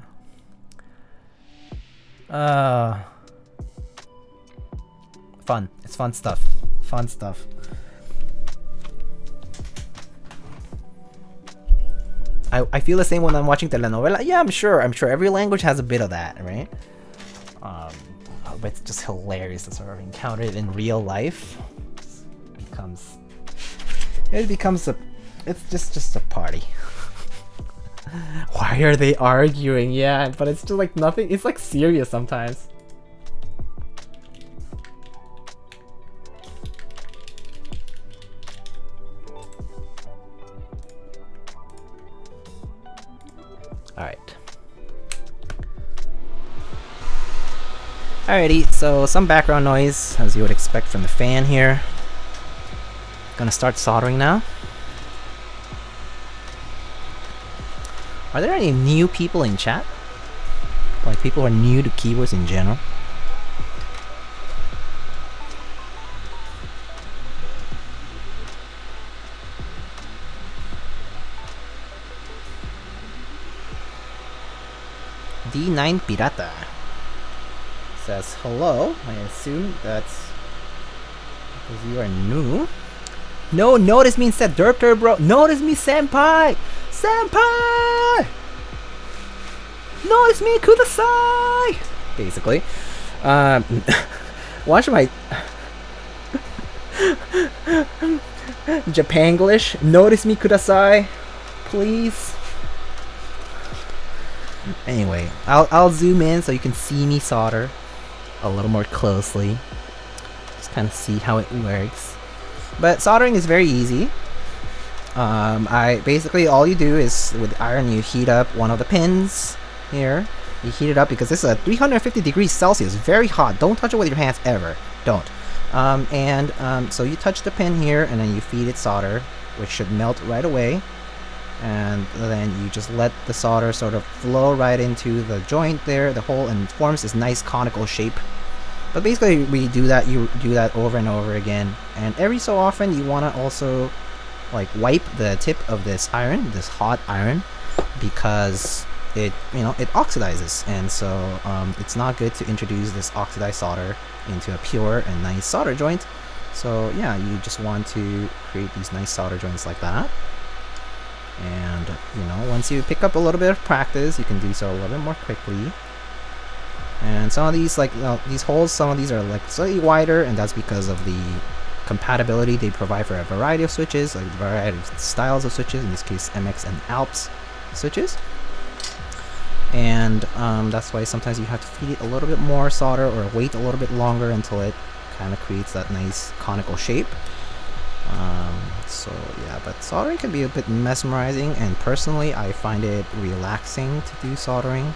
Fun. It's fun stuff. Fun stuff. I feel the same when I'm watching telenovela. Yeah, I'm sure every language has a bit of that, right? But it's just hilarious to sort of encounter it in real life. It's just a party. Why are they arguing? Yeah, but it's just like nothing. It's like serious sometimes. Alrighty, so some background noise, as you would expect from the fan here. Gonna start soldering now. Are there any new people in chat? Like people who are new to keyboards in general? D9 Pirata says hello. I assume that's because you are new. No, notice me instead, Derpter bro. Notice me, senpai! Senpai! Notice me, kudasai! Basically. Watch my Japanglish. Notice me, kudasai. Please. Anyway, I'll zoom in so you can see me solder a little more closely. Just kind of see how it works. But soldering is very easy. I basically all you do is with iron you heat up one of the pins here. You heat it up because this is a 350 degrees Celsius, very hot. Don't touch it with your hands ever. Don't. So you touch the pin here and then you feed it solder, which should melt right away. And then you just let the solder sort of flow right into the joint there, the hole, and forms this nice conical shape. But basically you do that over and over again, and every so often you want to also like wipe the tip of this iron, this hot iron, because it oxidizes, and so it's not good to introduce this oxidized solder into a pure and nice solder joint. So yeah, you just want to create these nice solder joints like that. And once you pick up a little bit of practice, you can do so a little bit more quickly. And some of these, like these holes, some of these are like slightly wider, and that's because of the compatibility they provide for a variety of switches, like a variety of styles of switches, in this case MX and Alps switches. and that's why sometimes you have to feed it a little bit more solder or wait a little bit longer until it kind of creates that nice conical shape. So yeah, but soldering can be a bit mesmerizing, and personally I find it relaxing to do soldering.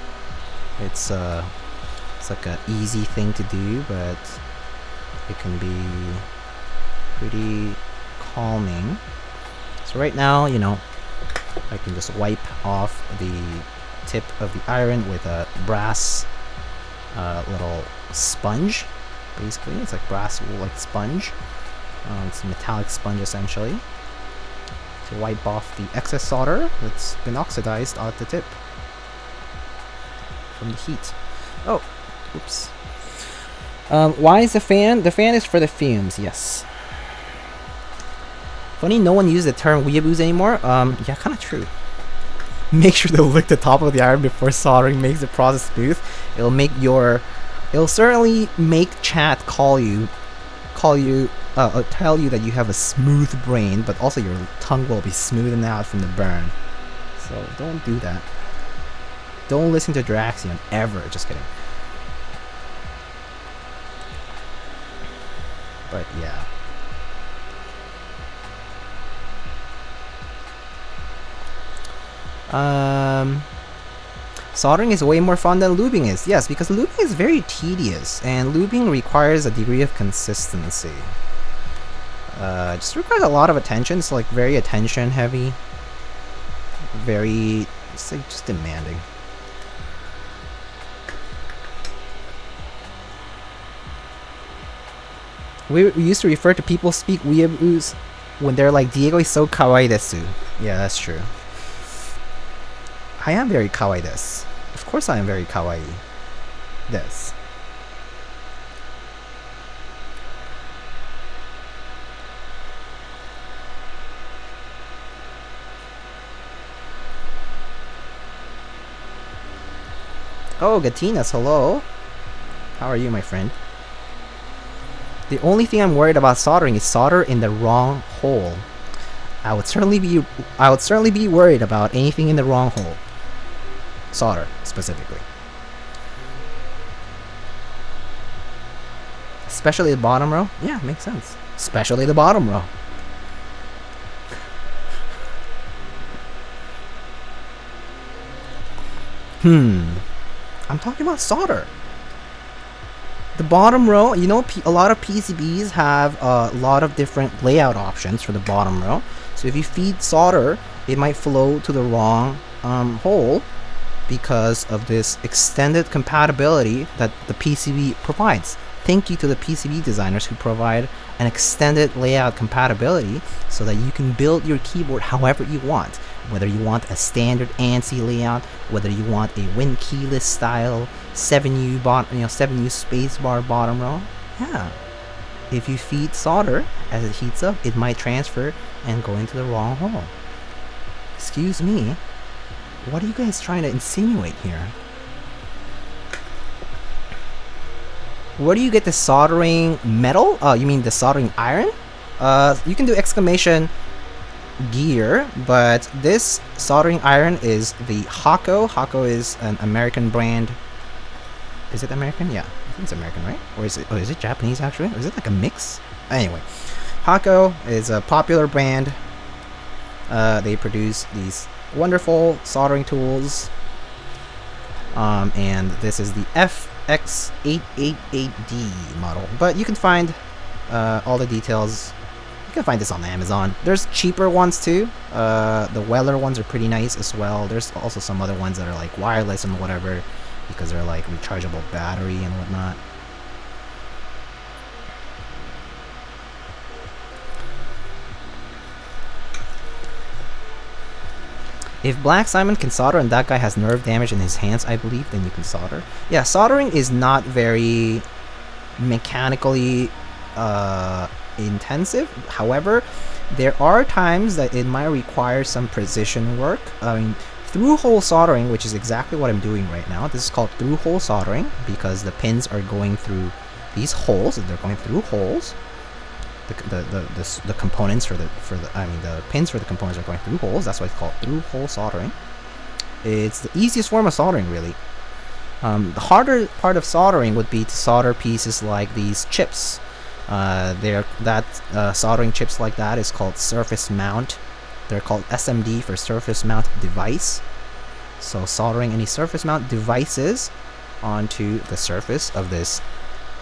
It's like an easy thing to do, but it can be pretty calming. So right now, you know, I can just wipe off the tip of the iron with a brass little sponge. Basically, it's like brass like sponge. It's a metallic sponge essentially, to wipe off the excess solder that's been oxidized at the tip from the heat. Oh, oops. Why is the fan? The fan is for the fumes, yes. Funny, no one uses the term weeaboos anymore. Yeah, kind of true. Make sure to lick the top of the iron before soldering makes the process smooth. It'll certainly make chat tell you that you have a smooth brain, but also your tongue will be smoothing out from the burn. So don't do that. Don't listen to Draxion ever. Just kidding. But yeah. Soldering is way more fun than lubing is. Yes, because lubing is very tedious, and lubing requires a degree of consistency. Just requires a lot of attention. It's like very attention heavy. Very, it's like just demanding. We used to refer to people speak weeaboos when they're like, Diego is so kawaii desu. Yeah, that's true. I am very kawaii desu. Of course I am very kawaii desu. Oh, Gatinas, hello. How are you, my friend? The only thing I'm worried about soldering is solder in the wrong hole. I would certainly be worried about anything in the wrong hole. Solder, specifically. Especially the bottom row? Yeah, makes sense. Especially the bottom row. I'm talking about solder. The bottom row, you know, a lot of PCBs have a lot of different layout options for the bottom row. So if you feed solder, it might flow to the wrong hole because of this extended compatibility that the PCB provides. Thank you to the PCB designers who provide an extended layout compatibility so that you can build your keyboard however you want. Whether you want a standard ANSI layout, whether you want a Win keyless style 7U spacebar bottom row. Yeah. If you feed solder as it heats up, it might transfer and go into the wrong hole. Excuse me. What are you guys trying to insinuate here? Where do you get the soldering metal? You mean the soldering iron? You can do exclamation gear, but this soldering iron is the Hako. Hako is an American brand. Is it American? Yeah, I think it's American, right? Or is it Japanese actually? Or is it like a mix? Anyway, Hako is a popular brand. They produce these wonderful soldering tools. And this is the FX888D model. But you can find all the details. You can find this on Amazon. There's cheaper ones too. The Weller ones are pretty nice as well. There's also some other ones that are like wireless and whatever, because they're like rechargeable battery and whatnot. If Black Simon can solder and that guy has nerve damage in his hands, I believe, then you can solder. Yeah, soldering is not very mechanically intensive. However, there are times that it might require some precision work. I mean, through-hole soldering, which is exactly what I'm doing right now. This is called through-hole soldering because the pins are going through these holes. They're going through holes. The components the pins for the components are going through holes. That's why it's called through-hole soldering. It's the easiest form of soldering, really. The harder part of soldering would be to solder pieces like these chips. Soldering chips like that is called surface mount. They're called SMD for surface mount device. So soldering any surface mount devices onto the surface of this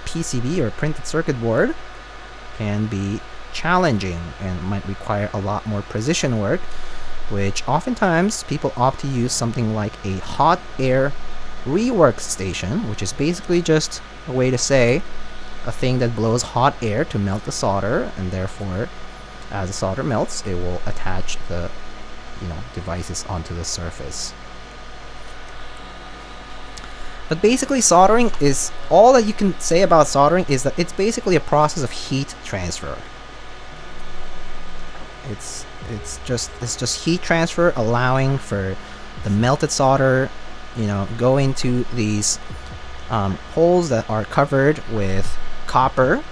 PCB or printed circuit board can be challenging and might require a lot more precision work, which oftentimes people opt to use something like a hot air rework station, which is basically just a way to say a thing that blows hot air to melt the solder, and therefore as the solder melts it will attach the devices onto the surface. But basically soldering is, all that you can say about soldering is that it's basically a process of heat transfer. It's just heat transfer, allowing for the melted solder go into these holes that are covered with copper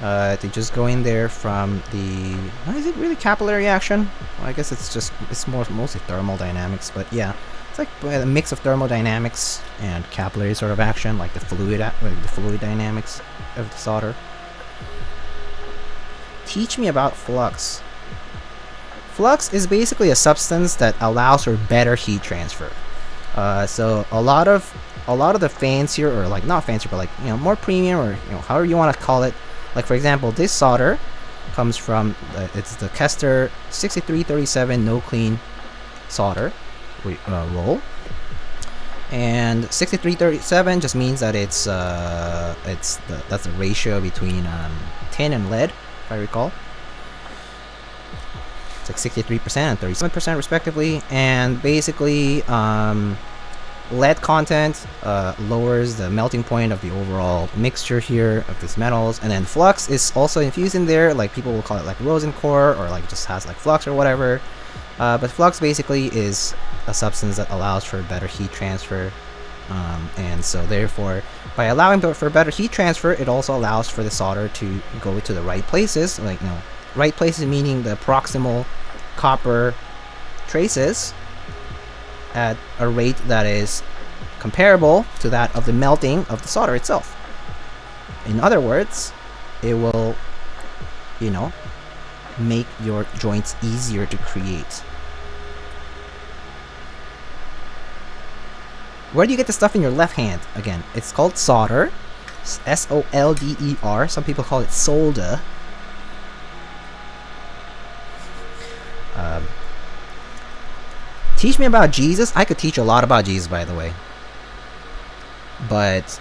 to just go in there from the, is it really capillary action? Well, I guess it's mostly thermodynamics, but yeah, it's like a mix of thermodynamics and capillary sort of action, like the fluid dynamics of the solder. Teach me about flux. Flux is basically a substance that allows for better heat transfer. So a lot of the fancier, or like not fancier, but like more premium, or however you want to call it. Like for example, this solder comes from it's the Kester 6337 no clean solder roll, and 6337 just means that that's the ratio between tin and lead, if I recall. It's like 63% and 37% respectively, and basically lead content lowers the melting point of the overall mixture here of these metals, and then flux is also infused in there, like people will call it like rosin core, or like just has like flux or whatever, but flux basically is a substance that allows for better heat transfer, and so therefore by allowing for better heat transfer, it also allows for the solder to go to the right places, like right places meaning the proximal copper traces at a rate that is comparable to that of the melting of the solder itself. In other words, it will, make your joints easier to create. Where do you get the stuff in your left hand? Again, it's called solder. S-O-L-D-E-R. Some people call it solder. Teach me about Jesus. I could teach a lot about Jesus, by the way. But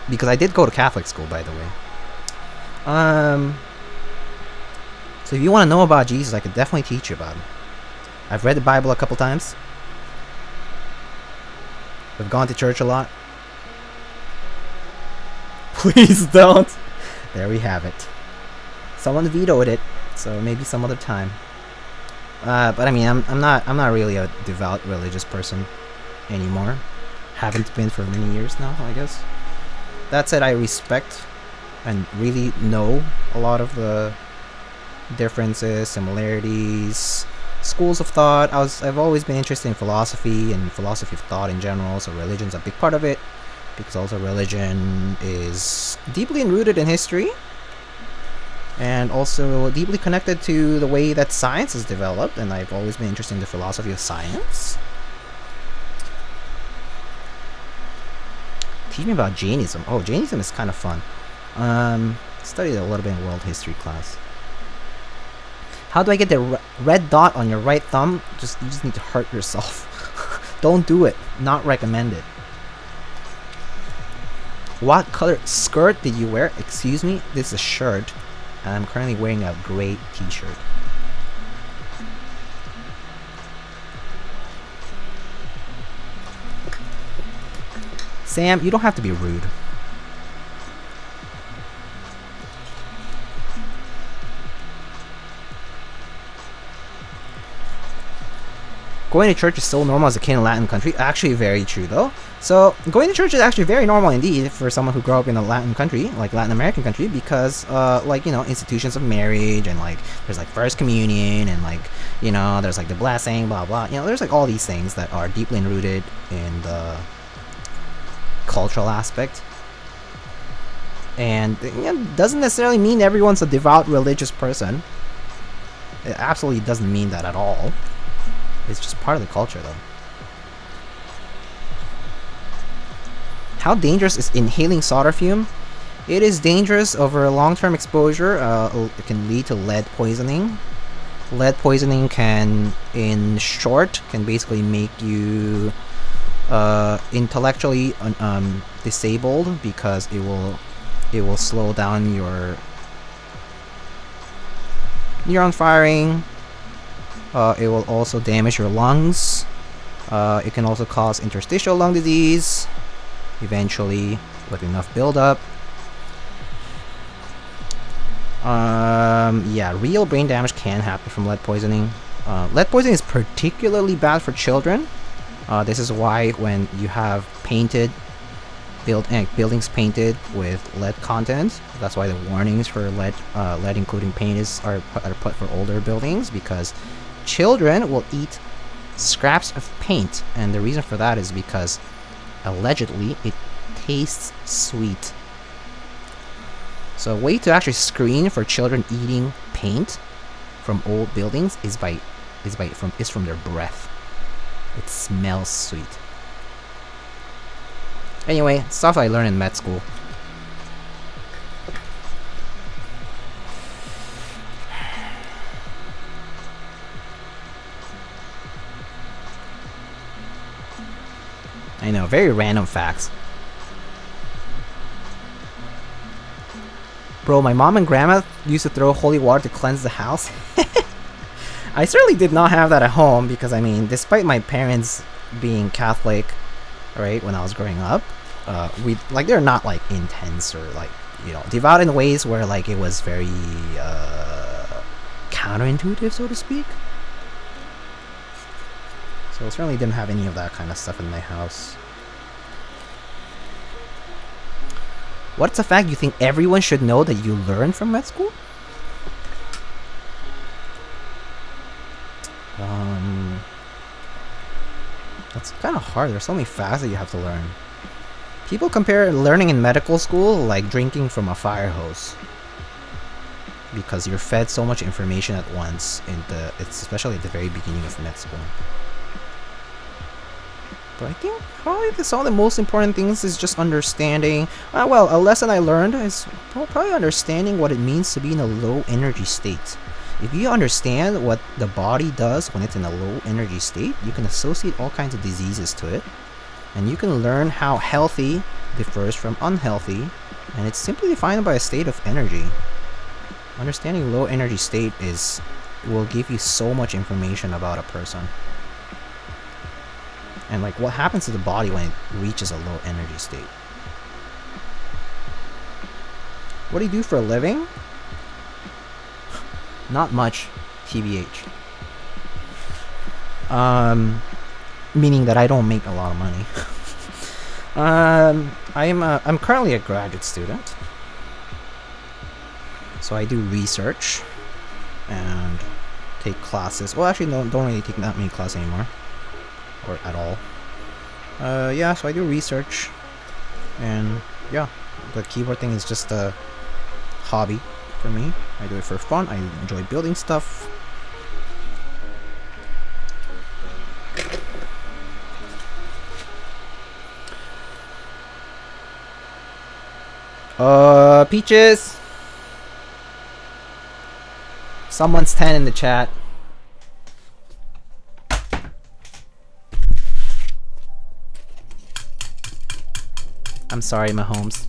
because I did go to Catholic school, by the way. So if you want to know about Jesus, I could definitely teach you about him. I've read the Bible a couple times. I've gone to church a lot. Please don't. There we have it. Someone vetoed it, so maybe some other time. But I mean, I'm not really a devout religious person anymore. Haven't been for many years now, I guess. That said, I respect and really know a lot of the differences, similarities, schools of thought. I've always been interested in philosophy and philosophy of thought in general, so religion's a big part of it, because also religion is deeply rooted in history, and also deeply connected to the way that science is developed, and I've always been interested in the philosophy of science. Teach me about Jainism. Oh, Jainism is kind of fun. Studied a little bit in world history class. How do I get the red dot on your right thumb? You just need to hurt yourself. Don't do it. Not recommended. What color skirt did you wear? Excuse me, this is a shirt, and I'm currently wearing a gray t-shirt. Sam, you don't have to be rude. going to church is so normal as a kid in a Latin country. Actually, very true though. So going to church is actually very normal indeed for someone who grew up in a Latin country, like Latin American country, because like, you know, institutions of marriage, and like there's like first communion, and like, you know, there's like the blessing, blah blah. You know, there's like all these things that are deeply rooted in the cultural aspect. And you know, doesn't necessarily mean everyone's a devout religious person. It absolutely doesn't mean that at all. It's just part of the culture though. How dangerous is inhaling solder fume? It is dangerous over long-term exposure. It can lead to lead poisoning. Lead poisoning can, in short, can basically make you intellectually disabled, because it will slow down your neuron firing. It will also damage your lungs. It can also cause interstitial lung disease, eventually, with enough buildup. Yeah, real brain damage can happen from lead poisoning. Lead poisoning is particularly bad for children. This is why when you have buildings painted with lead content, that's why the warnings for lead including paint are put for older buildings, because children will eat scraps of paint, and the reason for that is because allegedly it tastes sweet. So a way to actually screen for children eating paint from old buildings is from their breath. It smells sweet. Anyway, stuff I learned in med school. I know, very random facts. Bro, my mom and grandma used to throw holy water to cleanse the house. I certainly did not have that at home, because I mean, despite my parents being Catholic, right, when I was growing up, they're not like intense or like, you know, devout in ways where like it was very counterintuitive, so to speak. So I certainly didn't have any of that kind of stuff in my house. What's a fact you think everyone should know that you learned from med school? That's kind of hard. There's so many facts that you have to learn. People compare learning in medical school like drinking from a fire hose, because you're fed so much information at once especially at the very beginning of med school. But I think probably some of the most important things is just understanding. Well, a lesson I learned is probably understanding what it means to be in a low energy state. If you understand what the body does when it's in a low energy state, you can associate all kinds of diseases to it. And you can learn how healthy differs from unhealthy. And it's simply defined by a state of energy. Understanding low energy state will give you so much information about a person. And like what happens to the body when it reaches a low energy state. What do you do for a living? Not much, TBH. Meaning that I don't make a lot of money. I'm currently a graduate student, so I do research and take classes. Well, actually, don't really take that many classes anymore, or at all. Yeah, so I do research, and yeah, the keyboard thing is just a hobby for me. I do it for fun. I enjoy building stuff. Peaches! Someone's 10 in the chat. I'm sorry, Mahomes.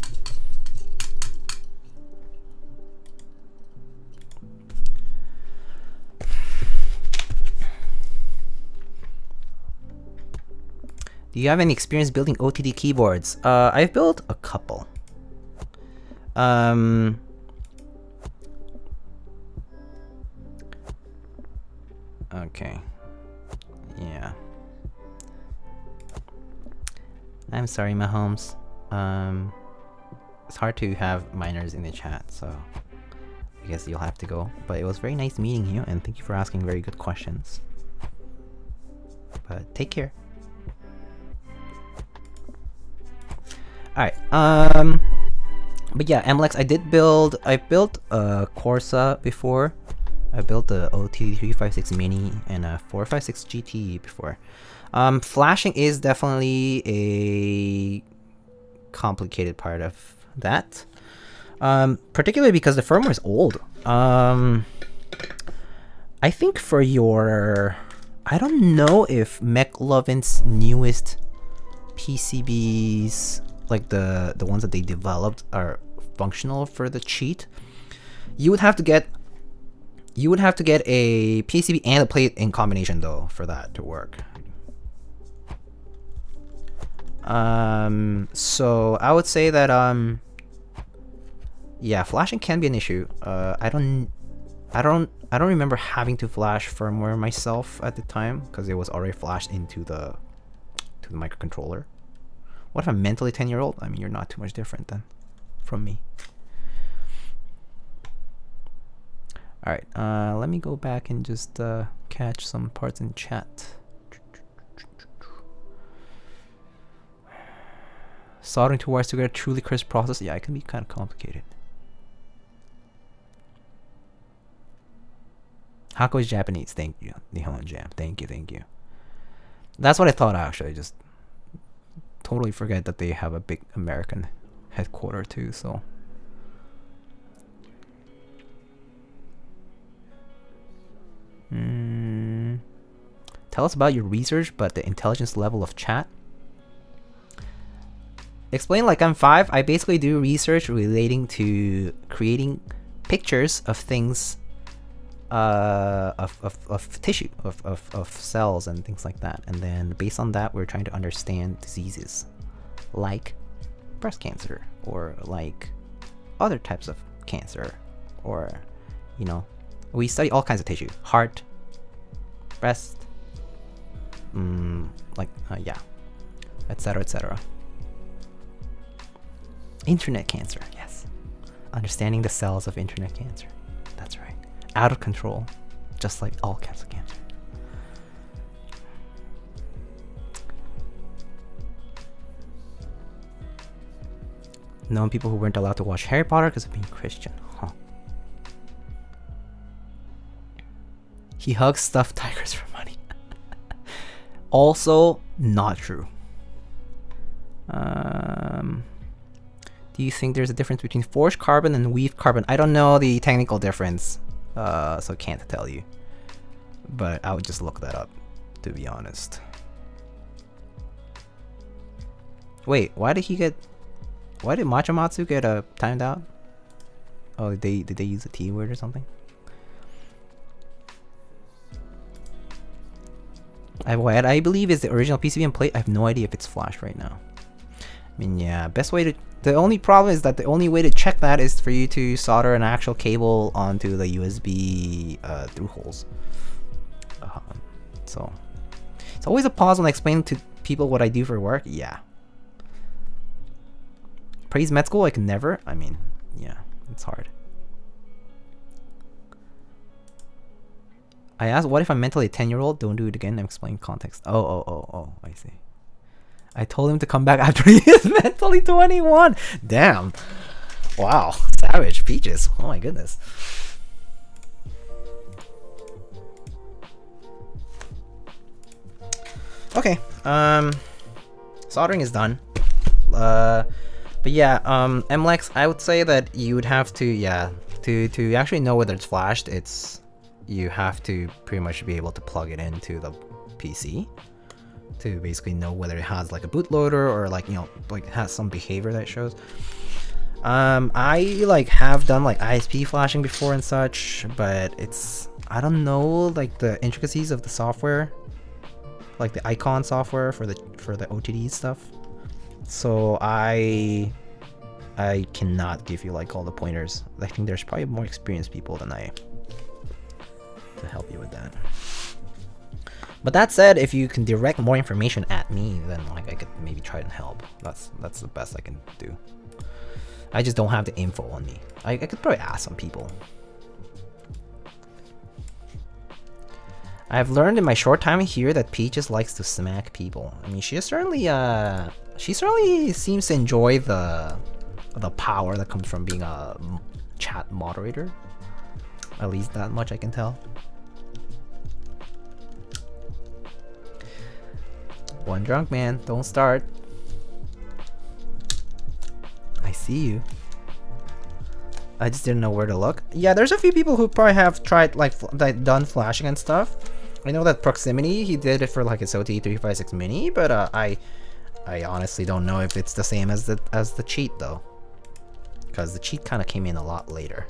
Do you have any experience building OTD keyboards? I've built a couple. Okay. Yeah. I'm sorry, Mahomes. It's hard to have minors in the chat, so I guess you'll have to go. But it was very nice meeting you, and thank you for asking very good questions. But take care. Alright, but yeah, MLX, I built a Corsa before. I built the OT356 Mini and a 456 GT before. Flashing is definitely a complicated part of that. Particularly because the firmware is old. I think for your... I don't know if McLovin's newest PCBs, like the ones that they developed, are functional for the cheat. You would have to get a PCB and a plate in combination though for that to work. So I would say that yeah, flashing can be an issue. I don't remember having to flash firmware myself at the time because it was already flashed into the microcontroller. What if I'm mentally 10-year-old? I mean, you're not too much different then from me. Alright, let me go back and just catch some parts in chat. Soldering two wires together, truly crisp process. Yeah, it can be kind of complicated. Hako is Japanese. Thank you. Nihon Jam. Thank you. That's what I thought actually. Just totally forget that they have a big American headquarter too, so. Tell us about your research, but the intelligence level of chat. Explain like I'm 5. I basically do research relating to creating pictures of things, of tissue, of cells and things like that. And then based on that, we're trying to understand diseases like breast cancer or like other types of cancer, or, you know, we study all kinds of tissue, heart, breast, yeah, etc., etc. Internet cancer, yes. Understanding the cells of internet cancer. That's right. Out of control, just like all kinds of cancer. Known people who weren't allowed to watch Harry Potter because of being Christian. Huh. He hugs stuffed tigers for money. Also, not true. Do you think there's a difference between forged carbon and weaved carbon? I don't know the technical difference, so I can't tell you. But I would just look that up, to be honest. Wait, why did Machamatsu get timed out? Oh, did they use a T word or something? What I believe is the original PCB and plate. I have no idea if it's flashed right now. I mean, yeah, the only problem is that the only way to check that is for you to solder an actual cable onto the USB through holes. So it's always a pause when I explain to people what I do for work. Yeah. Praise med school? I can never. I mean, yeah, it's hard. I asked, what if I'm mentally a 10-year-old? Don't do it again. I'm explaining context. Oh, I see. I told him to come back after he is mentally 21. Damn. Wow. Savage. Peaches. Oh my goodness. Okay. Soldering is done. But yeah, MLEX, I would say that you would have to, yeah, to actually know whether it's flashed, you have to pretty much be able to plug it into the PC to basically know whether it has like a bootloader or like, you know, like has some behavior that it shows. I like have done like ISP flashing before and such, but I don't know like the intricacies of the software, like the icon software for the OTD stuff. So I cannot give you like all the pointers. I think there's probably more experienced people than I to help you with that. But that said, if you can direct more information at me, then like I could maybe try and help. That's the best I can do. I just don't have the info on me. I could probably ask some people. I've learned in my short time here that Peaches likes to smack people. I mean, she certainly seems to enjoy the power that comes from being a chat moderator. At least that much I can tell. One drunk man, don't start. I see you. I just didn't know where to look. Yeah, there's a few people who probably have tried like done flashing and stuff. I know that Proximity, he did it for like his OT356 Mini, but I honestly don't know if it's the same as the cheat though, because the cheat kind of came in a lot later.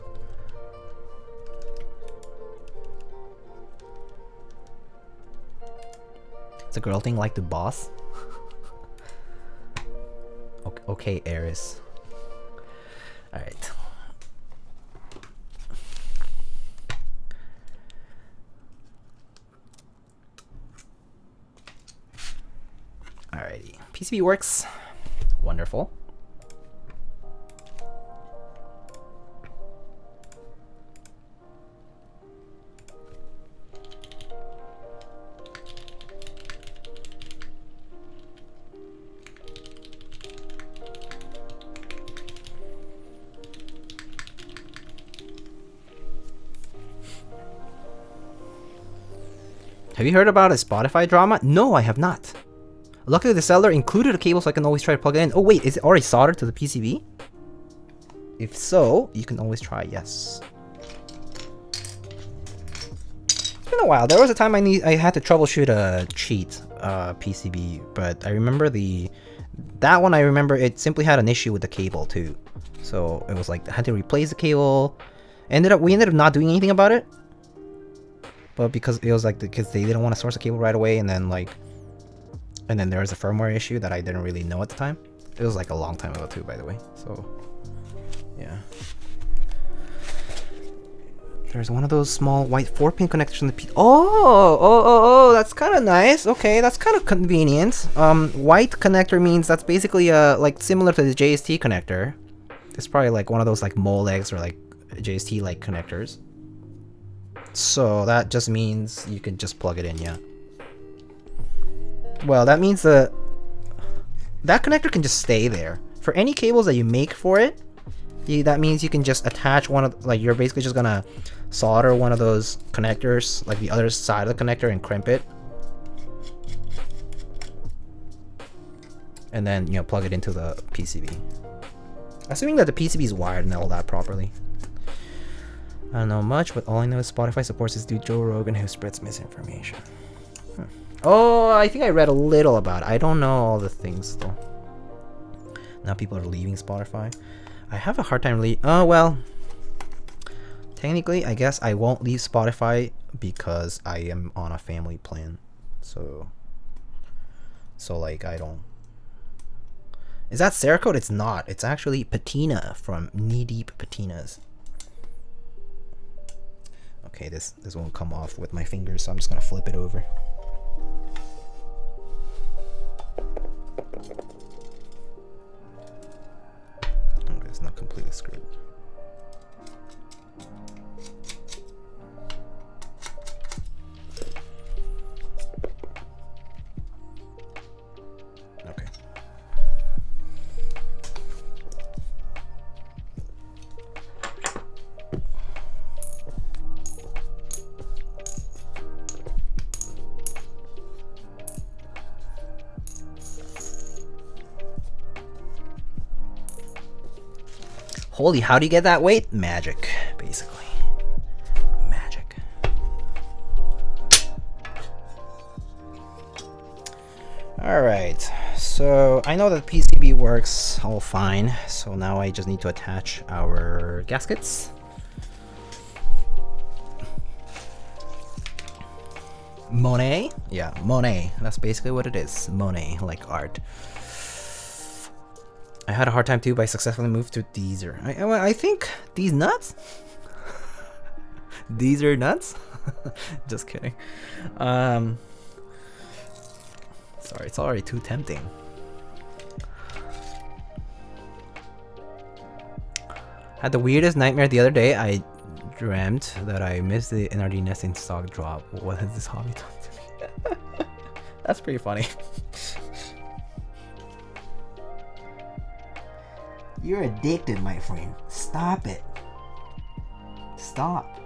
It's a girl thing like to boss. Okay, Eris. All right. Alrighty, PCB works. Wonderful. Have you heard about a Spotify drama? No, I have not. Luckily, the seller included a cable so I can always try to plug it in. Oh wait, is it already soldered to the PCB? If so, you can always try yes. It's been a while. There was a time I had to troubleshoot a cheat PCB, but I remember that one. I remember it simply had an issue with the cable too. So it was like I had to replace the cable. We ended up not doing anything about it. But because it was like because they didn't want to source a cable right away, and then there was a firmware issue that I didn't really know at the time. It was like a long time ago too, by the way. So, yeah. There's one of those small white 4-pin connectors in the Oh, that's kind of nice. Okay, that's kind of convenient. White connector means that's basically like similar to the JST connector. It's probably like one of those like Molex or like JST like connectors. So that just means you can just plug it in, yeah. Well, that means that connector can just stay there. For any cables that you make for it, that means you can just attach one of, like, you're basically just gonna solder one of those connectors, like the other side of the connector, and crimp it. And then, you know, plug it into the PCB. Assuming that the PCB is wired and all that properly. I don't know much, but all I know is Spotify supports this dude Joe Rogan who spreads misinformation. Oh, I think I read a little about it. I don't know all the things though. Now people are leaving Spotify. I have a hard time oh well. Technically, I guess I won't leave Spotify because I am on a family plan. So like I don't. Is that Cerakote? It's not. It's actually Patina from KneeDeepPatinas. Okay, this won't come off with my fingers, so I'm just gonna flip it over. Okay, it's not completely screwed. Okay. Holy, how do you get that weight? Magic, basically. Magic. Alright, so I know that PCB works all fine, so now I just need to attach our gaskets. Monet? Yeah, Monet. That's basically what it is. Monet, like art. I had a hard time too, but I successfully moved to Deezer. I think these nuts. These are nuts. Just kidding. Sorry, it's already too tempting. Had the weirdest nightmare the other day. I dreamt that I missed the NRD nesting stock drop. What has this hobby done to me? That's pretty funny. You're addicted, my friend. Stop it. Stop.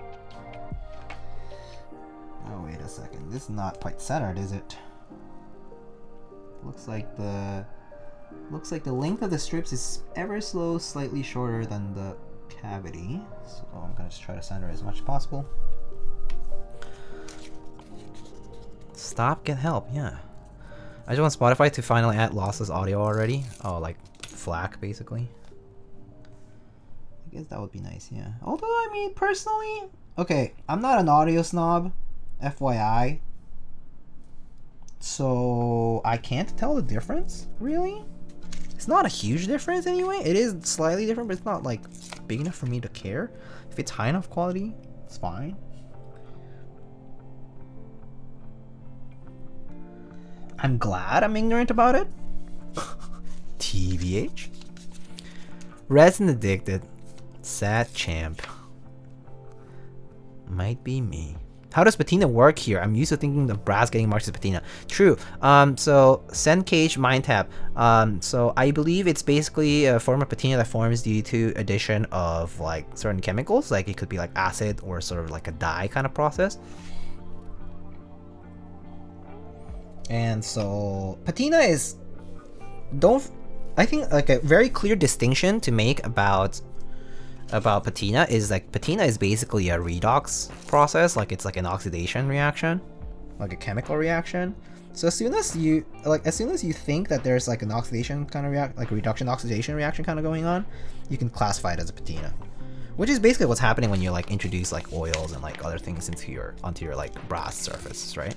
Oh, wait a second. This is not quite centered, is it? Looks like the length of the strips is ever so slightly shorter than the cavity. So I'm gonna just try to center as much as possible. Stop, get help, yeah. I just want Spotify to finally add lossless audio already. Oh, like FLAC basically. I guess that would be nice, yeah. Although, I mean, personally, okay, I'm not an audio snob, FYI. So I can't tell the difference, really. It's not a huge difference anyway. It is slightly different, but it's not like big enough for me to care. If it's high enough quality, it's fine. I'm glad I'm ignorant about it. TVH. Resin addicted. Sad champ. Might be me. How does patina work here? I'm used to thinking the brass getting marked as patina. True. So send cage mine tab. So I believe it's basically a form of patina that forms due to addition of like certain chemicals. Like it could be like acid or sort of like a dye kind of process. And so patina is I think like a very clear distinction to make about patina is like patina is basically a redox process. Like it's like an oxidation reaction, like a chemical reaction. So as soon as you think that there's like an oxidation kind of like reduction oxidation reaction kind of going on, you can classify it as a patina, which is basically what's happening when you like introduce like oils and like other things onto your like brass surface, right?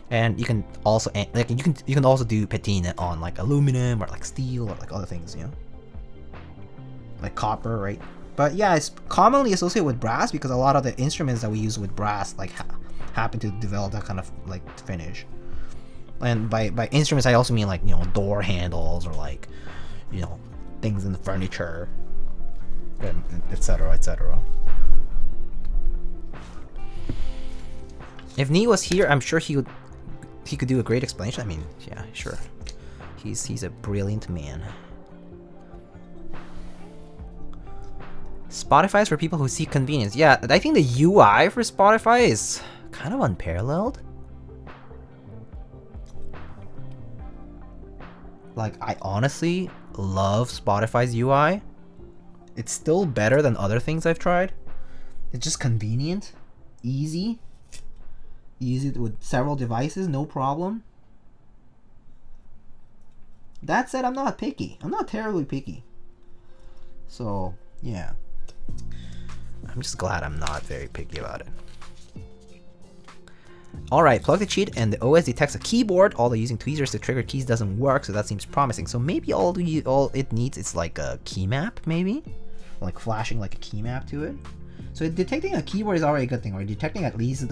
And you can also like you can also do patina on like aluminum or like steel or like other things, you know, like copper, right? But yeah, it's commonly associated with brass because a lot of the instruments that we use with brass like happen to develop that kind of like finish. And by instruments, I also mean like, you know, door handles or like, you know, things in the furniture, and etc. etc. If Nee was here, I'm sure he could do a great explanation. I mean, yeah, sure. He's a brilliant man. Spotify is for people who seek convenience. Yeah, I think the UI for Spotify is kind of unparalleled. Like, I honestly love Spotify's UI. It's still better than other things I've tried. It's just convenient, easy. You use it with several devices, no problem. That said, I'm not picky. I'm not terribly picky. So, yeah. I'm just glad I'm not very picky about it. Alright, plug the cheat and the OS detects a keyboard, although using tweezers to trigger keys doesn't work, so that seems promising. So maybe all it needs is like a key map, maybe? Like flashing like a key map to it. So detecting a keyboard is already a good thing, or detecting at least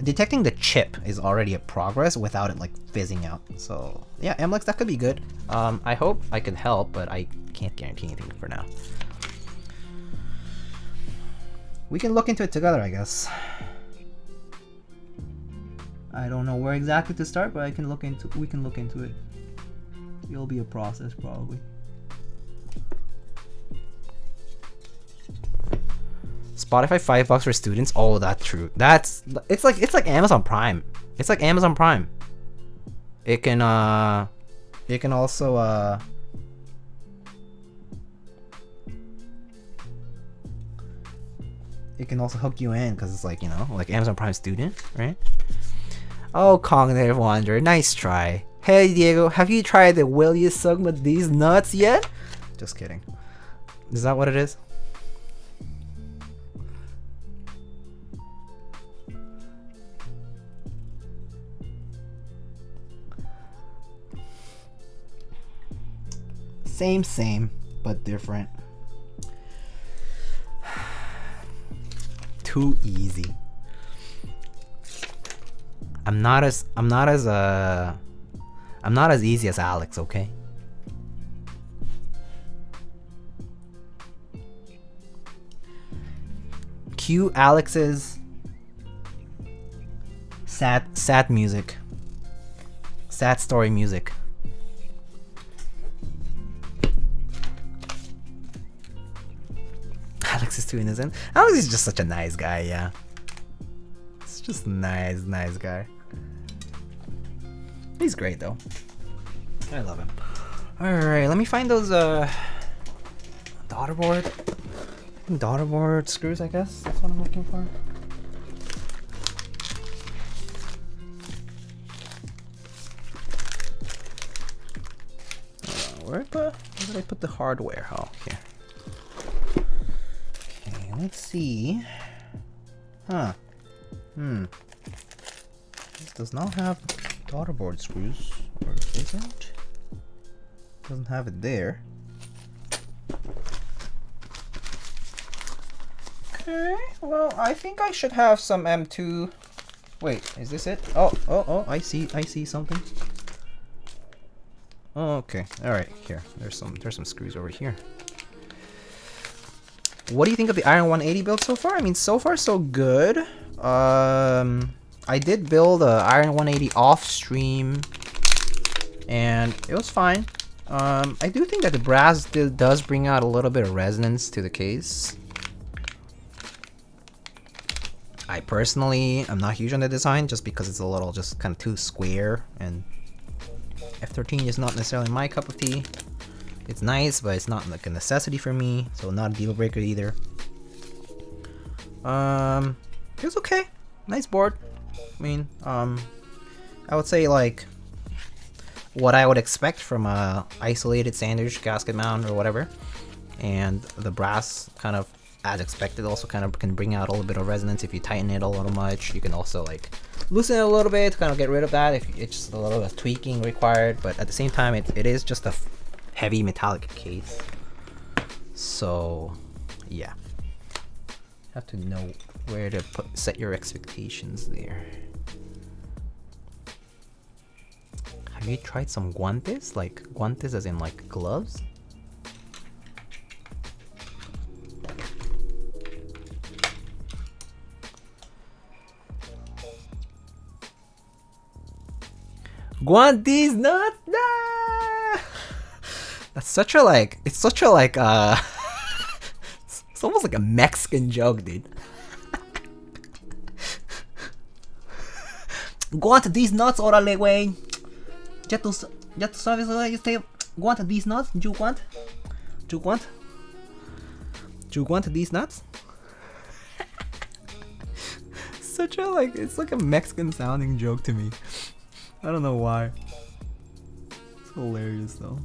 detecting the chip is already a progress without it like fizzing out. So yeah, MLX, that could be good. I hope I can help, but I can't guarantee anything for now. We can look into it together, I guess. I don't know where exactly to start, but we can look into it. It'll be a process probably. Spotify $5 for students. Oh, that's true. It's like Amazon Prime. It's like Amazon Prime. It can also it can also hook you in because it's like, you know, like Amazon Prime student, right? Oh, Cognitive Wanderer, nice try. Hey Diego, have you tried the Will You Suck with These Nuts yet? Just kidding. Is that what it is? Same, but different. Too easy. I'm not as easy as Alex, okay? Cue Alex's sad music. Sad story music. Alex is too innocent. Alex is just such a nice guy, yeah. It's just nice guy. He's great though. I love him. Alright, let me find those daughterboard screws, I guess. That's what I'm looking for. Where did I put the hardware? Oh, here. Okay, let's see. This does not have daughterboard screws, or isn't? Doesn't have it there. Okay, well, I think I should have some M2. Wait, is this it? Oh, I see something. Oh, okay. All right, here. There's some screws over here. What do you think of the Iron180 build so far? I mean, so far so good. I did build a Iron180 off stream, and it was fine. I do think that the brass does bring out a little bit of resonance to the case. I personally am not huge on the design just because it's a little just kind of too square, and F13 is not necessarily my cup of tea. It's nice, but it's not like a necessity for me, so not a deal breaker either. It was okay. Nice board. I mean, I would say like what I would expect from a isolated sandwich gasket mount or whatever, and the brass kind of as expected also kind of can bring out a little bit of resonance if you tighten it a little much. You can also like loosen it a little bit to kind of get rid of that if it's just a little bit of tweaking required, but at the same time it is just a heavy metallic case, so yeah, have to know where to set your expectations there. Have you tried some guantes? Like guantes as in like gloves? Guantes nuts! Nah! That's such a like, it's such a like, it's almost like a Mexican joke, dude. Guante these nuts, órale, güey. Ya tú sabes, güey, guante these nuts, you want these nuts? Such a like, it's like a Mexican sounding joke to me. I don't know why. It's hilarious though.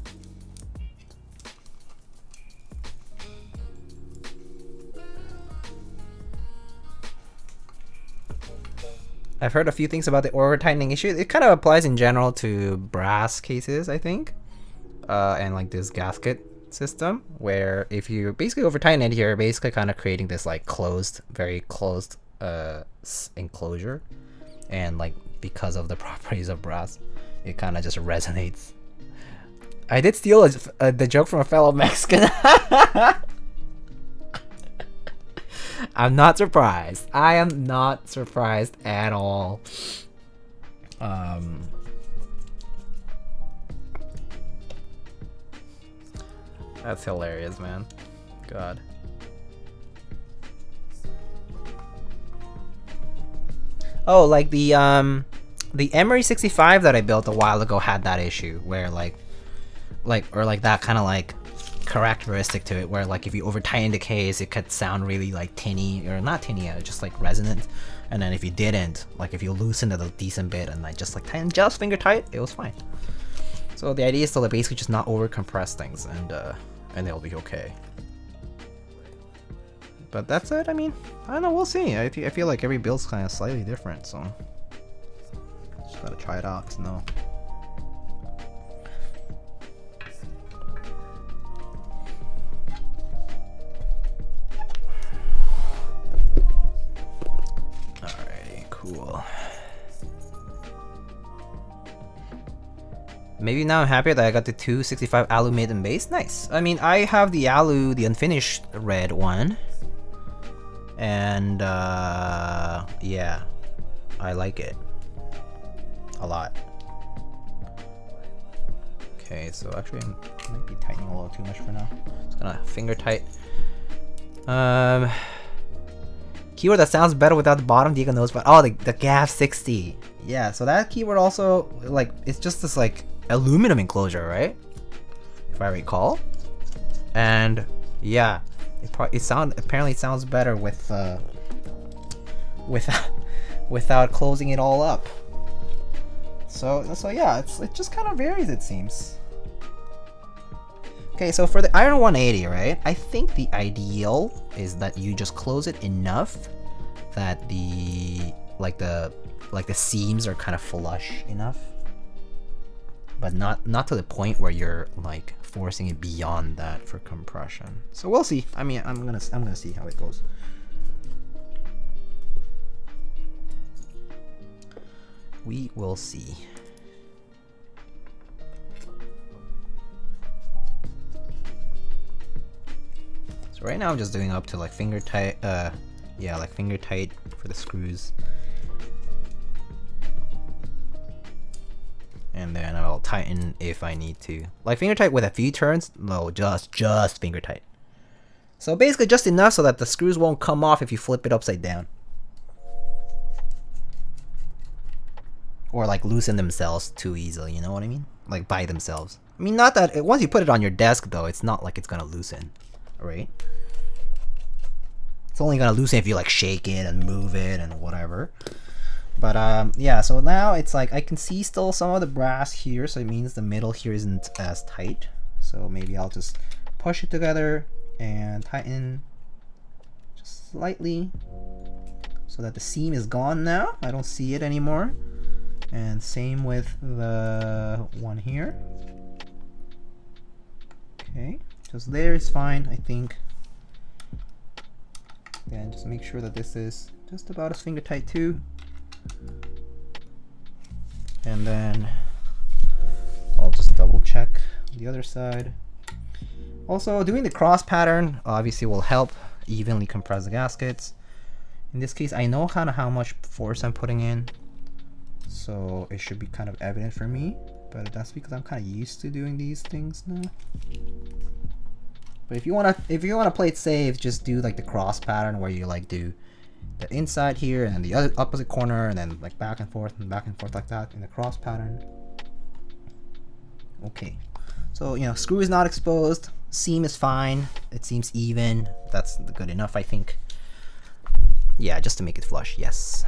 I've heard a few things about the over tightening issue. It kind of applies in general to brass cases, I think, and like this gasket system, where if you basically over tighten it, you're basically kind of creating this like closed, very closed enclosure, and like because of the properties of brass, it kind of just resonates. I did steal the joke from a fellow Mexican. I'm not surprised. I am not surprised at all. That's hilarious, man. God. Oh, like the Emery 65 that I built a while ago had that issue where like that kind of like characteristic to it where like if you over tighten the case it could sound really like tinny, or not tinny, just like resonant, and then if you didn't, like if you loosened it a decent bit and like just like tighten just finger tight, it was fine. So the idea is to like basically just not over compress things, and it'll be okay. But that's it. I mean, I don't know, we'll see. I feel like every build's kind of slightly different, so just gotta try it out to know. Cool. maybe now I'm happier that I got the 265 alu mid and base. Nice. I mean, I have the alu, the unfinished red one. And yeah, I like it a lot. Okay, so actually I might be tightening a little too much for now. Just gonna finger tight. Keyword that sounds better without the bottom Diego knows, but oh, the GAF 60. Yeah, so that keyword also, like, it's just this like aluminum enclosure, right? If I recall. And yeah, apparently sounds better with without closing it all up. So yeah, it just kind of varies, it seems. Okay, so for the Iron180, right? I think the ideal is that you just close it enough that the seams are kind of flush enough, but not to the point where you're like forcing it beyond that for compression. So we'll see. I mean, I'm gonna see how it goes. We will see. So right now I'm just doing up to like finger tight, yeah, like finger tight for the screws. And then I'll tighten if I need to. Like finger tight with a few turns? No, just finger tight. So basically just enough so that the screws won't come off if you flip it upside down. Or like loosen themselves too easily, you know what I mean? Like by themselves. I mean, not that, once you put it on your desk though, it's not like it's gonna loosen, right? It's only gonna loosen if you like shake it and move it and whatever. But yeah, so now it's like I can see still some of the brass here, so it means the middle here isn't as tight. So maybe I'll just push it together and tighten just slightly so that the seam is gone now. I don't see it anymore. And same with the one here. Okay, just there is fine, I think. Then just make sure that this is just about as finger tight too. And then I'll just double check the other side. Also, doing the cross pattern obviously will help evenly compress the gaskets. In this case, I know kind of how much force I'm putting in, so it should be kind of evident for me, but that's because I'm kind of used to doing these things now. But if you wanna play it safe, just do like the cross pattern where you like do the inside here and the other opposite corner and then like back and forth like that in the cross pattern. Okay, so you know, screw is not exposed, seam is fine, it seems even. That's good enough, I think. Yeah, just to make it flush. Yes.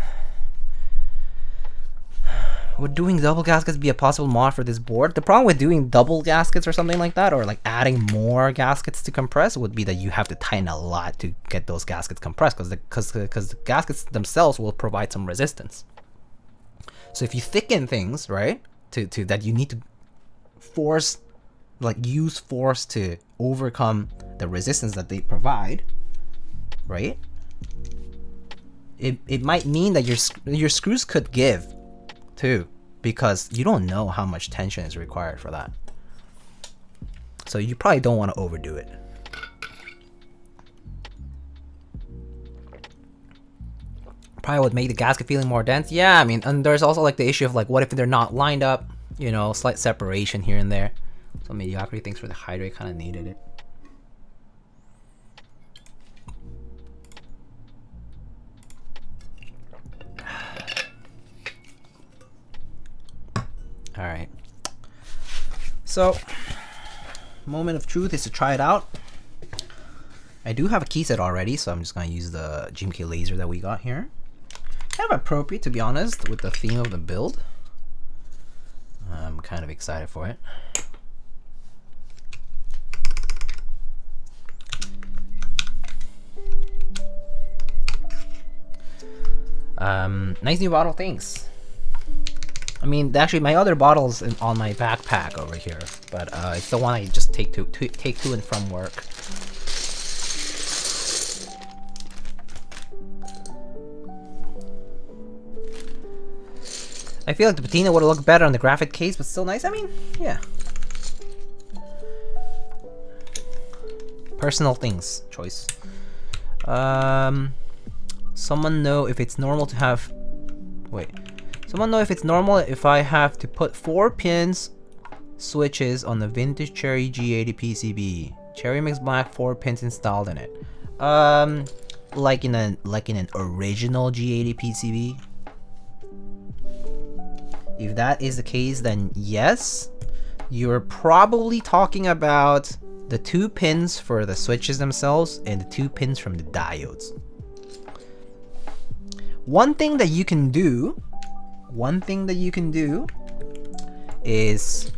Would doing double gaskets be a possible mod for this board? The problem with doing double gaskets or something like that, or like adding more gaskets to compress, would be that you have to tighten a lot to get those gaskets compressed, because the gaskets themselves will provide some resistance. So if you thicken things, right, to that you need to force, like use force to overcome the resistance that they provide, right? It might mean that your screws could give too, because you don't know how much tension is required for that. So you probably don't want to overdo it. Probably would make the gasket feeling more dense. Yeah, I mean, and there's also like the issue of like, what if they're not lined up? You know, slight separation here and there. So mediocrity thinks for the hydrate kind of needed it. All right. So, moment of truth is to try it out. I do have a key set already, so I'm just gonna use the GMK Laser that we got here. Kind of appropriate, to be honest, with the theme of the build. I'm kind of excited for it. Nice new bottle, thanks. I mean, actually, my other bottle's on my backpack over here, but it's the one I just take to and from work. I feel like the patina would have looked better on the graphic case, but still nice. I mean, yeah. Personal things choice. Someone know if it's normal to have. Wait. Someone know if it's normal if I have to put 4 pins switches on the vintage Cherry G80 PCB. Cherry Mix Black 4 pins installed in it. Like in an original G80 PCB. If that is the case, then yes, you're probably talking about the 2 pins for the switches themselves and the 2 pins from the diodes. One thing that you can do is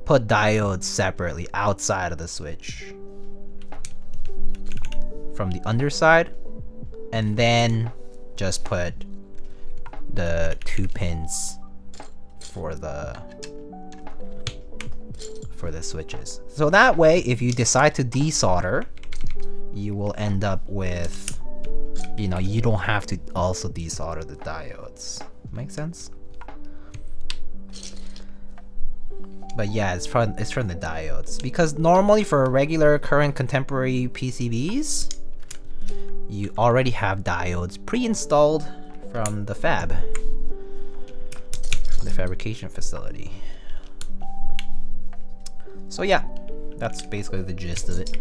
put diodes separately outside of the switch from the underside, and then just put the 2 pins for the switches. So that way, if you decide to desolder, you will end up with, you know, you don't have to also desolder the diodes. Make sense? But yeah, it's from the diodes, because normally for regular current contemporary PCBs, you already have diodes pre-installed from the fab, from the fabrication facility. So yeah, that's basically the gist of it.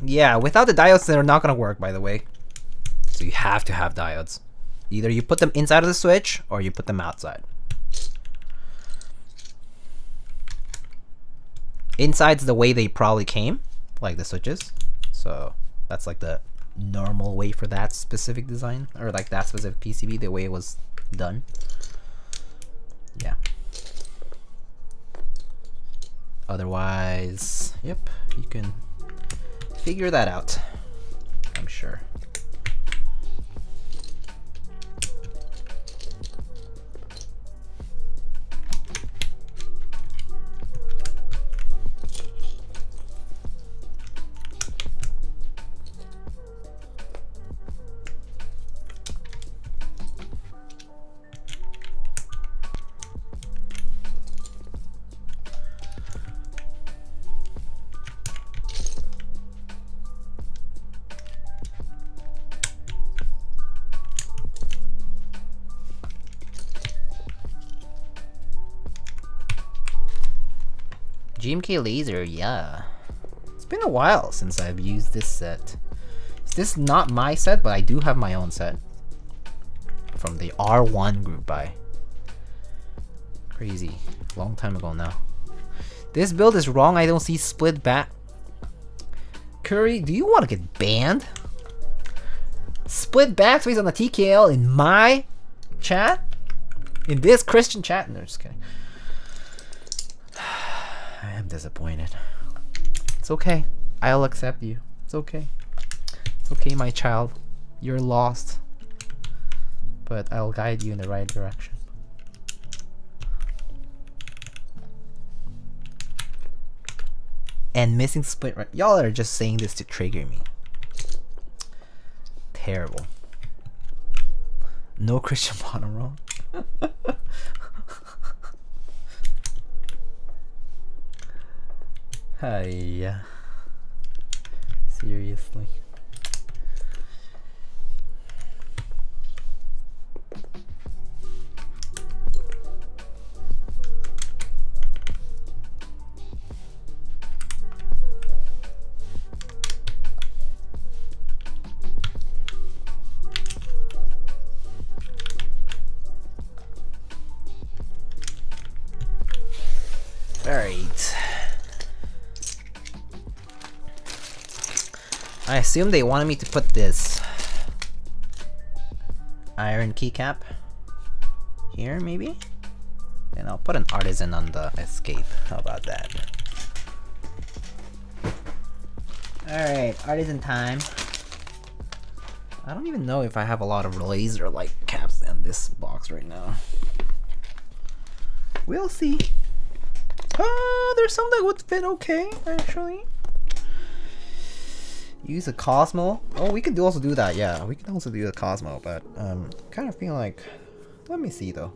Yeah, without the diodes, they're not gonna work, by the way. So you have to have diodes. Either you put them inside of the switch, or you put them outside. Inside's the way they probably came, like the switches. So that's like the normal way for that specific design, or like that specific PCB, the way it was done. Yeah. Otherwise, yep, you can figure that out, I'm sure. GMK Laser, yeah. It's been a while since I've used this set. This is not my set, but I do have my own set. From the R1 group buy. Crazy. Long time ago now. This build is wrong, I don't see split back. Curry, do you want to get banned? Split backspace on the TKL in my chat? In this Christian chat? No, just kidding. I am disappointed. It's okay. I'll accept you. It's okay. It's okay, my child. You're lost. But I'll guide you in the right direction. And missing split right. Y'all are just saying this to trigger me. Terrible. No Christian bottom roll. Hiya. Seriously. Alright. I assume they wanted me to put this iron keycap here maybe, and I'll put an artisan on the escape. How about that? Alright, artisan time. I don't even know if I have a lot of laser like caps in this box right now. We'll see. There's some that would fit okay, actually. Use a Cosmo. Oh, we can also do that, yeah. We can also do the Cosmo, but kind of feel like, let me see though.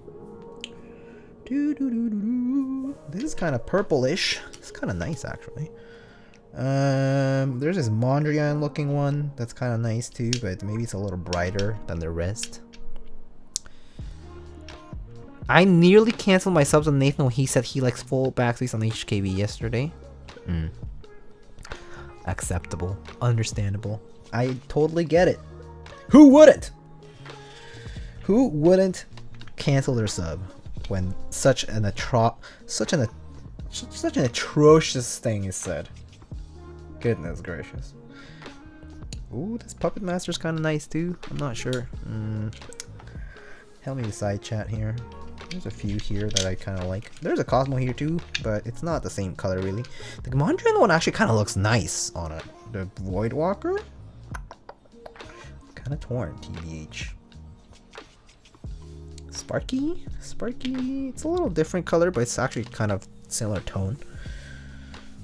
This is kind of purplish. It's kind of nice actually. There's this Mondrian looking one that's kind of nice too, but maybe it's a little brighter than the rest. I nearly canceled my subs on Nathan when he said he likes full backspace on HKB yesterday. Acceptable. Understandable. I totally get it. Who wouldn't? Who wouldn't cancel their sub when such an atrocious thing is said? Goodness gracious. Ooh, this Puppet Master's kind of nice too. I'm not sure. Help me decide, chat here. There's a few here that I kind of like. There's a Cosmo here too, but it's not the same color really. The Mondrian one actually kind of looks nice on it. The Voidwalker? Kind of torn, TBH. Sparky? Sparky, it's a little different color, but it's actually kind of similar tone.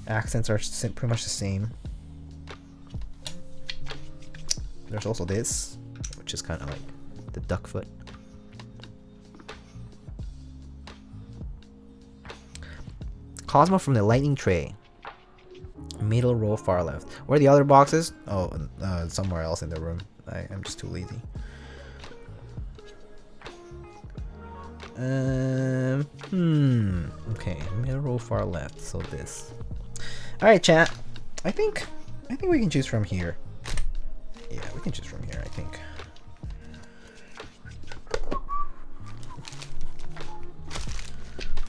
Accents are pretty much the same. There's also this, which is kind of like the duck foot. Cosmo from the lightning tray. Middle row, far left. Where are the other boxes? Oh, somewhere else in the room. I'm just too lazy. Okay, middle row, far left. So this. All right, chat. I think we can choose from here. Yeah, we can choose from here. I think.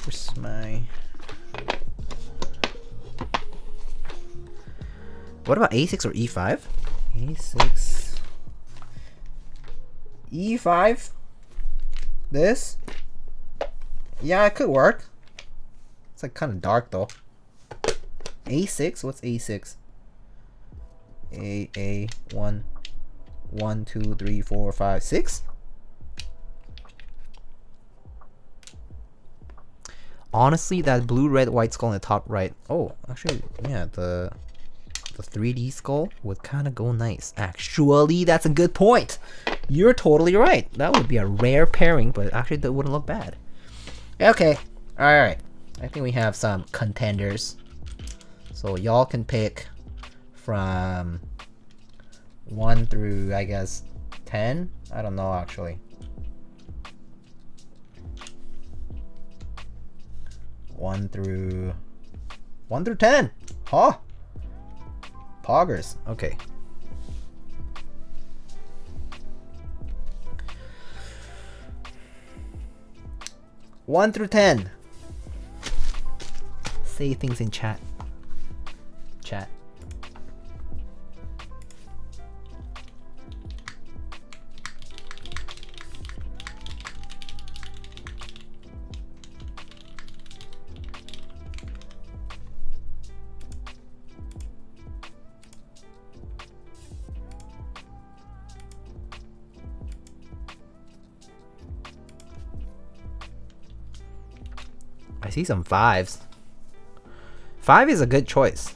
Where's my? What about A6 or E5? A6. E5? This? Yeah, it could work. It's like kind of dark though. A6? What's A6? A1 1 2 3 4 5 6? Honestly, that blue red white skull in the top right. Oh, actually, yeah, the 3D skull would kind of go nice. Actually, that's a good point. You're totally right. That would be a rare pairing, but actually that wouldn't look bad. Okay. Alright. I think we have some contenders. So y'all can pick from 1 through, I guess, 10? I don't know, actually. 1 through 10. Huh? Poggers. Okay. One through 10. Say things in chat. Chat. I see some 5s. 5 is a good choice.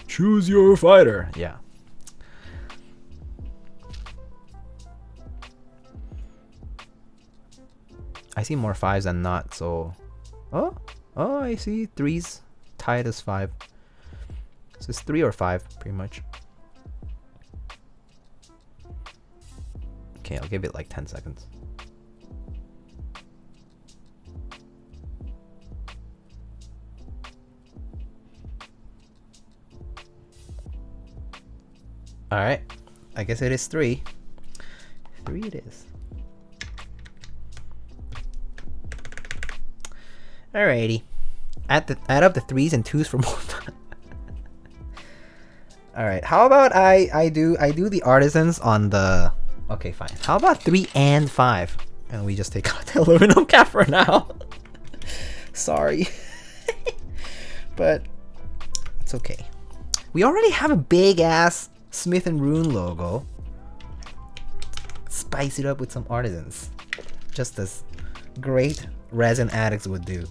Choose your fighter. Yeah. I see more 5s than not, so... Oh, I see 3s tied as 5. So it's 3 or 5, pretty much. Okay, I'll give it like 10 seconds. Alright, I guess it is 3. 3 it is. Alrighty. Add up the 3s and 2s for more fun. Alright, how about I do the artisans on the... Okay, fine. How about 3 and 5? and we just take out the aluminum cap for now. Sorry. But it's okay. We already have a big ass Smith & Rune logo. Spice it up with some artisans. Just as great resin addicts would do.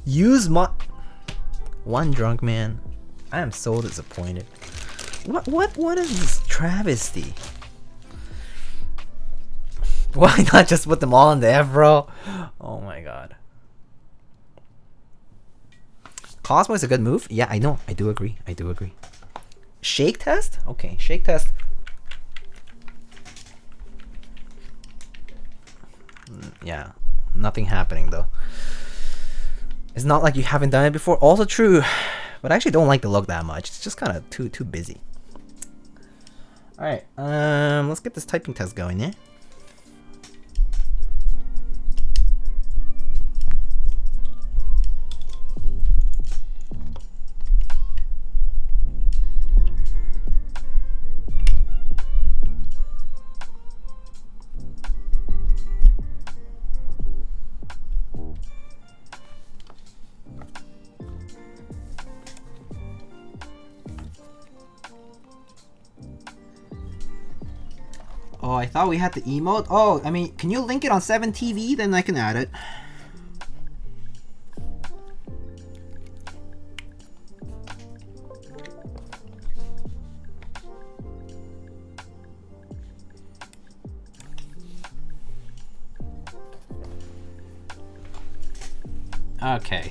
Use my... One drunk man. I am so disappointed. What is this travesty? Why not just put them all in the F, bro? Oh my god. Cosmo is a good move. Yeah, I know. I do agree. I do agree. Shake test? Okay, shake test. Yeah, nothing happening though. It's not like you haven't done it before. Also true, but I actually don't like the look that much. It's just kind of too busy. All right, let's get this typing test going, yeah? Oh, I thought we had the emote. Oh, I mean, can you link it on 7TV? Then I can add it. Okay.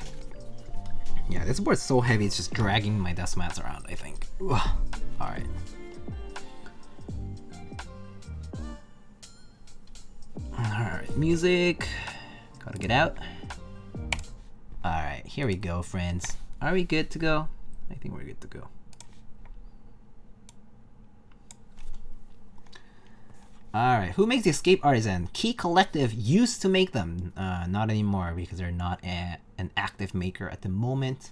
Yeah, this board's so heavy, it's just dragging my desk mats around, I think. Alright. Alright, music. Gotta get out. Alright, here we go, friends. Are we good to go? I think we're good to go. Alright, who makes the escape artisan? Key Collective used to make them. Not anymore because they're not an active maker at the moment.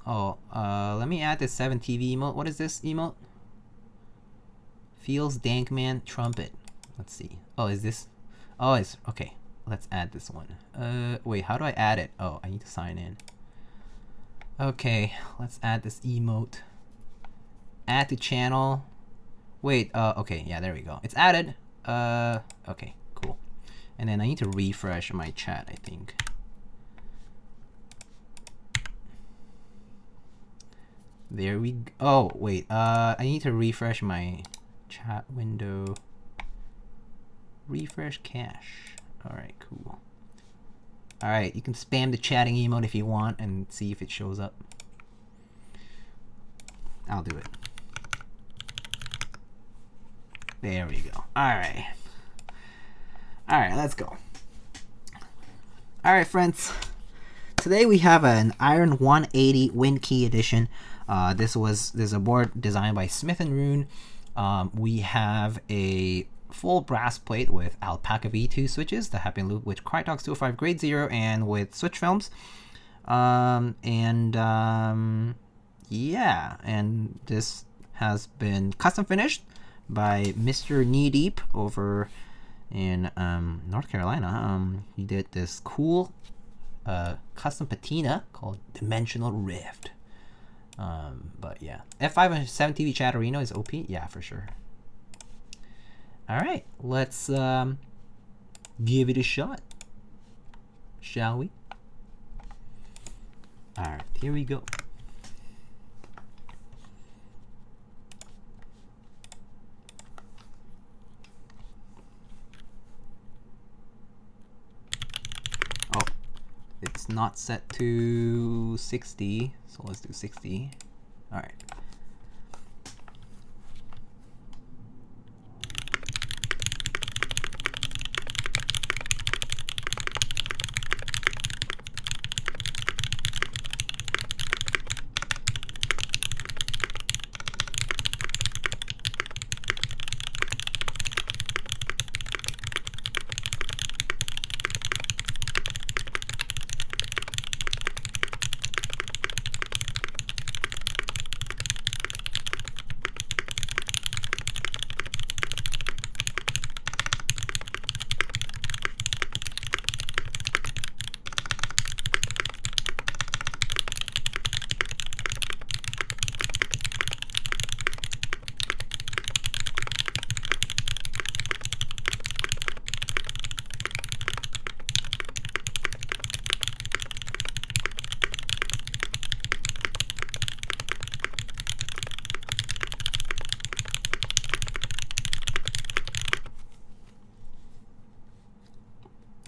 Oh, let me add this 7TV emote. What is this emote? Feels dank man trumpet. Let's see. Oh, is this? Oh, it's okay. Let's add this one. Wait, how do I add it? Oh, I need to sign in. Okay, let's add this emote. Add to channel. Wait, okay, yeah, there we go. It's added. Okay, cool. And then I need to refresh my chat, I think. There we go. Oh, wait, I need to refresh my chat window. Refresh cache. Alright, cool. Alright, you can spam the chatting emote if you want and see if it shows up. I'll do it. There we go. Alright. Alright, let's go. Alright, friends. Today we have an Iron180 Wind Key edition. This is a board designed by Smith & Rune. We have a full brass plate with Alpaca V2 switches that have been looped with Krytox 205 grade 0 and with switch films. Yeah, and this has been custom finished by Mr. KneeDeep over in North Carolina. He did this cool custom patina called Dimensional Rift. But yeah, F5 and 7TV Chatterino is OP. Yeah, for sure. All right, let's give it a shot, shall we? All right, here we go. Oh, it's not set to 60, so let's do 60. All right.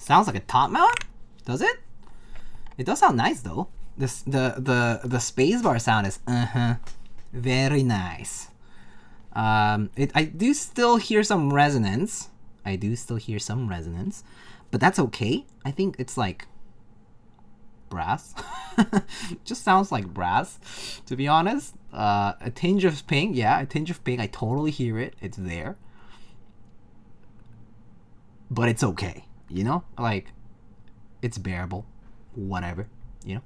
sounds like a top mount. Does it? It does sound nice though. This the spacebar sound is very nice. I do still hear some resonance. But that's okay. I think it's like brass. Just sounds like brass, to be honest. A tinge of ping, yeah, a tinge of ping. I totally hear it. It's there. But it's okay, you know? Like, it's bearable. Whatever, you know?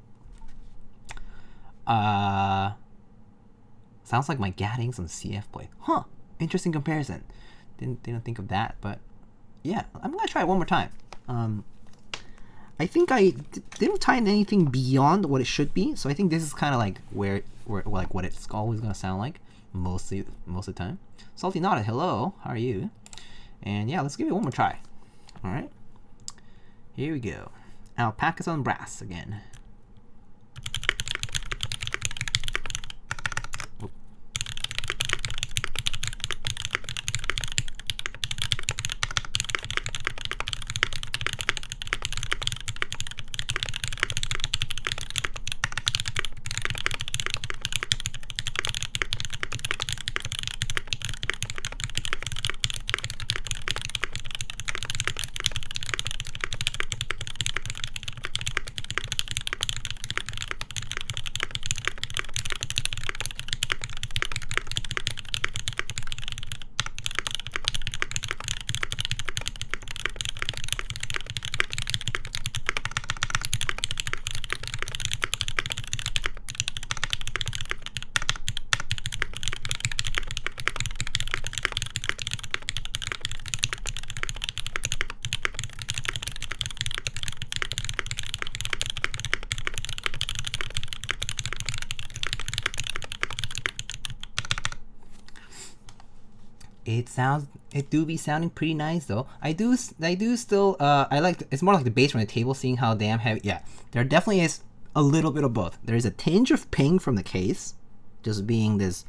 Sounds like my Gaddings on CF blade. Huh, interesting comparison. Didn't think of that, but yeah, I'm gonna try it one more time. I think I didn't tighten anything beyond what it should be, so I think this is kind of like where like what it's always gonna sound like most of the time. Salty Nada, hello, how are you? And yeah, let's give it one more try. All right, here we go. Alpaca's on brass again. It do be sounding pretty nice though. I do still I like it's more like the bass from the table, seeing how damn heavy. Yeah, there definitely is a little bit of both. There is a tinge of ping from the case, just being this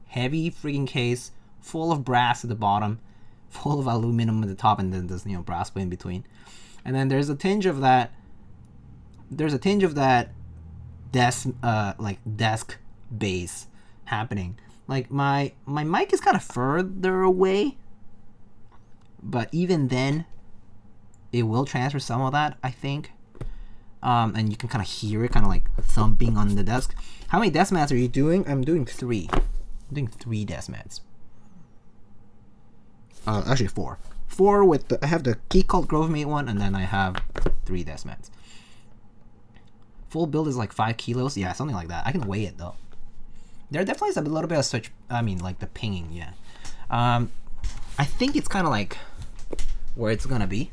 heavy freaking case full of brass at the bottom, full of aluminum at the top, and then there's, you know, brass plate in between. And then there's a tinge of that. There's a tinge of that like desk bass happening. Like my mic is kind of further away, but even then, it will transfer some of that, I think. And you can kind of hear it, kind of like thumping on the desk. How many desk mats are you doing? I'm doing 3. I'm doing 3 desk mats. Actually 4. 4 with I have the Keycaps Grovemate one, and then I have 3 desk mats. Full build is like 5 kilos. Yeah, something like that. I can weigh it though. There definitely is a little bit of switch. I mean, like the pinging, yeah. I think it's kind of like where it's gonna be.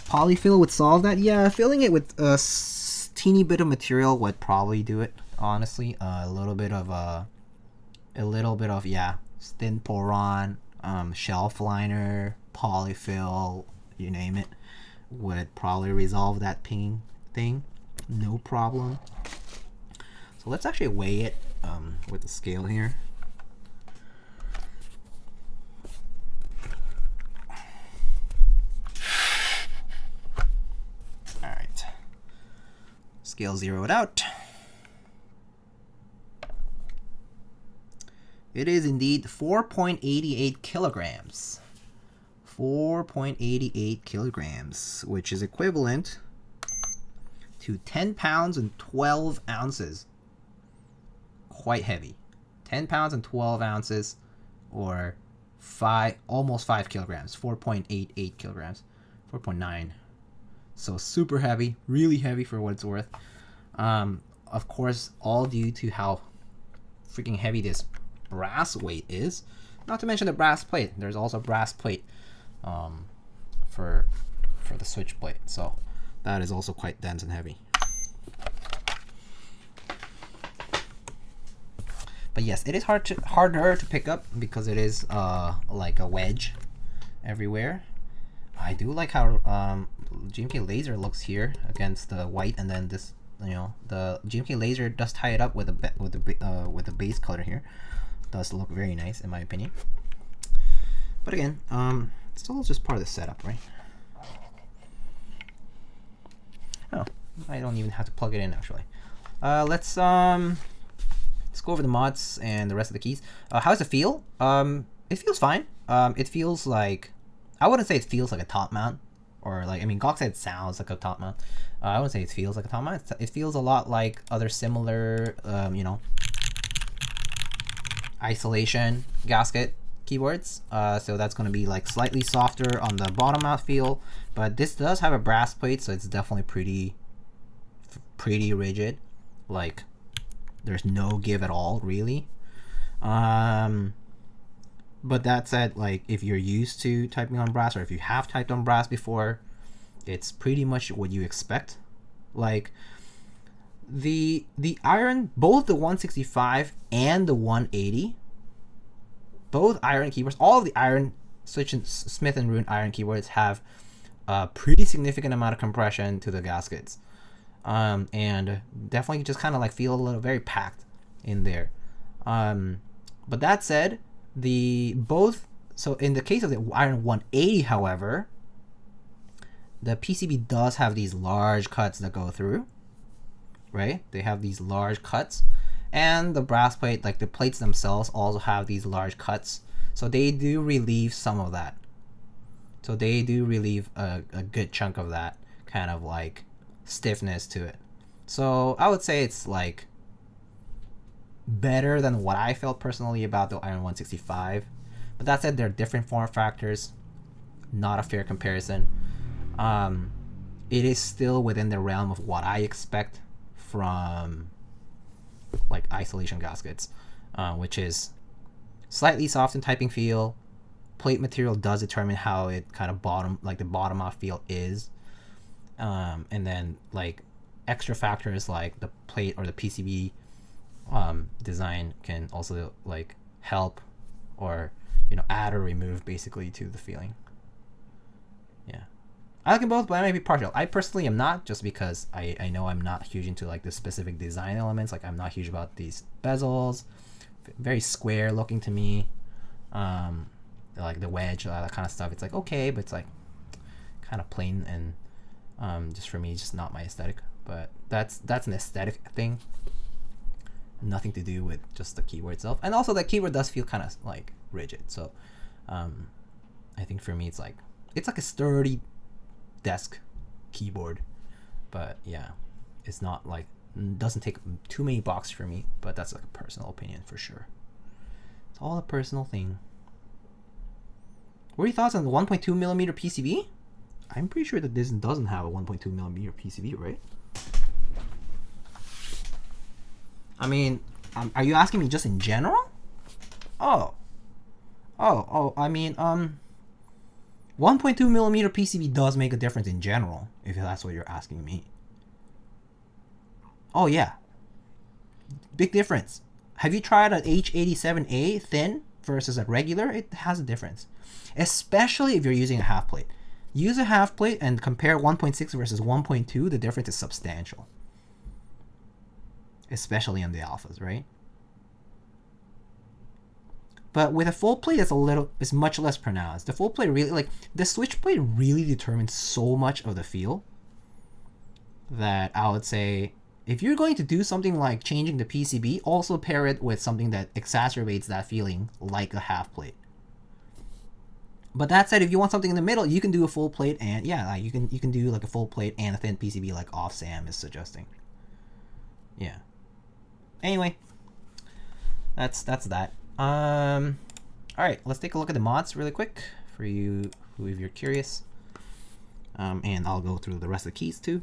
Polyfill would solve that. Yeah, filling it with a teeny bit of material would probably do it. Honestly, a little bit of yeah, thin poron, shelf liner, polyfill, you name it, would probably resolve that pinging thing, no problem. So let's actually weigh it with the scale here. All right, scale zero it out. It is indeed 4.88 kilograms. 4.88 kilograms, which is equivalent to 10 pounds and 12 ounces. Quite heavy. 10 pounds and 12 ounces, or almost 5 kilograms. 4.88 kilograms. 4.9. So super heavy, really heavy for what it's worth. Of course, all due to how freaking heavy this brass weight is. Not to mention the brass plate. There's also brass plate for the switch plate, so that is also quite dense and heavy. But yes, it is harder to pick up because it is like a wedge everywhere. I do like how GMK Laser looks here against the white, and then this you know, the GMK Laser does tie it up with the base color here. Does look very nice in my opinion. But again, it's all just part of the setup, right? Oh, I don't even have to plug it in actually. Let's go over the mods and the rest of the keys. How does it feel? It feels fine. It feels like, I wouldn't say it feels like a top mount, or like, I mean, Gawk said it sounds like a top mount. I wouldn't say it feels like a top mount. It feels a lot like other similar, you know, isolation gasket keyboards. So that's going to be like slightly softer on the bottom mount feel, but this does have a brass plate, so it's definitely pretty rigid. Like, there's no give at all, really. But that said, like, if you're used to typing on brass, or if you have typed on brass before, it's pretty much what you expect. Like, the Iron, both the 165 and the 180, both Iron keyboards, all of the Iron Smith & Rune Iron keyboards have a pretty significant amount of compression to the gaskets. And definitely just kind of like feel a little very packed in there. But that said, so in the case of the Iron 180, however, the PCB does have these large cuts that go through, right? They have these large cuts, and the brass plate, like the plates themselves, also have these large cuts. So they do relieve some of that. So they do relieve a good chunk of that kind of like stiffness to it. So I would say it's like better than what I felt personally about the Iron 165. But that said, they're different form factors, not a fair comparison. It is still within the realm of what I expect from like isolation gaskets, which is slightly soft in typing feel. Plate material does determine how it kind of the bottom off feel is. And then like extra factors like the plate or the PCB design can also like help, or you know, add or remove basically to the feeling. Yeah, I like them both, but I might be partial. I personally am not, just because I know I'm not huge into like the specific design elements. Like, I'm not huge about these bezels, very square looking to me. Like the wedge, all that kind of stuff. It's like okay, but it's like kind of plain, and just for me, just not my aesthetic. But that's an aesthetic thing, nothing to do with just the keyboard itself. And also, the keyboard does feel kind of like rigid. So I think for me, it's like a sturdy desk keyboard. But yeah, it's not like, doesn't take too many boxes for me. But that's like a personal opinion for sure. It's all a personal thing. What are your thoughts on the 1.2 millimeter PCB? I'm pretty sure that this doesn't have a 1.2 millimeter PCB, right? I mean, are you asking me just in general? Oh, I mean, 1.2 millimeter PCB does make a difference in general, if that's what you're asking me. Oh yeah, big difference. Have you tried an H87A thin versus a regular? It has a difference, especially if you're using a half plate. Use a half plate and compare 1.6 versus 1.2. The difference is substantial, especially on the alphas, right? But with a full plate, it's much less pronounced. The full plate really, like, the switch plate really determines so much of the feel that I would say, if you're going to do something like changing the PCB, also pair it with something that exacerbates that feeling, like a half plate. But that said, if you want something in the middle, you can do a full plate, and yeah, you can do like a full plate and a thin PCB, like Off Sam is suggesting. Yeah. Anyway, that's that. All right, let's take a look at the mods really quick for you, if you're curious. And I'll go through the rest of the keys too.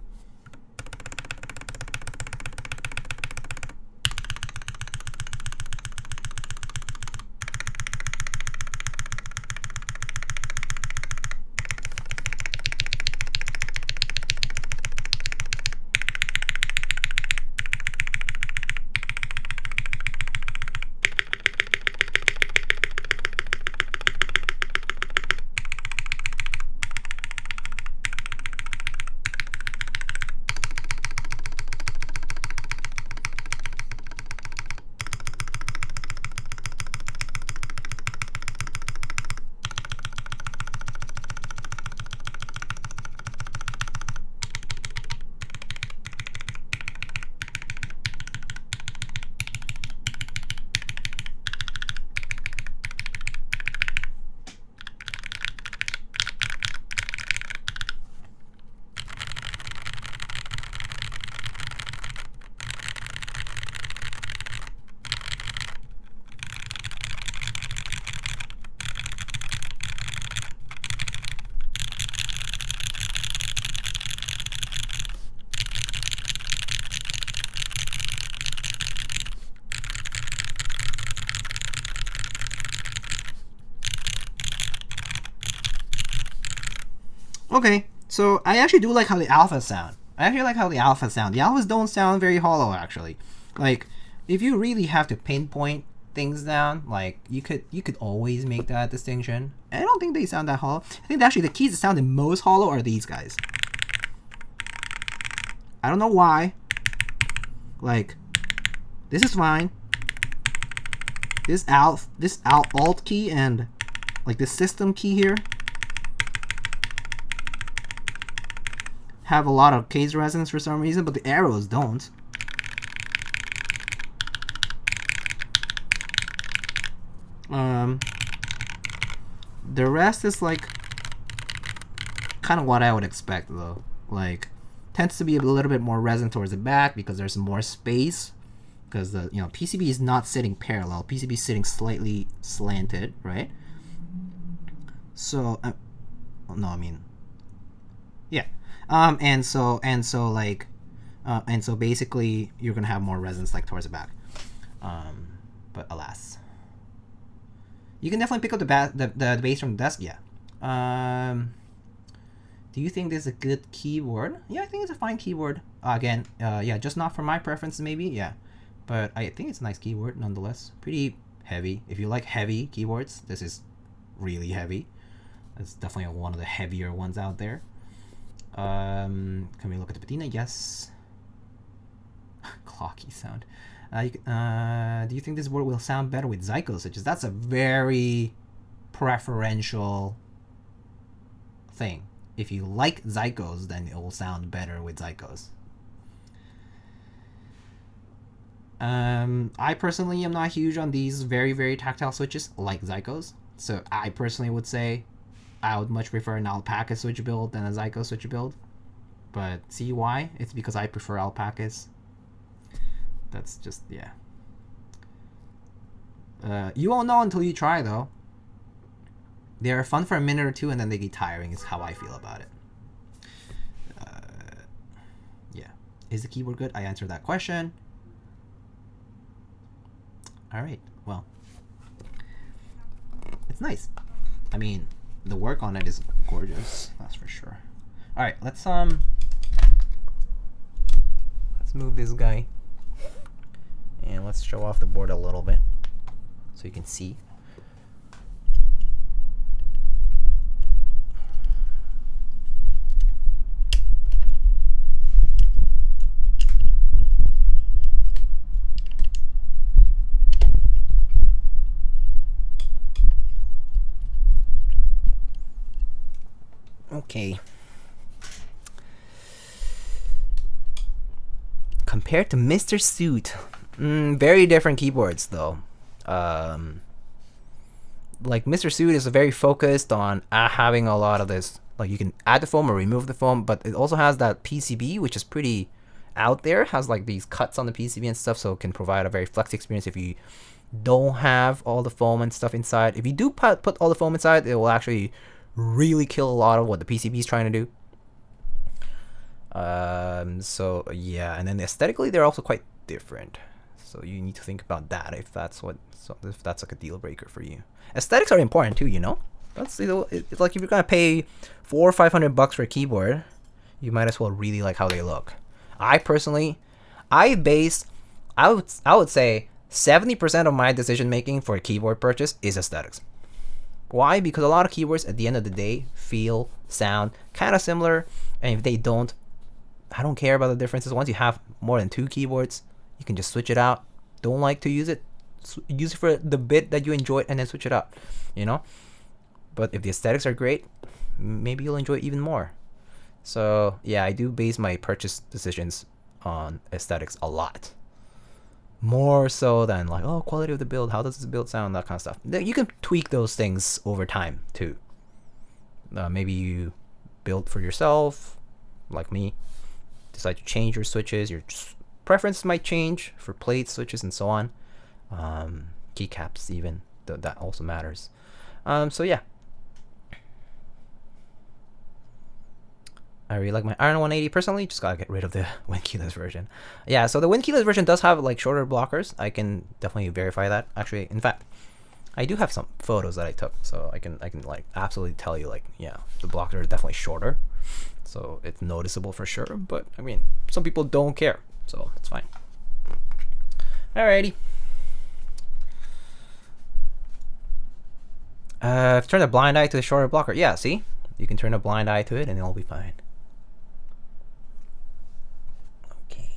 Okay, so I actually do like how the alphas sound. I actually like how the alphas sound. The alphas don't sound very hollow, actually. Like, if you really have to pinpoint things down, like you could always make that distinction. I don't think they sound that hollow. I think actually the keys that sound the most hollow are these guys. I don't know why. Like, this is fine. This alt key and like this system key here have a lot of case resonance for some reason, but the arrows don't. The rest is like kind of what I would expect though. Like, tends to be a little bit more resonant towards the back because there's more space. Because the PCB is not sitting parallel. PCB is sitting slightly slanted, right? So, no, I mean, yeah. And so basically you're gonna have more resonance like towards the back. But alas, you can definitely pick up the bass from the desk. Yeah. Do you think this is a good keyboard? Yeah, I think it's a fine keyboard. Again, yeah, just not for my preference maybe. Yeah, but I think it's a nice keyboard nonetheless. Pretty heavy. If you like heavy keyboards, this is really heavy. It's definitely one of the heavier ones out there. Can we look at the patina? Yes. Clocky sound. Do you think this board will sound better with Zyko switches? That's a very preferential thing. If you like Zykos, then it will sound better with Zykos. I personally am not huge on these very, very tactile switches like Zykos. So I personally would say I would much prefer an Alpaca switch build than a Zyko switch build. But see why? It's because I prefer Alpacas. That's just, yeah. You won't know until you try, though. They are fun for a minute or two, and then they get tiring, is how I feel about it. Yeah. Is the keyboard good? I answered that question. Alright, well. It's nice. I mean, the work on it is gorgeous, that's for sure. Alright, let's move this guy. And let's show off the board a little bit so you can see. Okay. Compared to Mr. Suit, very different keyboards though. Like Mr. Suit is very focused on having a lot of this, like you can add the foam or remove the foam, but it also has that PCB which is pretty out there, has like these cuts on the PCB and stuff, so it can provide a very flex experience if you don't have all the foam and stuff inside. If you do put all the foam inside, it will actually really kill a lot of what the PCB is trying to do. So yeah, and then aesthetically they're also quite different, so you need to think about that if that's like a deal breaker for you. Aesthetics are important too, you know. That's, it's like if you're gonna pay $400 or $500 for a keyboard, you might as well really like how they look. I personally, I would say 70% of my decision making for a keyboard purchase is aesthetics. Why? Because a lot of keyboards at the end of the day feel, sound kind of similar, and if they don't, I don't care about the differences. Once you have more than 2 keyboards, you can just switch it out. Don't like to use it, use it for the bit that you enjoy and then switch it out, you know. But if the aesthetics are great, maybe you'll enjoy it even more. So yeah, I do base my purchase decisions on aesthetics a lot, more so than like, oh, quality of the build, how does this build sound, that kind of stuff. You can tweak those things over time too. Maybe you build for yourself, like me, decide to change your switches, your preference might change for plates, switches, and so on. Keycaps even, that also matters. So yeah, I really like my Iron180 personally. Just gotta get rid of the windkeyless version. Yeah, so the windkeyless version does have like shorter blockers. I can definitely verify that. Actually, in fact, I do have some photos that I took, so I can like absolutely tell you, like, yeah, the blockers are definitely shorter, so it's noticeable for sure. But I mean, some people don't care, so it's fine. Alrighty. Turn the blind eye to the shorter blocker. Yeah, see, you can turn a blind eye to it, and it'll be fine. Okay.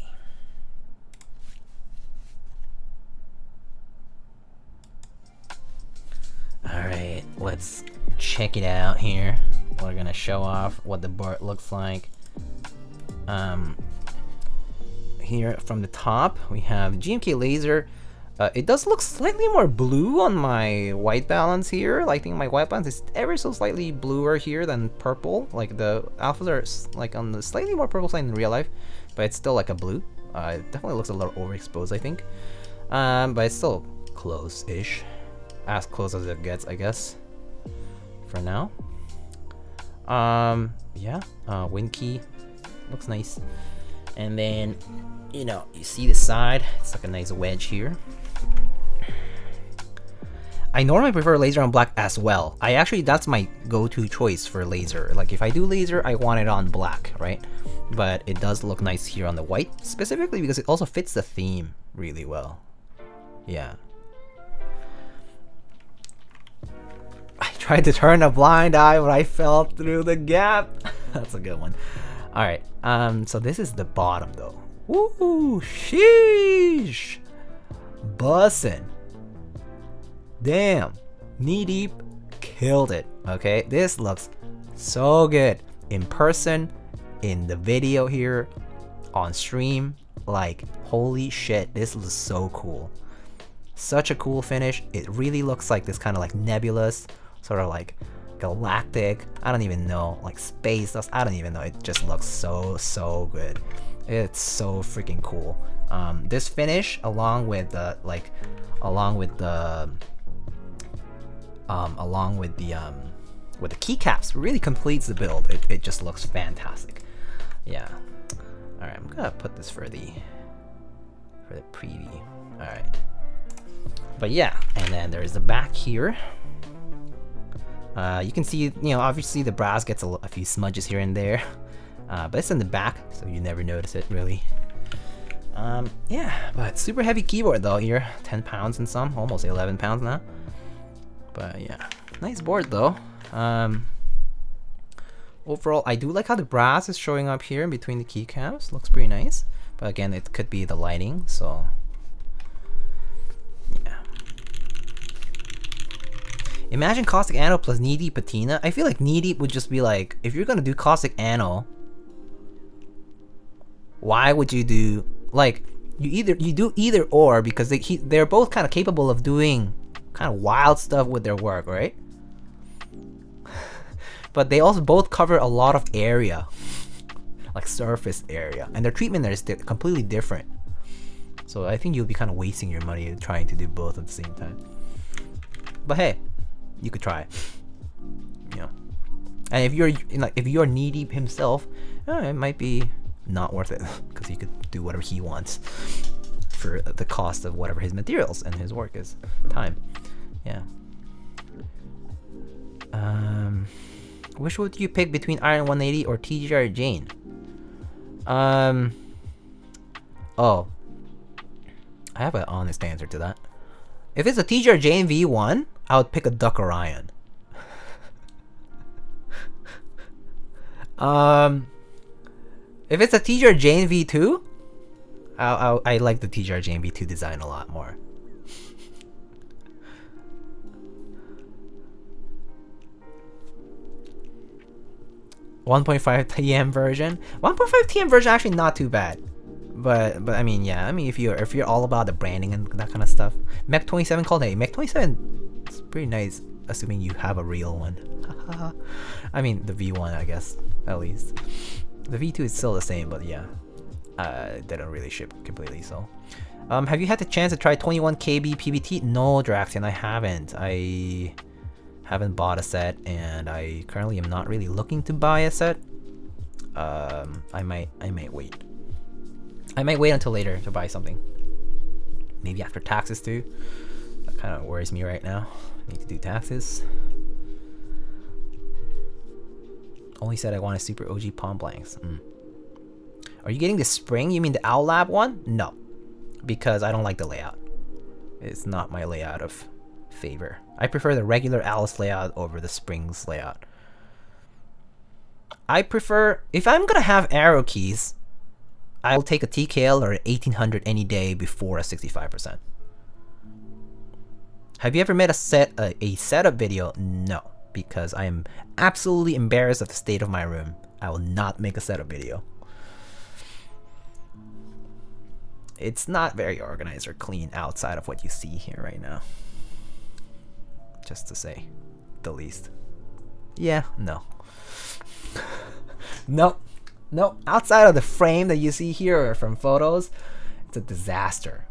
Alright, let's check it out here. We're gonna show off what the board looks like. Here from the top, we have GMK Laser. It does look slightly more blue on my white balance here. Like, I think my white balance is ever so slightly bluer here than purple. Like, the alphas are like on the slightly more purple side in real life, but it's still like a blue. It definitely looks a little overexposed, I think. But it's still close-ish. As close as it gets, I guess, for now. Yeah, wind key looks nice. And then, you know, you see the side, it's like a nice wedge here. I normally prefer laser on black as well. That's my go-to choice for laser. Like, if I do laser, I want it on black, right? But it does look nice here on the white, specifically because it also fits the theme really well. Yeah. I tried to turn a blind eye, but I fell through the gap. That's a good one. Alright, so this is the bottom though. Woo, sheesh. Bussin'. Damn. Knee deep killed it. Okay, this looks so good in person, in the video here, on stream. Like, holy shit, this looks so cool. Such a cool finish. It really looks like this kind of like nebulous, sort of like galactic, I don't even know, like space, I don't even know. It just looks so good. It's so freaking cool. This finish, along with the keycaps, really completes the build. It just looks fantastic. Yeah. All right, I'm gonna put this for the preview. All right. But yeah, and then there's the back here. You can see, you know, obviously the brass gets a few smudges here and there, but it's in the back, so you never notice it really. Yeah, but super heavy keyboard though here, 10 pounds and some, almost 11 pounds now. But yeah, nice board though. Overall, I do like how the brass is showing up here in between the keycaps. Looks pretty nice, but again, it could be the lighting, so yeah. Imagine Caustic Anno plus KneeDeepPatina. I feel like KneeDeep would just be like, if you're gonna do Caustic Anno, why would you do, like, you do either or, because they're both kind of capable of doing kind of wild stuff with their work, right? But they also both cover a lot of area, like surface area, and their treatment there is completely different. So I think you'll be kind of wasting your money trying to do both at the same time. But hey, you could try it, you know. And if you're KneeDeep himself, it might be not worth it, because he could do whatever he wants for the cost of whatever his materials and his work is. Time. Yeah. Which would you pick between Iron180 or TGR Jane? Oh, I have an honest answer to that. If it's a TGR Jane V1, I would pick a Duck Orion. If it's a TGR Jane V2, I like the TGR Jane V2 design a lot more. .5 TM version. 1.5 TM version actually not too bad. But I mean, yeah, I mean, if you're all about the branding and that kind of stuff, Mech 27 called, hey, Mech 27 is pretty nice, assuming you have a real one. I mean, the V1, I guess, at least. The V2 is still the same, but yeah, they don't really ship completely. So, have you had the chance to try 21 KB PBT? No, Draxian, I haven't. I haven't bought a set, and I currently am not really looking to buy a set. I might wait. I might wait until later to buy something. Maybe after taxes too. Kind of worries me right now. Need to do taxes. Only said I wanted super OG palm blanks. Are you getting the spring? You mean the Owl Lab one? No, because I don't like the layout. It's not my layout of favor. I prefer the regular Alice layout over the Springs layout. I prefer, if I'm gonna have arrow keys, I'll take a TKL or an 1800 any day before a 65%. Have you ever made a setup video? No, because I am absolutely embarrassed of the state of my room. I will not make a setup video. It's not very organized or clean outside of what you see here right now. Just to say the least. Yeah, no. Nope. Outside of the frame that you see here from photos, it's a disaster.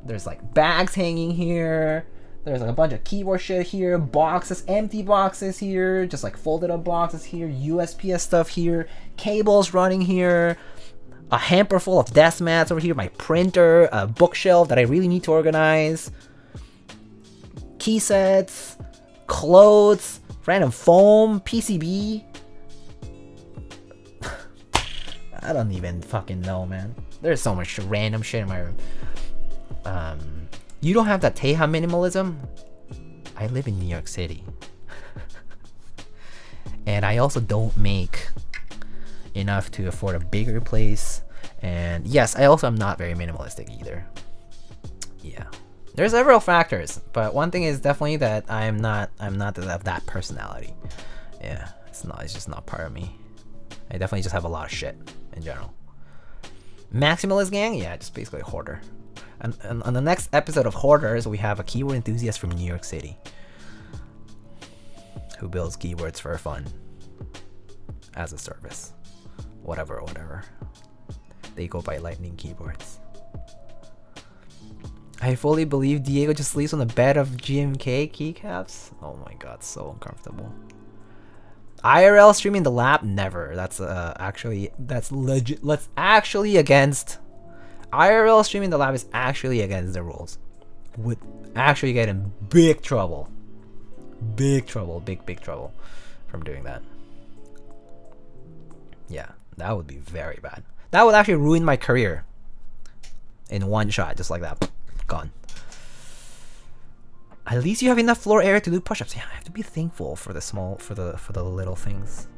There's like bags hanging here. There's like a bunch of keyboard shit here. Boxes, empty boxes here. Just like folded up boxes here. USPS stuff here. Cables running here. A hamper full of desk mats over here. My printer. A bookshelf that I really need to organize. Key sets. Clothes. Random foam. PCB. I don't even fucking know, man. There's so much random shit in my room. You don't have that Teja minimalism? I live in New York City. And I also don't make enough to afford a bigger place. And yes, I also am not very minimalistic either. Yeah. There's several factors, but one thing is definitely that I'm not of that personality. Yeah, it's just not part of me. I definitely just have a lot of shit in general. Maximalist gang? Yeah, just basically a hoarder. And on the next episode of Hoarders, we have a keyboard enthusiast from New York City who builds keyboards for fun as a service. Whatever. They go by Lightning keyboards. I fully believe Diego just sleeps on the bed of GMK keycaps. Oh my god, so uncomfortable. IRL streaming the lab? Never. That's legit. Let's actually against. IRL streaming the lab is actually against the rules. Would actually get in big trouble. Big trouble from doing that. Yeah, that would be very bad. That would actually ruin my career. In one shot, just like that. Gone. At least you have enough floor area to do push-ups. Yeah, I have to be thankful for the little things.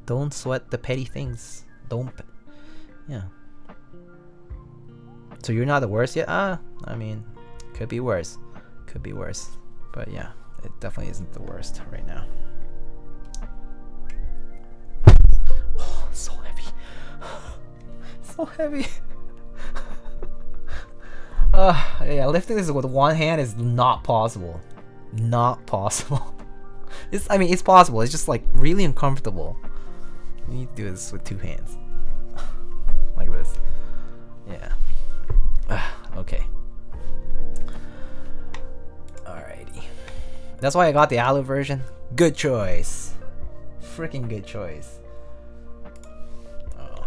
Don't sweat the petty things. Yeah. So you're not the worst yet? I mean, could be worse. But yeah, it definitely isn't the worst right now. Oh, so heavy. So heavy. Yeah, lifting this with one hand is not possible. Not possible. It's possible. It's just like really uncomfortable. You need to do this with two hands. Like this. Yeah. Okay. Alrighty. That's why I got the Alu version. Good choice. Freaking good choice. Oh.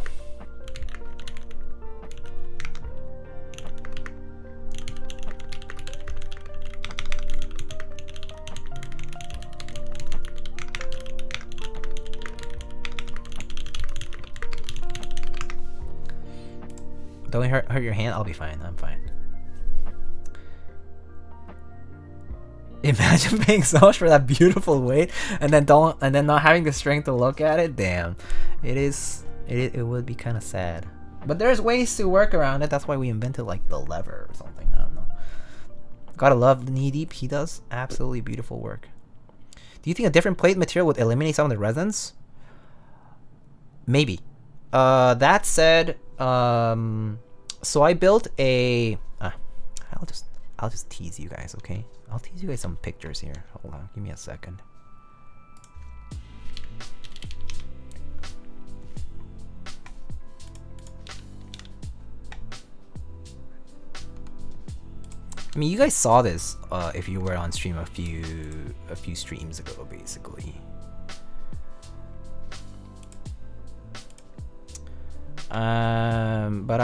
Don't hurt your hand. I'll be fine. I'm fine. Imagine paying so much for that beautiful weight and then not having the strength to look at it. Damn, it would be kind of sad. But there's ways to work around it. That's why we invented like the lever or something. I don't know. Gotta love KneeDeep. He does absolutely beautiful work. Do you think a different plate material would eliminate some of the resonance? Maybe. That said, so I built a. I'll just tease you guys, okay? I'll tease you guys some pictures here. Hold on, give me a second. I mean, you guys saw this if you were on stream a few streams ago, basically. But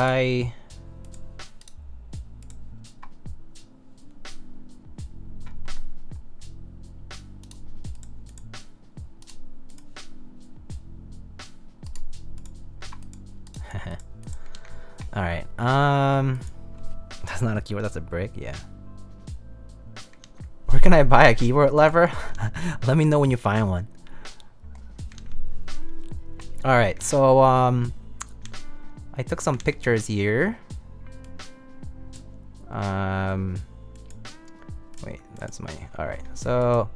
All right. That's not a keyboard. That's a brick. Yeah. Where can I buy a keyboard lever? Let me know when you find one. All right. So I took some pictures here. Wait, that's my. All right. So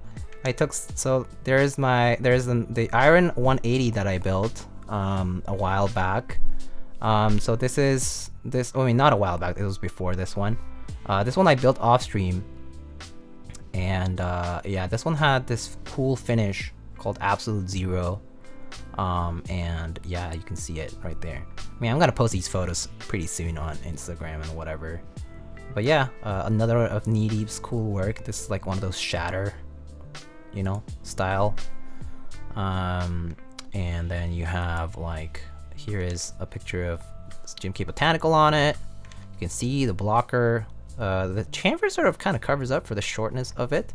I took. So there's the Iron180 that I built a while back. So this is this. I mean, not a while back. It was before this one. This one I built off stream, and yeah, this one had this cool finish called Absolute Zero. And yeah, you can see it right there. I mean, I'm gonna post these photos pretty soon on Instagram and whatever. But yeah, another of KneeDeep's cool work. This is like one of those shatter, you know, style. And then you have like, here is a picture of GMK Botanical on it. You can see the blocker. The chamfer sort of kind of covers up for the shortness of it.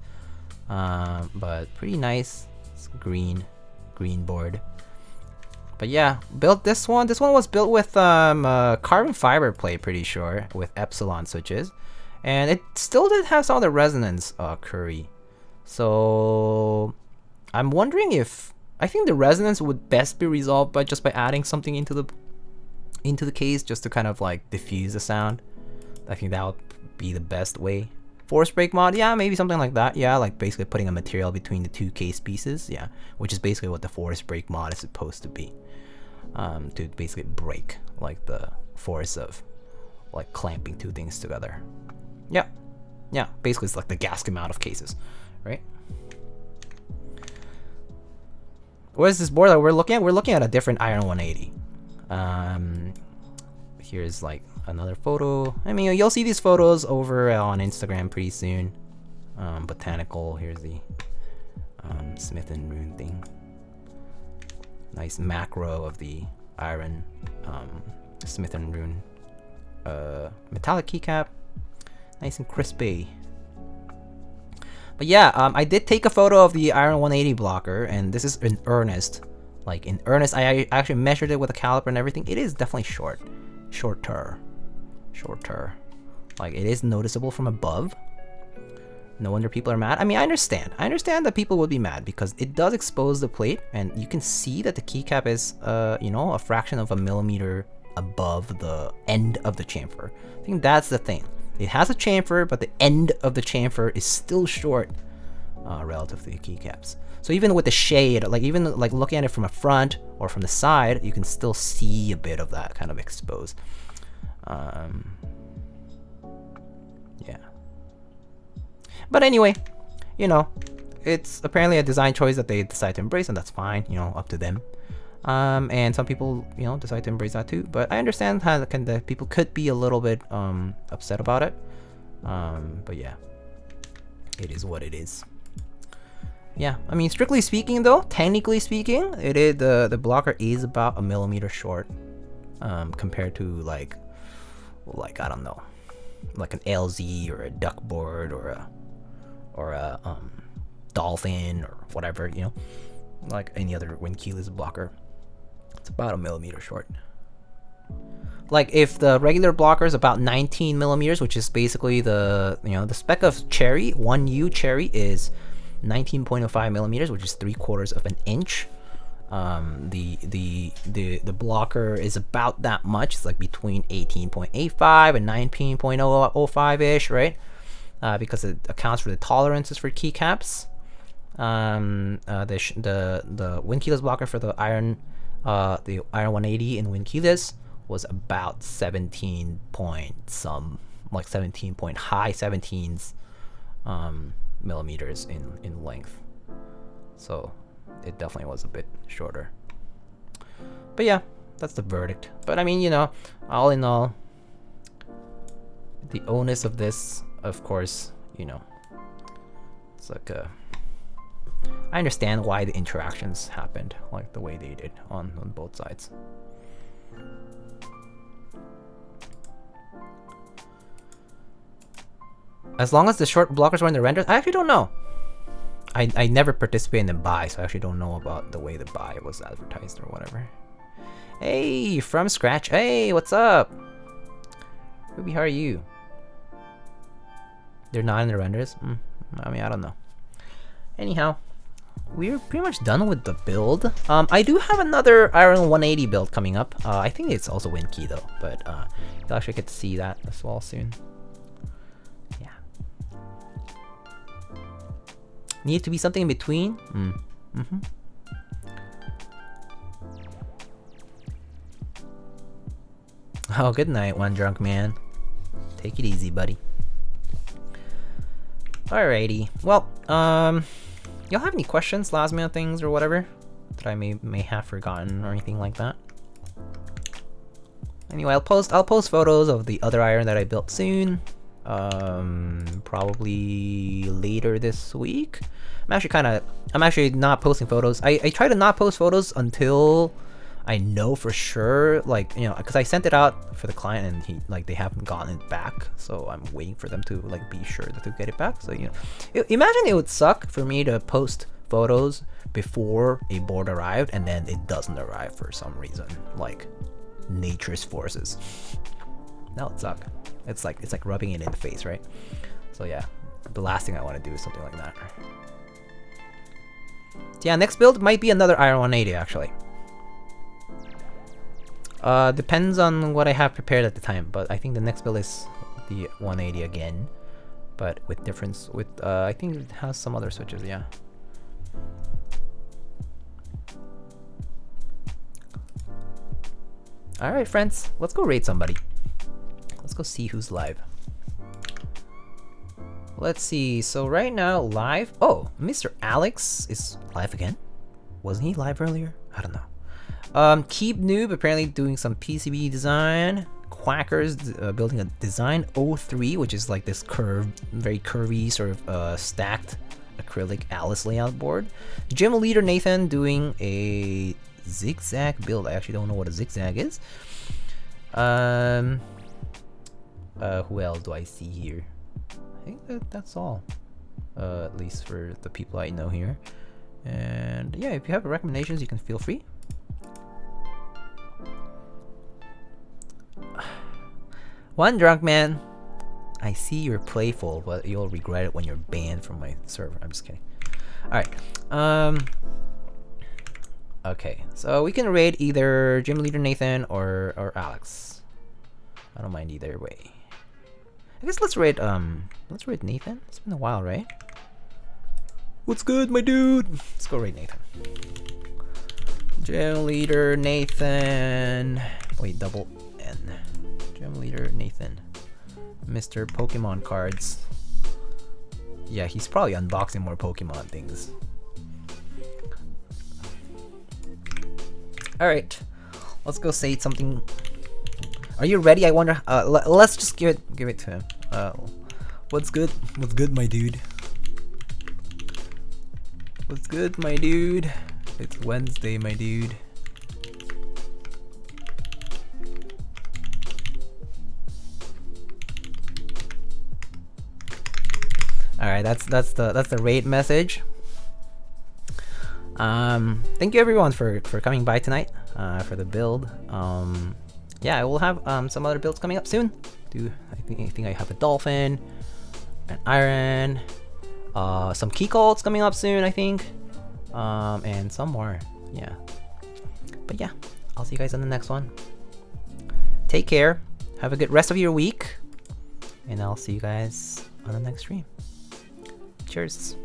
But pretty nice. It's green board. But yeah, built this one. This one was built with carbon fiber plate, pretty sure, with epsilon switches, and it still did have some of the resonance curry. So I'm wondering if I think the resonance would best be resolved by just by adding something into the case, just to kind of like diffuse the sound. I think that would be the best way. Force break mod, yeah, maybe something like that. Yeah, like basically putting a material between the two case pieces. Yeah, which is basically what the force break mod is supposed to be. To basically break like the force of like clamping two things together. Yeah, basically it's like the gasket mount of cases, right? What is this board that we're looking at? We're looking at a different Iron180. Here's like another photo. I mean, you'll see these photos over on Instagram pretty soon. Botanical, here's the Smith & Rune thing. Nice macro of the Iron Smith & Rune metallic keycap. Nice and crispy. But yeah, I did take a photo of the Iron180 blocker, and this is in earnest. Like in earnest, I actually measured it with a caliper and everything. It is definitely shorter. Like it is noticeable from above. No wonder people are mad. I mean, I understand that people would be mad because it does expose the plate, and you can see that the keycap is, you know, a fraction of a millimeter above the end of the chamfer. I think that's the thing. It has a chamfer, but the end of the chamfer is still short relative to the keycaps. So even with the shade, like even like looking at it from a front or from the side, you can still see a bit of that kind of exposed. Yeah. But anyway, you know, it's apparently a design choice that they decide to embrace, and that's fine, you know, up to them. And some people, you know, decide to embrace that too. But I understand how the people could be a little bit upset about it. But yeah, it is what it is. Yeah, I mean, strictly speaking though, technically speaking, it is the blocker is about a millimeter short compared to like I don't know, like an LZ or a duck board or a dolphin or whatever, you know, like any other wind keyless blocker. It's about a millimeter short. Like if the regular blocker is about 19 millimeters, which is basically the, you know, the spec of cherry, 1U cherry is 19.05 millimeters, which is 3/4 of an inch. The blocker is about that much. It's like between 18.85 and 19.005 ish, right? Because it accounts for the tolerances for keycaps. The wind keyless blocker for the Iron180 in wind keyless was about 17 point some, like 17 point high 17s millimeters in length. So it definitely was a bit shorter. But yeah, that's the verdict. But I mean, you know, all in all, the onus of this, of course, you know, it's like I understand why the interactions happened like the way they did on both sides. As long as the short blockers were in the renders, I actually don't know. I never participated in the buy, so I actually don't know about the way the buy was advertised or whatever. Hey, from scratch. Hey, what's up? Ruby, how are you? They're not in the renders? I mean, I don't know. Anyhow, we're pretty much done with the build. I do have another Iron180 build coming up. I think it's also WinKey though, but you'll actually get to see that as well soon. Yeah. Need to be something in between? Oh, good night, one drunk man. Take it easy, buddy. Alrighty. Well, y'all have any questions, last minute things or whatever that I may have forgotten or anything like that? Anyway, I'll post photos of the other iron that I built soon. Probably later this week. I'm actually not posting photos. I try to not post photos until I know for sure, like, you know, because I sent it out for the client and they haven't gotten it back, so I'm waiting for them to like be sure that they'll get it back. So, you know, imagine it would suck for me to post photos before a board arrived and then it doesn't arrive for some reason, like nature's forces. That would suck. It's like rubbing it in the face, right? So yeah, the last thing I want to do is something like that. So yeah, next build might be another Iron180 actually. Depends on what I have prepared at the time, but I think the next build is the 180 again, but with difference with I think it has some other switches, yeah. Alright friends, let's go raid somebody. Let's go see who's live. Let's see, so right now live, oh, Mr. Alex is live again? Wasn't he live earlier? I don't know. Keep Noob apparently doing some PCB design. Quackers building a Design 03, which is like this very curvy sort of stacked acrylic Alice layout board. Gym Leader Nathan doing a zigzag build. I actually don't know what a zigzag is. Who else do I see here? I think that's all. At least for the people I know here. And yeah, if you have recommendations, you can feel free. One drunk man. I see you're playful, but you'll regret it when you're banned from my server. I'm just kidding. Alright. Okay, so we can raid either Gym Leader Nathan or Alex. I don't mind either way. I guess let's raid Nathan. It's been a while, right? What's good, my dude? Let's go raid Nathan. Gym Leader Nathan. Wait, double N. Gym Leader Nathan. Mr. Pokemon cards. Yeah, he's probably unboxing more Pokemon things. Alright. Let's go say something. Are you ready? I wonder. Let's just give it to him. What's good? What's good, my dude? What's good, my dude? It's Wednesday, my dude. Alright, that's the raid message. Thank you everyone for coming by tonight for the build. Yeah, I will have some other builds coming up soon. I think I have a dolphin, an iron, some key cults coming up soon, I think, and some more. Yeah, but yeah, I'll see you guys on the next one. Take care, have a good rest of your week, and I'll see you guys on the next stream. Cheers.